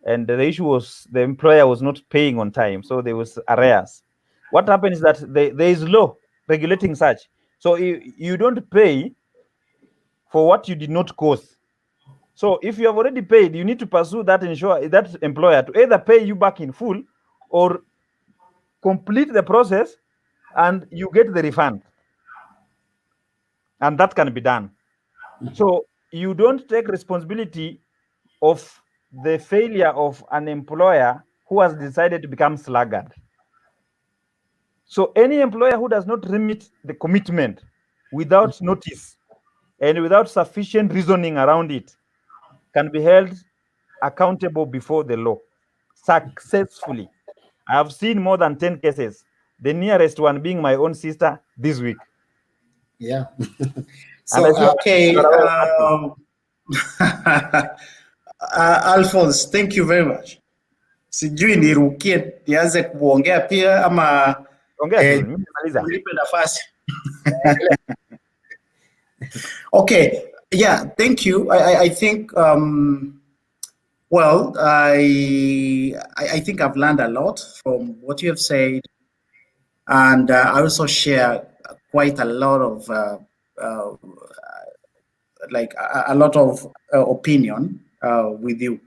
I: And the issue was the employer was not paying on time. So there was arrears. What happened is that there is law regulating such. So you don't pay for what you did not cause. So if you have already paid, you need to pursue that employer to either pay you back in full or complete the process and you get the refund. And that can be done. So you don't take responsibility of the failure of an employer who has decided to become sluggard. So any employer who does not remit the commitment without notice and without sufficient reasoning around it can be held accountable before the law successfully. I have seen more than 10 cases, the nearest one being my own sister this week.
C: Yeah. So, okay.
J: Alphonse, thank you very much. Sijui nirukie nianze kuongea pia ama nipe nafasi. Okay, yeah, thank you. I think well, I think I've learned a lot from what you have said, and I also share quite a lot of opinion with you.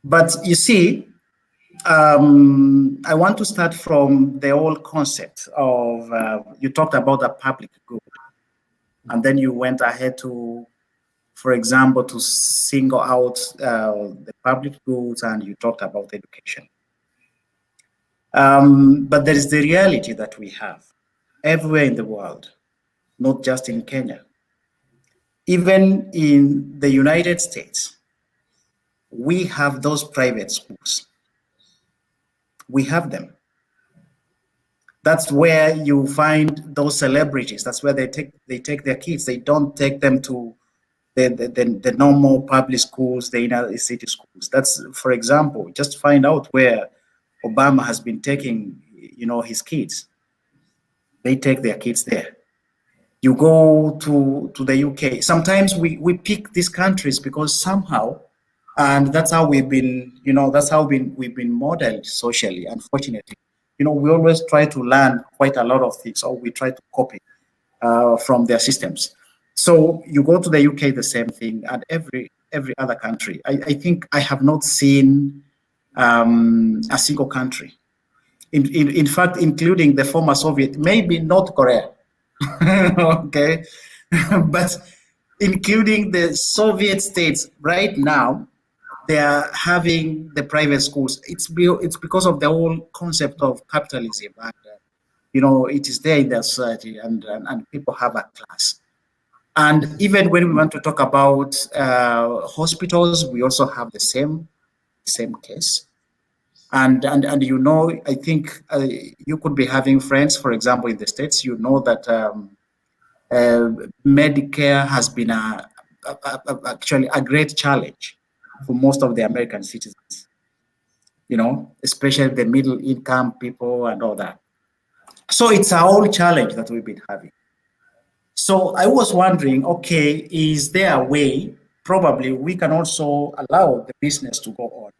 J: But you see, I want to start from the whole concept of, you talked about the public good, and then you went ahead to, for example, to single out the public goods, and you talked about education. But there is the reality that we have everywhere in the world, not just in Kenya. Even in the United States, we have those private schools. We have them. That's where you find those celebrities. That's where they take their kids. They don't take them to the normal public schools, the inner city schools. That's, for example, just find out where Obama has been taking, his kids. They take their kids there. You go to the UK. Sometimes we pick these countries because somehow, and that's how we've been, we've been modeled socially, unfortunately. We always try to learn quite a lot of things, or we try to copy from their systems. So you go to the UK, the same thing, and every other country. I think I have not seen a single country, in fact, including the former Soviet, maybe North Korea, okay, but including the Soviet states right now, they are having the private schools. It's because of the whole concept of capitalism, and it is there in their society, and people have a class. And even when we want to talk about hospitals, we also have the same case. And I think you could be having friends, for example, in the States. That Medicare has been actually a great challenge for most of the American citizens, especially the middle income people and all that. So it's a whole challenge that we've been having. So I was wondering, okay, is there a way, probably we can also allow the business to go on.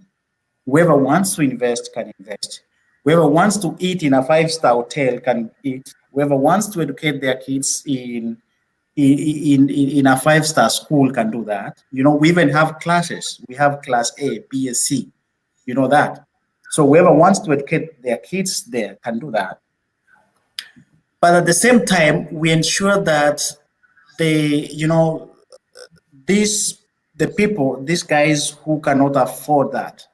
J: Whoever wants to invest can invest. Whoever wants to eat in a 5-star hotel can eat. Whoever wants to educate their kids in a 5-star school can do that. We even have classes. We have class A, B, and C. That. So whoever wants to educate their kids there can do that. But at the same time, we ensure that these guys who cannot afford that,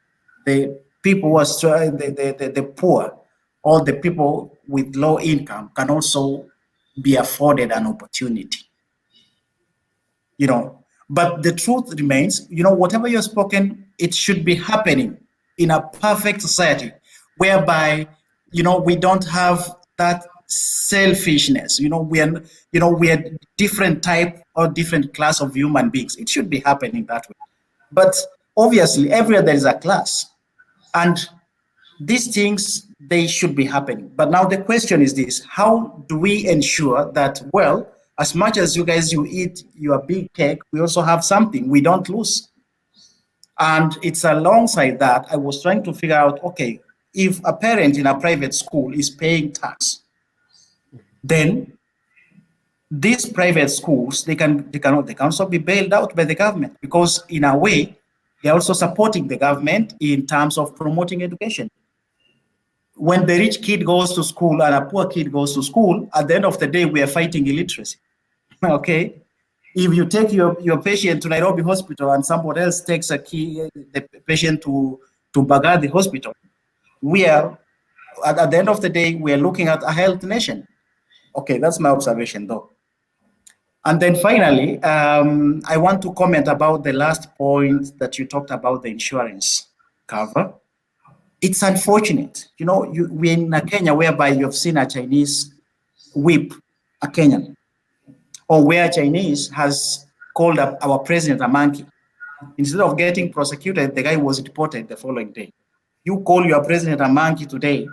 J: the people who are the poor, or the people with low income can also be afforded an opportunity. But the truth remains, whatever you've spoken, it should be happening in a perfect society whereby, we don't have that selfishness. We are different type or different class of human beings. It should be happening that way. But obviously, everywhere there is a class, and these things, they should be happening. But now the question is this: how do we ensure that, well, as much as you guys, you eat your big cake, we also have something, we don't lose? And it's alongside that, I was trying to figure out, okay, if a parent in a private school is paying tax, then these private schools, they can also be bailed out by the government, because in a way, they're also supporting the government in terms of promoting education. When the rich kid goes to school and a poor kid goes to school, at the end of the day, we are fighting illiteracy, okay? If you take your patient to Nairobi Hospital and somebody else takes the patient to Baghdad Hospital, we are, at the end of the day, we are looking at a health nation. Okay, that's my observation though. And then finally, I want to comment about the last point that you talked about, the insurance cover. It's unfortunate. We're in Kenya whereby you've seen a Chinese whip a Kenyan, or where Chinese has called up our president a monkey. Instead of getting prosecuted, the guy was deported the following day. You call your president a monkey today,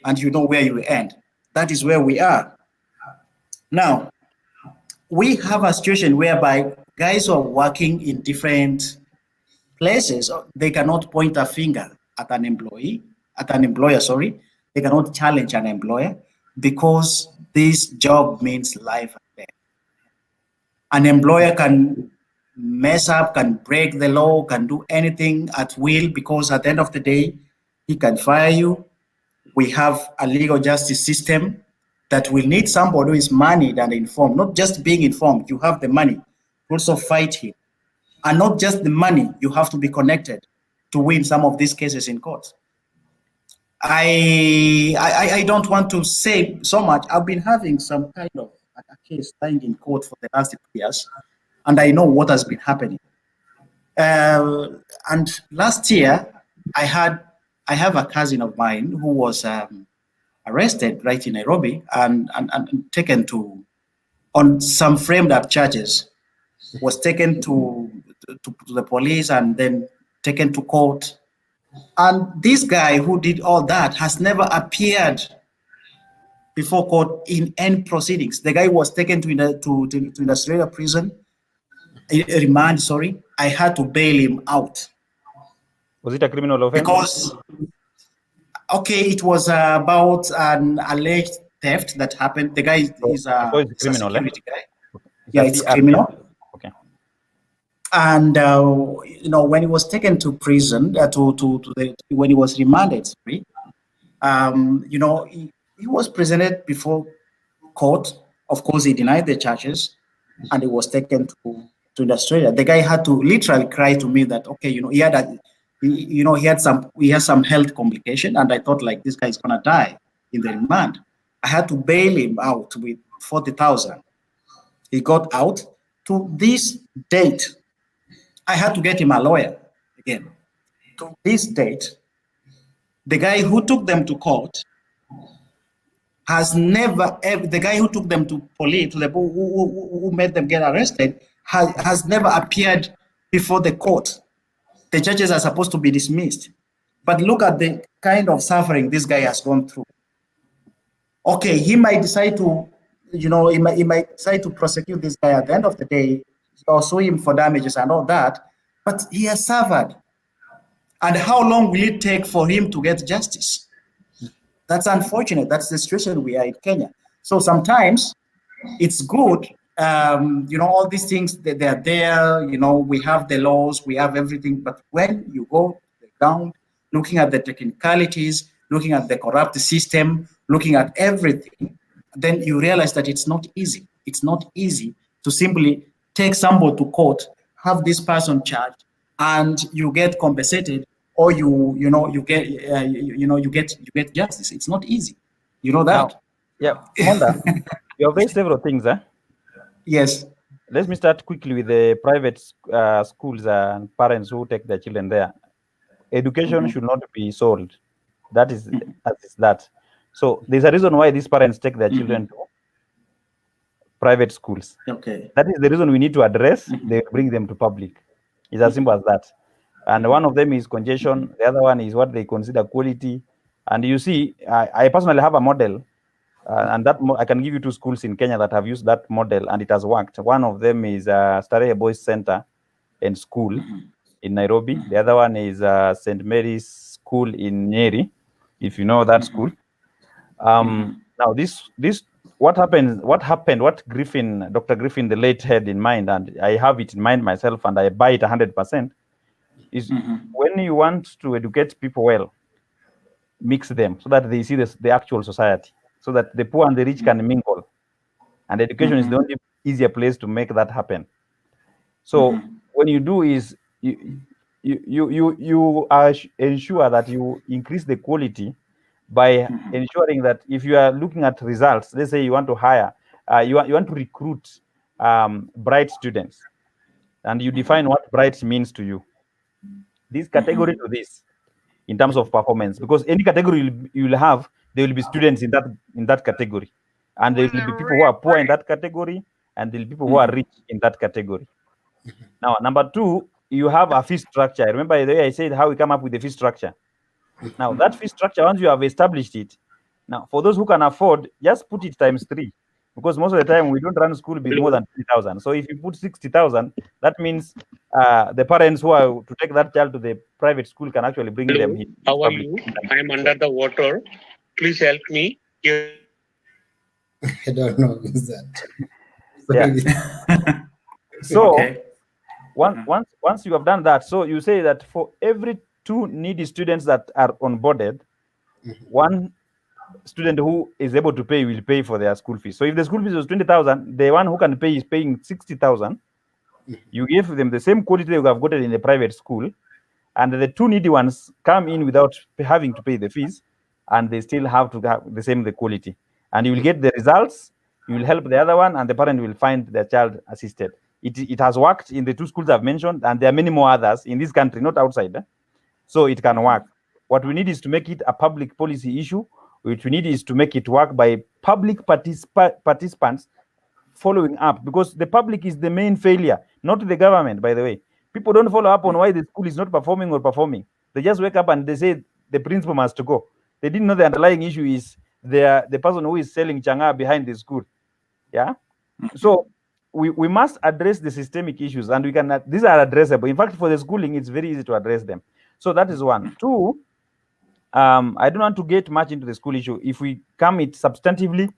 J: and you know where you will end. That is where we are. Now, we have a situation whereby guys who are working in different places, they cannot point a finger at an employer, sorry. They cannot challenge an employer, because this job means life and death. An employer can mess up, can break the law, can do anything at will, because at the end of the day, he can fire you. We have a legal justice system that will need somebody who is moneyed and informed, not just being informed. You have the money to also fight him. And not just the money, you have to be connected to win some of these cases in court. I don't want to say so much. I've been having some kind of a case lying in court for the last 2 years, and I know what has been happening. And last year, I have a cousin of mine who was arrested right in Nairobi and taken to, on some framed up charges, was taken to the police and then taken to court. And this guy who did all that has never appeared before court in any proceedings. The guy was taken to Industrial prison, remand, sorry. I had to bail him out.
I: Was it a criminal offense?
J: Because, okay, it was about an alleged theft that happened. The guy is a security guy. Yeah, it's criminal.
I: Okay.
J: And you know, when he was taken to prison, when he was remanded, sorry, you know, he was presented before court. Of course, he denied the charges, and he was taken to Australia. The guy had to literally cry to me that, okay, you know, he had some health complication, and I thought like this guy is gonna die in the remand. I had to bail him out with 40,000. He got out. To this date, I had to get him a lawyer again. To this date, the guy who took them to court has never ever, the guy who took them to police, to the who made them get arrested, has never appeared before the court. The judges are supposed to be dismissed. But look at the kind of suffering this guy has gone through. Okay, he might decide to, you know, he might decide to prosecute this guy at the end of the day, or sue him for damages and all that, but he has suffered. And how long will it take for him to get justice? That's unfortunate. That's the situation we are in Kenya. So sometimes it's good, you know, all these things, they're there, you know, we have the laws, we have everything, but when you go down, looking at the technicalities, looking at the corrupt system, looking at everything, then you realize that it's not easy. It's not easy to simply take somebody to court, have this person charged, and you get compensated, or you get justice. It's not easy. You know that?
I: Yeah, Honda, you have raised several things, eh?
J: Yes.
I: Let me start quickly with the private schools and parents who take their children there. Education should not be sold. That is that. So there's a reason why these parents take their children to private schools.
J: Okay.
I: That is the reason we need to address. They bring them to public. It's as simple as that. And one of them is congestion. The other one is what they consider quality. And you see, I personally have a model, and that I can give you 2 schools in Kenya that have used that model, and it has worked. One of them is Starehe Boys Center and School in Nairobi. The other one is St. Mary's School in Nyeri, if you know that school. Now this what happened, what Griffin, Dr. Griffin, the late, had in mind, and I have it in mind myself, and I buy it 100%, is when you want to educate people well, mix them so that they see the actual society, so that the poor and the rich can mingle. And education is the only easier place to make that happen. So what you do is you ensure that you increase the quality by ensuring that if you are looking at results, let's say you want to hire, you want to recruit bright students, and you define what bright means to you. This category to this, in terms of performance, because any category you will have, there will be students in that category, and there will be people who are poor in that category, and there will be people who are rich in that category. Now, number 2, you have a fee structure. Remember the way I said how we come up with the fee structure. Now, that fee structure, once you have established it, now for those who can afford, just put it times 3, because most of the time we don't run school with more than 3,000. So if you put 60,000, that means the parents who are to take that child to the private school can actually bring them here.
K: How are you? I am under the water. Please help me.
C: I don't know who's that.
I: Yeah. So once you have done that, so you say that for every 2 needy students that are onboarded, 1 student who is able to pay will pay for their school fees. So if the school fees was 20,000, the one who can pay is paying 60,000. You give them the same quality you have gotten in the private school, and the 2 needy ones come in without having to pay the fees, and they still have to have the same quality. And you will get the results. You will help the other one, and the parent will find their child assisted. It has worked in the 2 schools I've mentioned, and there are many more others in this country, not outside. So it can work. What we need is to make it a public policy issue, Which we need is to make it work by public participants following up, because the public is the main failure, not the government, by the way. People don't follow up on why the school is not performing or performing. They just wake up and they say the principal must go. They didn't know the underlying issue is the person who is selling changa behind the school. Yeah. So we must address the systemic issues, and we can. These are addressable. In fact, for the schooling, it's very easy to address them. So that is one. Two, I don't want to get much into the school issue. If we come it substantively,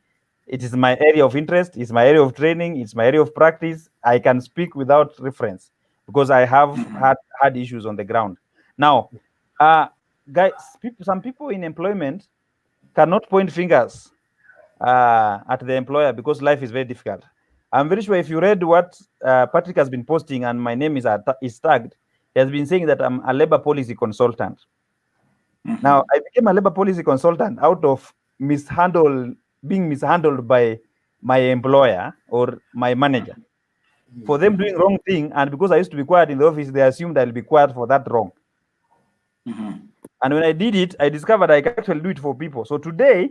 I: it is my area of interest, it's my area of training, it's my area of practice. I can speak without reference because I have had issues on the ground. Now, guys, some people in employment cannot point fingers at the employer because life is very difficult. I'm very sure if you read what Patrick has been posting, and my name is tagged, he has been saying that I'm a labor policy consultant. Now, I became a labor policy consultant out of being mishandled by my employer or my manager for them doing wrong thing, and because I used to be quiet in the office, they assumed I'll be quiet for that wrong. And when I did it, I discovered I can actually do it for people. So today,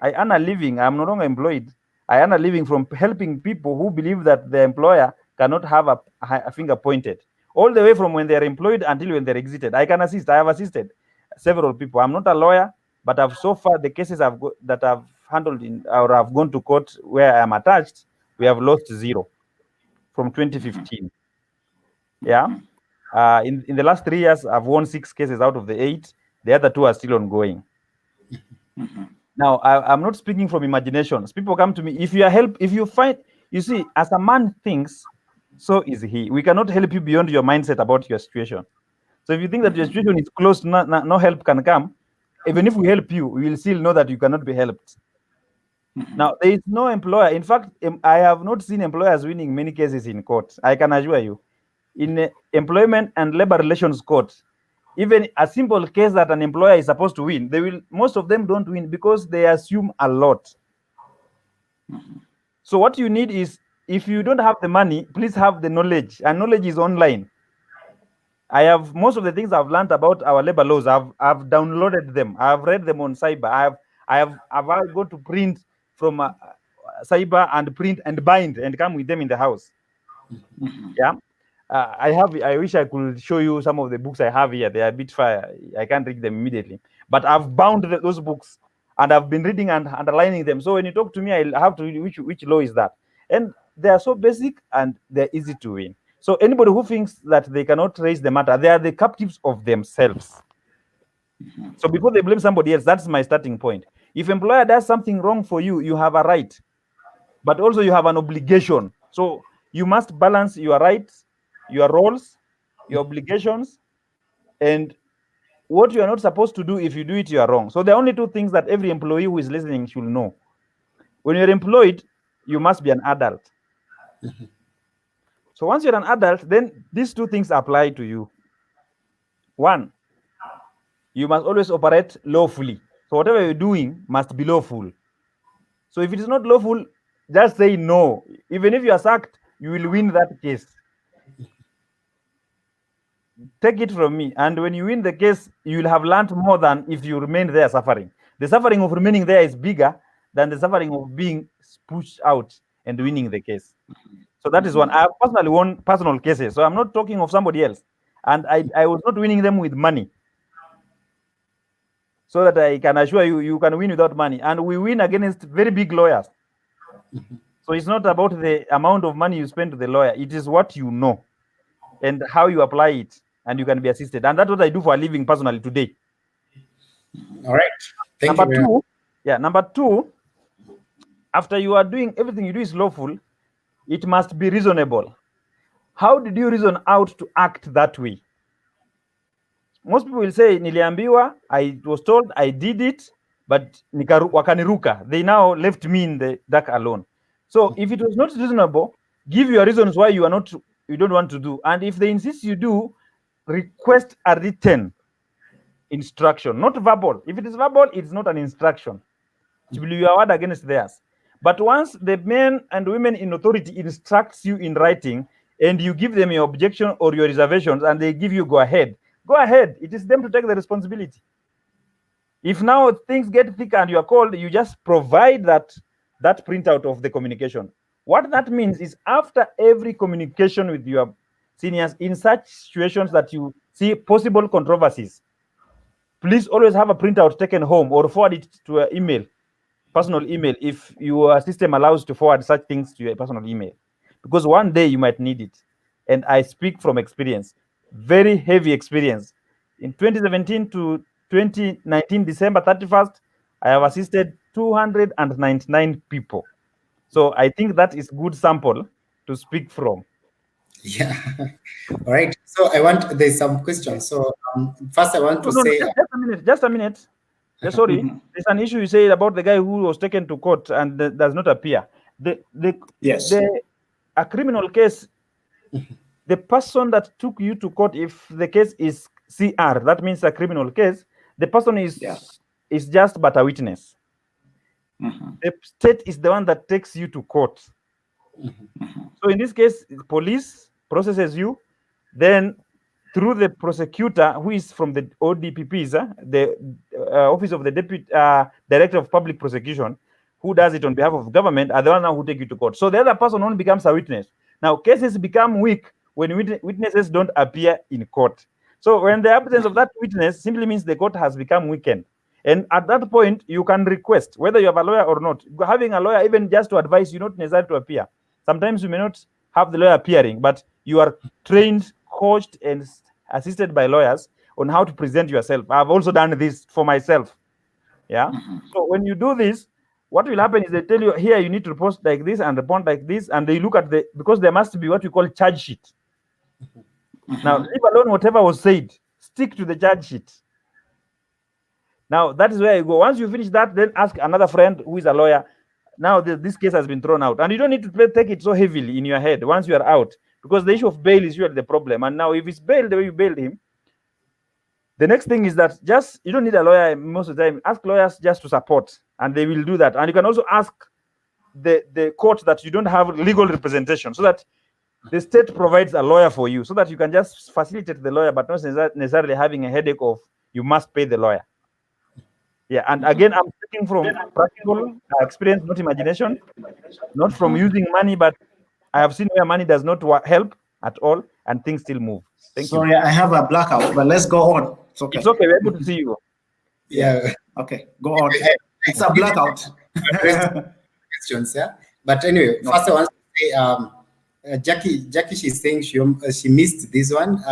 I: I earn a living. I'm no longer employed. I earn a living from helping people who believe that the employer cannot have a finger pointed, all the way from when they're employed until when they're exited. I can assist. I have assisted several people. I'm not a lawyer, but I've so far the cases that I've handled or I've gone to court where I am attached, we have lost 0 from 2015. Yeah. In the last 3 years, I've won 6 cases out of the 8. The other 2 are still ongoing. Now, I'm not speaking from imagination. People come to me. If you find, you see, as a man thinks, so is he. We cannot help you beyond your mindset about your situation. So if you think that your situation is closed, no help can come, even if we help you, we will still know that you cannot be helped. Now, there is no employer. In fact, I have not seen employers winning many cases in court. I can assure you. In employment and labor relations court, even a simple case that an employer is supposed to win, most of them don't win because they assume a lot. So what you need is, if you don't have the money, please have the knowledge, and knowledge is online. I have most of the things I've learned about our labor laws. I've downloaded them. I've read them on cyber. I've got to print from cyber and print and bind and come with them in the house. Yeah. I wish I could show you some of the books I have here. They are a bit fire. I can't read them immediately, but I've bound those books and I've been reading and underlining them. So when you talk to me, I'll have to read which law is that. And they are so basic and they're easy to win. So anybody who thinks that they cannot raise the matter, they are the captives of themselves. So before they blame somebody else, that's my starting point. If employer does something wrong for you, you have a right, but also you have an obligation. So you must balance your rights, your roles, your obligations, and what you are not supposed to do. If you do it, you are wrong. So there are only 2 things that every employee who is listening should know. When you're employed, you must be an adult. So once you're an adult, then these 2 things apply to you. 1, you must always operate lawfully. So whatever you're doing must be lawful. So if it is not lawful, just say no. Even if you are sacked, you will win that case. Take it from me. And when you win the case, you will have learned more than if you remain there suffering. The suffering of remaining there is bigger than the suffering of being pushed out and winning the case. So that is one. I have personally won personal cases. So I'm not talking of somebody else. And I was not winning them with money. So that I can assure you, you can win without money. And we win against very big lawyers. So it's not about the amount of money you spend to the lawyer. It is what you know and how you apply it, and you can be assisted. And that's what I do for a living personally today.
C: All right. Thank you.
I: Number 2, after you are doing everything you do is lawful, it must be reasonable. How did you reason out to act that way? Most people will say, niliambiwa, I was told, I did it, but wakaniruka. They now left me in the dark alone. So if it was not reasonable, give your reasons why you don't want to do. And if they insist you do, request a written instruction, not verbal. If it is verbal, it's not an instruction. It will be your word against theirs. But once the men and women in authority instructs you in writing, and you give them your objection or your reservations, and they give you go ahead. It is them to take the responsibility. If now things get thick and you are called, you just provide that printout of the communication. What that means is after every communication with your seniors in such situations that you see possible controversies, please always have a printout taken home or forward it to an email, personal email, if your system allows to forward such things to your personal email, because one day you might need it. And I speak from experience, very heavy experience. In 2017 to 2019, December 31st, I have assisted 299 people. So I think that is good sample to speak from.
C: Yeah. All right. So there's some questions. So first I want to say.
I: Just a minute. Sorry, there's an issue you said about the guy who was taken to court and does not appear. A criminal case, the person that took you to court, if the case is CR, that means a criminal case, the person is just but a witness. The state is the one that takes you to court. So in this case, police processes you, then through the prosecutor, who is from the ODPPs, the Office of the Deputy Director of Public Prosecution, who does it on behalf of government, are the one who take you to court. So the other person only becomes a witness. Now, cases become weak when witnesses don't appear in court. So when the absence of that witness simply means the court has become weakened. And at that point, you can request, whether you have a lawyer or not, having a lawyer, even just to advise you, not necessary to appear. Sometimes you may not have the lawyer appearing, but you are trained, coached, and assisted by lawyers on how to present yourself. I've also done this for myself. Yeah. So when you do this, what will happen is they tell you, here you need to post like this and respond like this, and they look at because there must be what we call charge sheet. Now, leave alone whatever was said, stick to the charge sheet. Now, that is where you go. Once you finish that, then ask another friend who is a lawyer. Now, this case has been thrown out. And you don't need to take it so heavily in your head once you are out, because the issue of bail is usually the problem. And now, if it's bail the way you bailed him, the next thing is that you don't need a lawyer most of the time. Ask lawyers just to support, and they will do that. And you can also ask the court that you don't have legal representation, so that the state provides a lawyer for you, so that you can just facilitate the lawyer, but not necessarily having a headache of you must pay the lawyer. Yeah, and again, I'm speaking from practical experience, not imagination, not from using money, but I have seen where money does not help at all, and things still move.
J: Sorry, I have a blackout, but let's go on. It's okay.
I: It's okay. We're able to see you.
C: Yeah.
J: Okay, go on. It's a blackout.
C: Questions, yeah. But anyway, first I want to say, Jackie, she's saying she missed this one.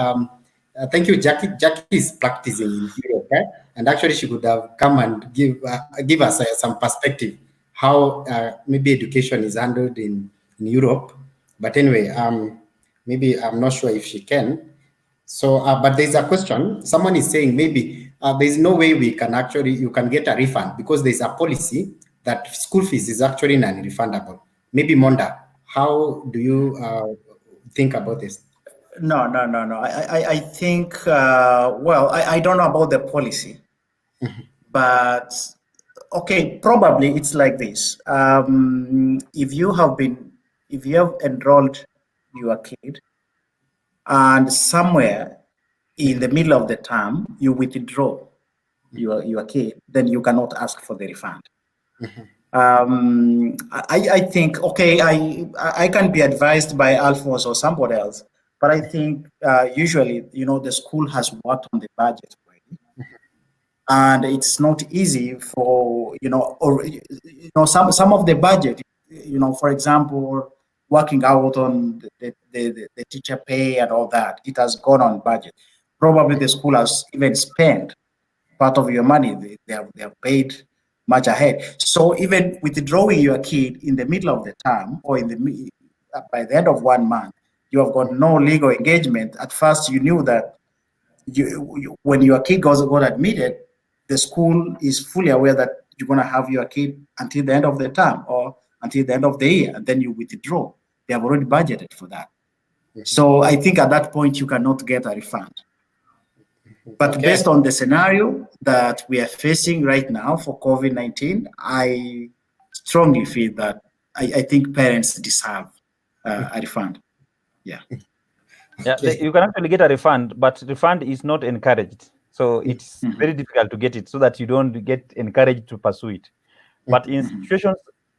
C: Thank you, Jackie. Jackie is practicing in Europe, okay? And actually, she could have come and give us some perspective how maybe education is handled in Europe. But anyway, maybe I'm not sure if she can. So, but there's a question. Someone is saying maybe there's no way you can get a refund, because there's a policy that school fees is actually non-refundable. Maybe Monda, how do you think about this?
J: No. I think, well, I don't know about the policy, but okay, probably it's like this. If you have enrolled your kid and somewhere in the middle of the term you withdraw your kid, then you cannot ask for the refund. I think, okay, I can be advised by Alphonse or somebody else, but I think usually, the school has worked on the budget already, and it's not easy for, some of the budget, for example, working out on the teacher pay and all that, it has gone on budget. Probably the school has even spent part of your money. They have paid much ahead. So even withdrawing your kid in the middle of the term or by the end of 1 month, you have got no legal engagement. At first, you knew that when your kid got admitted, the school is fully aware that you're going to have your kid until the end of the term or until the end of the year, and then you withdraw. They have already budgeted for that. So I think at that point, you cannot get a refund. But based on the scenario that we are facing right now for COVID-19, I strongly feel that I think parents deserve a refund. Yeah.
I: Yeah, you can actually get a refund, but refund is not encouraged. So it's very difficult to get it, so that you don't get encouraged to pursue it. But in situations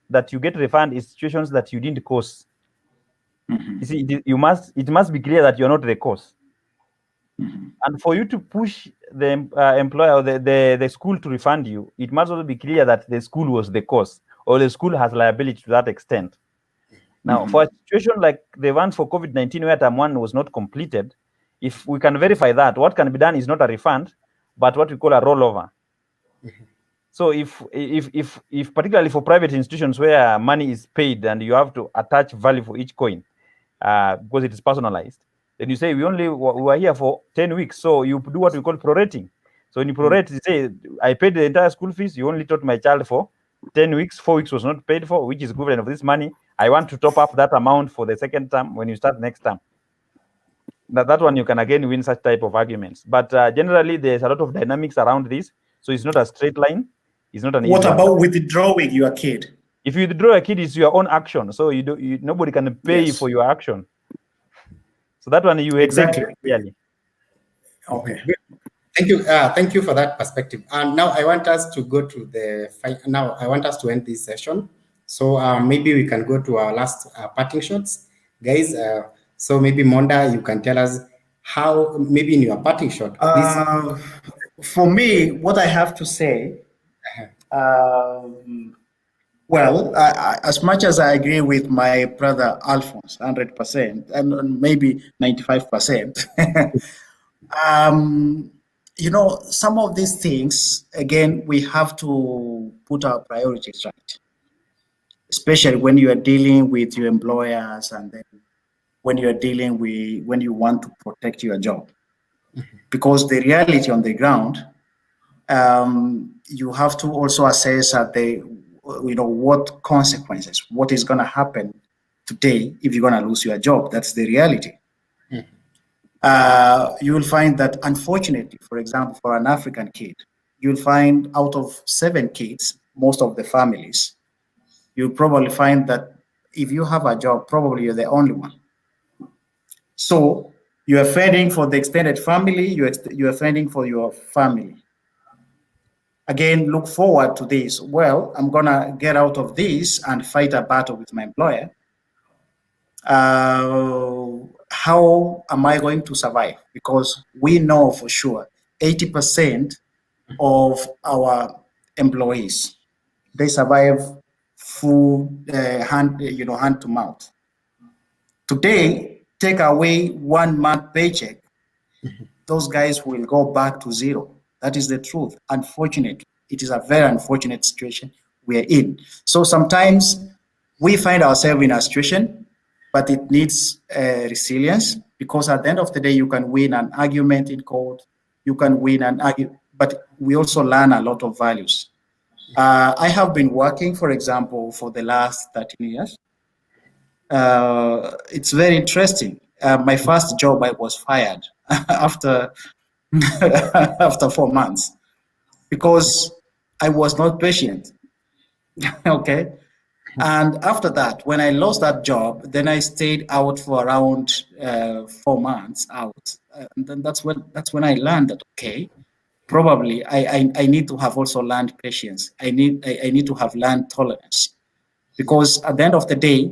I: that you get refund, is situations that you didn't cause. You see, it must be clear that you're not the cause. And for you to push the employer or the school to refund you, it must also be clear that the school was the cause, or the school has liability to that extent. Now, for a situation like the ones for COVID-19 where term 1 was not completed, if we can verify that, what can be done is not a refund, but what we call a rollover. So if particularly for private institutions where money is paid and you have to attach value for each coin, because it is personalized, then you say we were here for 10 weeks, so you do what we call prorating. So when you prorate, you say I paid the entire school fees, you only taught my child for 10 weeks, 4 weeks was not paid for, which is equivalent of this money. I want to top up that amount for the second term when you start next term. That one you can again win such type of arguments. But generally, there's a lot of dynamics around this, so it's not a straight line. It's not an easy.
J: What about withdrawing your kid?
I: If you withdraw a kid, it's your own action, so nobody can pay for your action. So that one you
J: exactly
I: clearly.
J: Okay.
C: Thank you for that perspective. And now I want us to go to I want us to end this session. So maybe we can go to our last parting shots, guys. So maybe Monda, you can tell us how, maybe in your parting shot.
J: For me, what I have to say, well, as much as I agree with my brother Alphonse, 100%, and maybe 95%, you know, some of these things, again, we have to put our priorities right, especially when you are dealing with your employers and then when you are dealing with, when you want to protect your job. Because the reality on the ground, you have to also assess what consequences, what is going to happen today if you're going to lose your job. That's the reality. You will find that, unfortunately, for example, for an African kid, you'll find out of 7 kids, most of the families, you'll probably find that if you have a job, probably you're the only one. So you are fending for the extended family, you are fending for your family. Again, look forward to this. Well, I'm going to get out of this and fight a battle with my employer. How am I going to survive? Because we know for sure 80% of our employees, they survive through hand to mouth. Today, take away 1 month paycheck, those guys will go back to zero. That is the truth. Unfortunately, it is a very unfortunate situation we are in. So sometimes we find ourselves in a situation, but it needs resilience, because at the end of the day, you can win an argument in court, you can win an argument, but we also learn a lot of values. I have been working, for example, for the last 13 years. It's very interesting. My first job, I was fired after 4 months because I was not patient. Okay. And after that, when I lost that job, then I stayed out for around 4 months out. And then that's when I learned that, okay, probably I need to have also learned patience. I need to have learned tolerance, because at the end of the day,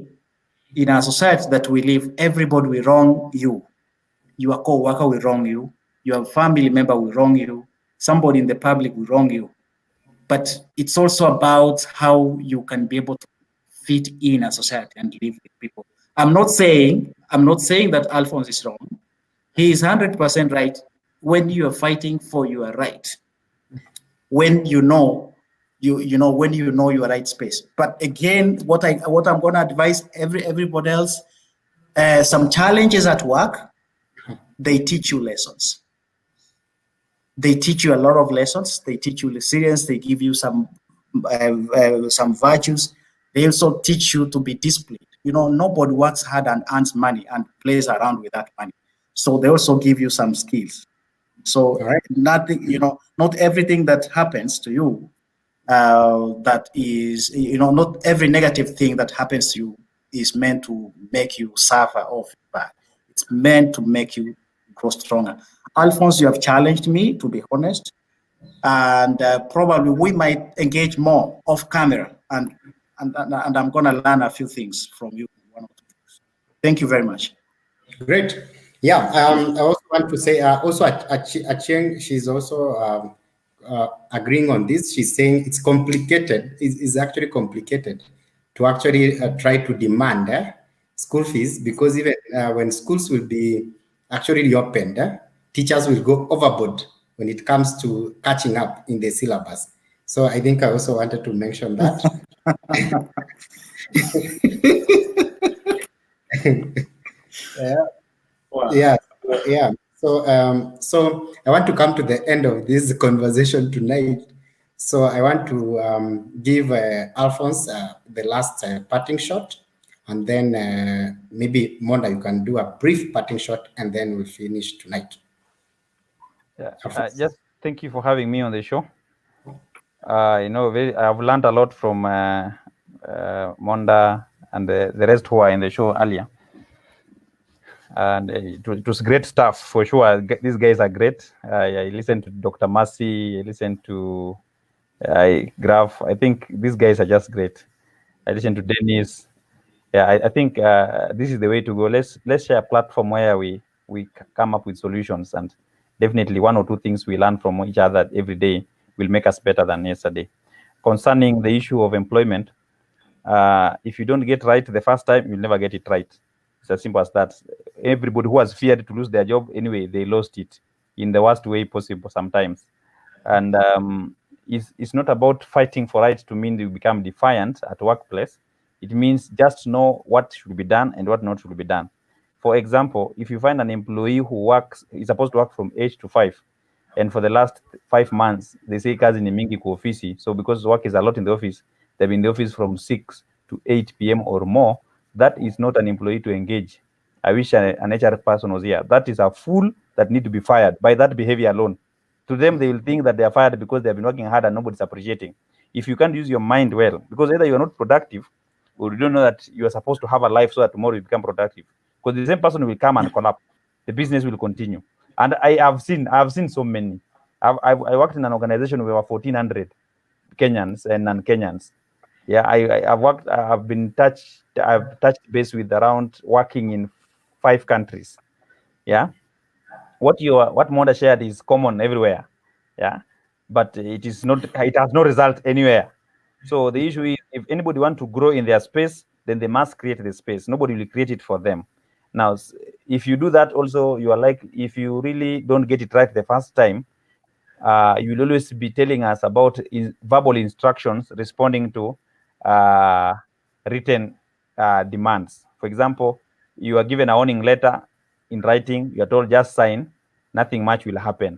J: in our society that we live, everybody will wrong you. Your co-worker will wrong you. Your family member will wrong you. Somebody in the public will wrong you. But it's also about how you can be able to fit in a society and live with people. I'm not saying that Alphonse is wrong. He is 100% right when you are fighting for your right. When you know when you know your right space. But again, what I'm going to advise everybody else, some challenges at work, they teach you lessons. They teach you a lot of lessons. They teach you resilience. They give you some virtues. They also teach you to be disciplined. You know, nobody works hard and earns money and plays around with that money. So they also give you some skills. So nothing, not everything that happens to you, that is, not every negative thing that happens to you is meant to make you suffer or feel bad. It's meant to make you grow stronger. Alphonse, you have challenged me, to be honest, and probably we might engage more off camera, and I'm going to learn a few things from you. Thank you very much.
C: Great. Yeah, I also want to say, also Achieng, she's also agreeing on this. She's saying it's complicated, it's actually complicated to actually try to demand school fees, because even when schools will be actually reopened, teachers will go overboard when it comes to catching up in the syllabus. So I think I also wanted to mention that. Yeah. Wow. Yeah. So I want to come to the end of this conversation tonight. So I want to give Alphonse the last parting shot, and then maybe Monda, you can do a brief parting shot, and then we'll finish tonight.
I: Yeah. Just thank you for having me on the show. I've learned a lot from Monda and the rest who are in the show earlier. And it was great stuff for sure. These guys are great. I listened to Dr. Mercy. I listened to Graf. I think these guys are just great. I listened to Dennis. Yeah, I think this is the way to go. Let's share a platform where we come up with solutions, and definitely one or two things we learn from each other every day will make us better than yesterday. Concerning the issue of employment, if you don't get right the first time, you'll never get it right. It's as simple as that. Everybody who has feared to lose their job, anyway, they lost it in the worst way possible sometimes. And it's not about fighting for rights to mean you become defiant at workplace. It means just know what should be done and what not should be done. For example, if you find an employee who is supposed to work from 8 to 5, and for the last 5 months, they say kazi ni mingi kwa ofisi. So because work is a lot in the office, they've been in the office from 6 to 8 p.m. or more. That is not an employee to engage. I wish an HR person was here. That is a fool that need to be fired by that behavior alone. To them, they will think that they are fired because they have been working hard and nobody's appreciating. If you can't use your mind well, because either you are not productive or you don't know that you are supposed to have a life so that tomorrow you become productive. Because the same person will come and collapse. The business will continue. And I've seen so many. I worked in an organization where 1,400 Kenyans and non-Kenyans. Yeah, I've touched base with around working in 5 countries. Yeah, what Monda shared is common everywhere. Yeah, but it has no result anywhere. So the issue is, if anybody want to grow in their space, then they must create the space. Nobody will create it for them. Now, if you do that, also you are like, if you really don't get it right the first time, you will always be telling us about verbal instructions responding to written demands. For example, you are given a warning letter in writing, you are told just sign, nothing much will happen.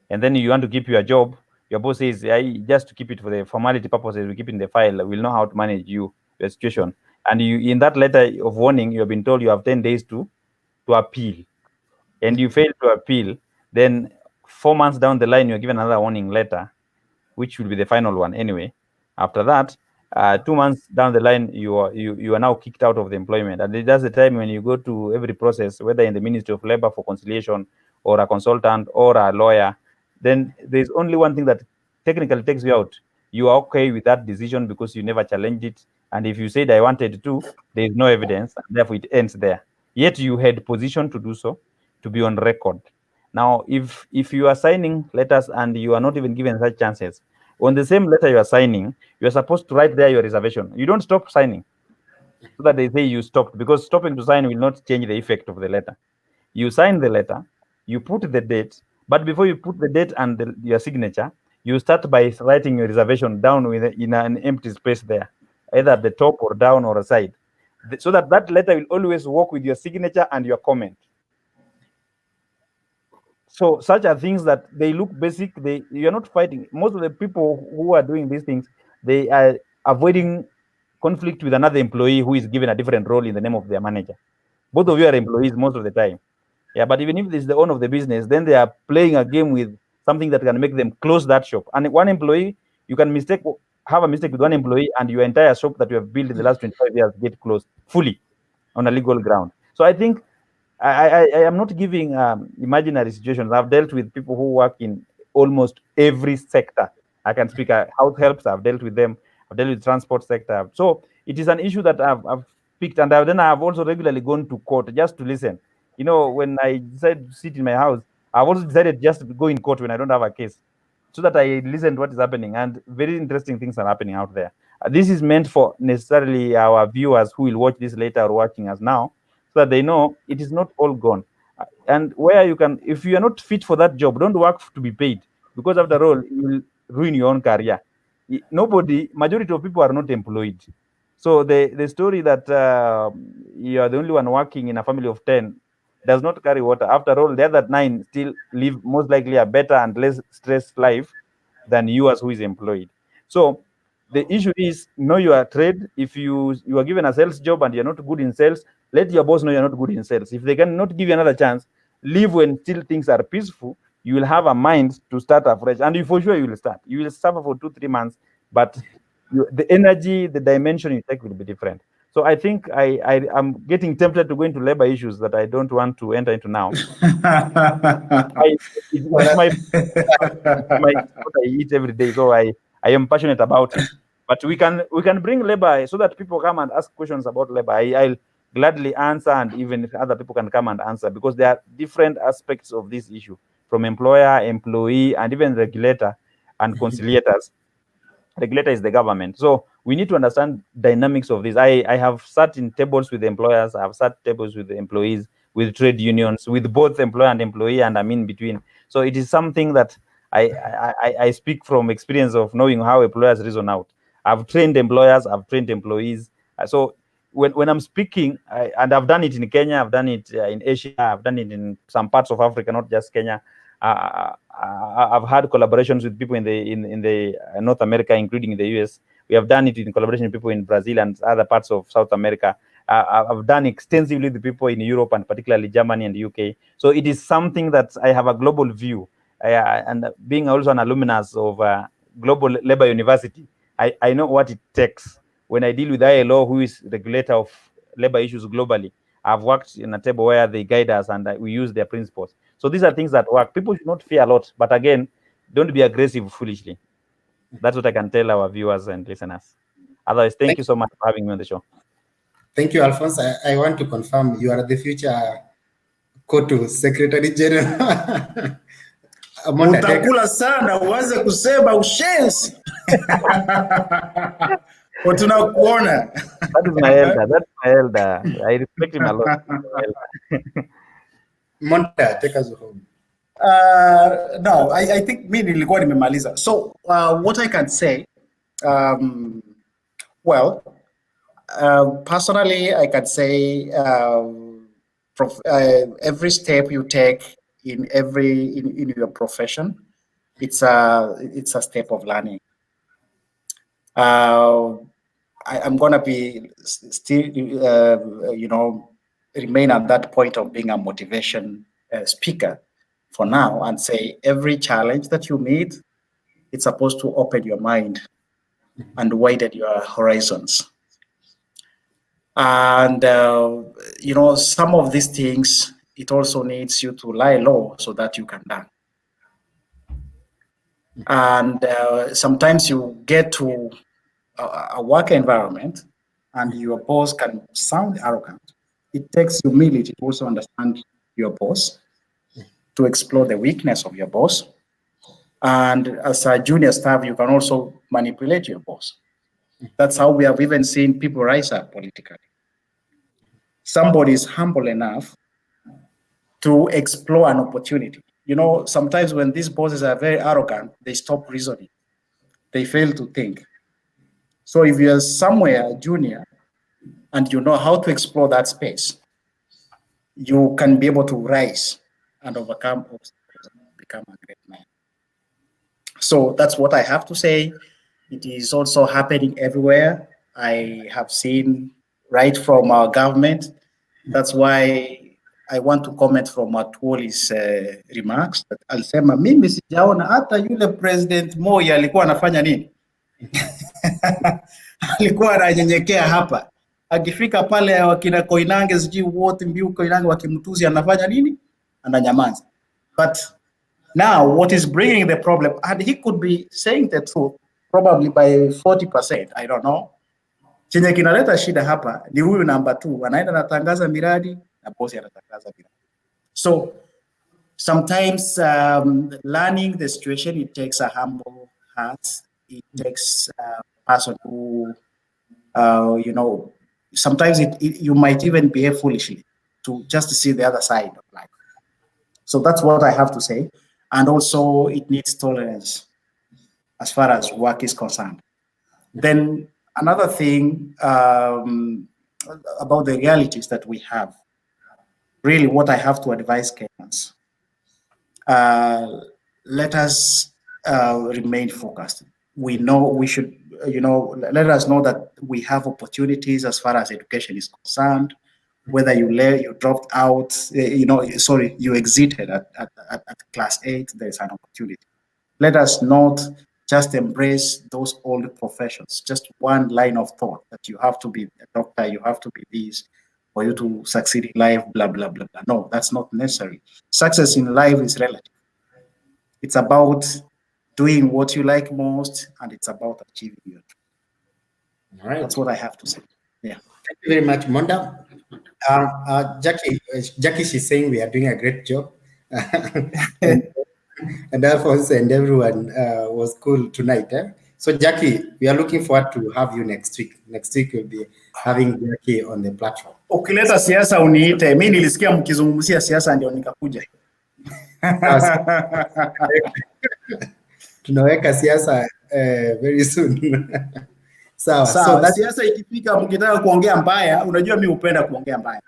I: And then you want to keep your job, your boss says, just to keep it for the formality purposes, we keep it in the file, we'll know how to manage your situation. And you, in that letter of warning, you have been told you have 10 days to appeal. And you fail to appeal, then 4 months down the line, you're given another warning letter, which will be the final one anyway. After that, 2 months down the line, you are now kicked out of the employment. And that's the time when you go to every process, whether in the Ministry of Labor for conciliation, or a consultant, or a lawyer, then there's only one thing that technically takes you out. You are okay with that decision because you never challenged it. And if you said I wanted to, there is no evidence, and therefore it ends there. Yet you had position to do so, to be on record. Now, if you are signing letters and you are not even given such chances, on the same letter you are signing, you are supposed to write there your reservation. You don't stop signing so that they say you stopped, because stopping to sign will not change the effect of the letter. You sign the letter, you put the date, but before you put the date and your signature, you start by writing your reservation down in an empty space there, either at the top or down or aside, so that letter will always work with your signature and your comment. So such are things that they look basic. You're not fighting. Most of the people who are doing these things, they are avoiding conflict with another employee who is given a different role in the name of their manager. Both of you are employees most of the time. Yeah, but even if this is the owner of the business, then they are playing a game with something that can make them close that shop. And one employee, you can have a mistake with one employee, and your entire shop that you have built in the last 25 years get closed fully on a legal ground. So I think I am not giving imaginary situations. I've dealt with people who work in almost every sector. I can speak health helps. I've dealt with them. I've dealt with transport sector. So it is an issue that I've picked, and then I've also regularly gone to court just to listen. You know, when I decided to sit in my house, I've also decided just to go in court when I don't have a case, so that I listen to what is happening, and very interesting things are happening out there. This is meant for necessarily our viewers who will watch this later or watching us now, so that they know it is not all gone. And where you can, if you are not fit for that job, don't work to be paid, because after all, you will ruin your own career. Majority of people are not employed. So the story that you are the only one working in a family of 10 does not carry water. After all, the other 9 still live most likely a better and less stressed life than yours who is employed. So the issue is know your trade. If you are given a sales job and you're not good in sales, let your boss know you're not good in sales. If they cannot give you another chance, leave when still things are peaceful. You will have a mind to start afresh, and for sure you will start. You will suffer for 2-3 months, but the energy, the dimension you take will be different. So I think I am getting tempted to go into labor issues that I don't want to enter into now. It's my what I eat every day, so I am passionate about it. But we can bring labor so that people come and ask questions about labor. I'll gladly answer, and even if other people can come and answer, because there are different aspects of this issue, from employer, employee, and even regulator and conciliators. Regulator is the government. So we need to understand dynamics of this. I have sat in tables with employers, I have sat tables with the employees, with trade unions, with both employer and employee, and I'm in between. So it is something that I speak from experience of knowing how employers reason out. I've trained employers, I've trained employees. So when I'm speaking, and I've done it in Kenya, I've done it in Asia, I've done it in some parts of Africa, not just Kenya. I've had collaborations with people in the North America, including in the US. We have done it in collaboration with people in Brazil and other parts of South America. I've done extensively with people in Europe, and particularly Germany and the UK. So it is something that I have a global view. And being also an alumnus of Global Labor University, I know what it takes. When I deal with ILO, who is regulator of labor issues globally, I've worked in a table where they guide us and we use their principles. So these are things that work. People should not fear a lot, but again, don't be aggressive foolishly. That's what I can tell our viewers and listeners. Otherwise, thank you so much for having me on the show.
C: Thank you, Alphonse. I want to confirm you are the future KOTU Secretary General.
J: Utakula sana uanze kusema ushenzi. Tunakuona.
I: That is my elder. That's my elder. I respect him a lot.
C: Monta, take us home.
J: No, I think mimi nilikuwa nimemaliza. So what I can say, personally, I can say every step you take in your profession, it's a step of learning. I'm gonna be still, remain at that point of being a motivation speaker for now, and say every challenge that you meet, it's supposed to open your mind and widen your horizons. And some of these things, it also needs you to lie low so that you can learn. And sometimes you get to a work environment and your boss can sound arrogant. It takes humility to also understand your boss, to explore the weakness of your boss. And as a junior staff, you can also manipulate your boss. That's how we have even seen people rise up politically. Somebody is humble enough to explore an opportunity. Sometimes when these bosses are very arrogant, they stop reasoning. They fail to think. So if you're somewhere junior and you know how to explore that space, you can be able to rise and overcome obstacles and become a great man. So that's what I have to say. It is also happening everywhere. I have seen right from our government. That's why I want to comment from Atwoli's remarks. That alisema mimi sijaona hata yule President Moi alikuwa anafanya nini? Alikuwa ananyenyekea hapa. Akifika pale wakina Koinange sijui wote mbiu Koinange wakimtuzi anafanya nini? Ananyamaza. But now what is bringing the problem, and he could be saying the truth probably by 40%, I don't know. Chenye kinaleta shida hapa ni huyu number 2 anaenda anatangaza miradi na bosi anatangaza miradi. So sometimes learning the situation, it takes a humble heart. It takes a person who, you know, sometimes you might even behave foolishly to just see the other side of life. So that's what I have to say. And also it needs tolerance as far as work is concerned. Then another thing about the realities that we have, really what I have to advise Kenyans, let us remain focused. We know we should, you know, let us know that we have opportunities as far as education is concerned. Whether you dropped out, you exited at class 8, there's an opportunity. Let us not just embrace those old professions, just one line of thought that you have to be a doctor, you have to be this, for you to succeed in life, blah, blah, blah, blah. No, that's not necessary. Success in life is relative. It's about doing what you like most, and it's about achieving your dream.
C: All right.
J: That's what I have to say. Yeah.
C: Thank you very much, Monda. Jackie, she's saying we are doing a great job. And Alphonse and everyone was cool tonight. So Jackie, we are looking forward to have you next week. Next week we'll be having Jackie on the platform.
J: Ukileta siasa uniite. Mimi nilisikia mkizungumzia siasa ndio nikakuja.
C: Tunaweka siasa very soon. Sawa.
J: So siasa ikifika mkitaka kuongea mbaya, unajua mimi hupenda kuongea mbaya.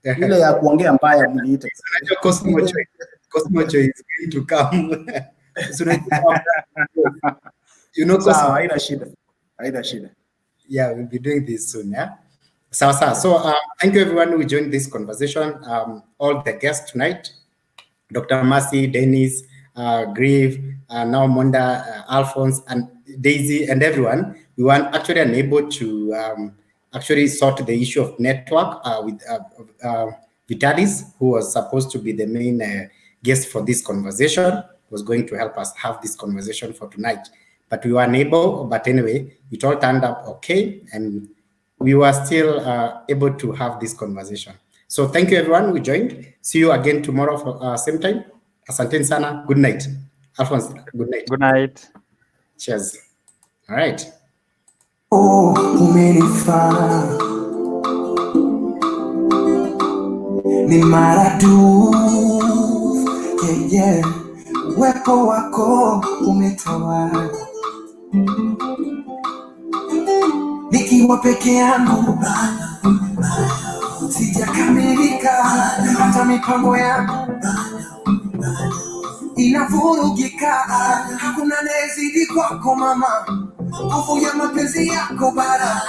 J: Ile ya kuongea mbaya mniite.
C: Cosmocho is going to come. You know,
J: haina shida.
C: Yeah, we'll be doing this soon. Yeah. So thank you everyone who joined this conversation. All the guests tonight, Dr. Mercy, Dennis, Grieve, now Monda, Alphonse, and Daisy, and everyone. We were actually unable to actually sort the issue of network with Vitalis, who was supposed to be the main guest for this conversation, was going to help us have this conversation for tonight. But we were unable, but anyway, it all turned up okay, and we were still able to have this conversation. So thank you everyone who joined. See you again tomorrow for same time. Asante sana. Good night. Alphonse, good night.
I: Good night.
C: Cheers. All right.
A: Oh, umenifaa ni maradufu, yeah. Uwepo wako umetoa, nikiwa peke yangu sijakamilika, hata mipango yangu inavurugika. Hakuna anayezidi kwako mama, nguvu ya mapenzi yako bara.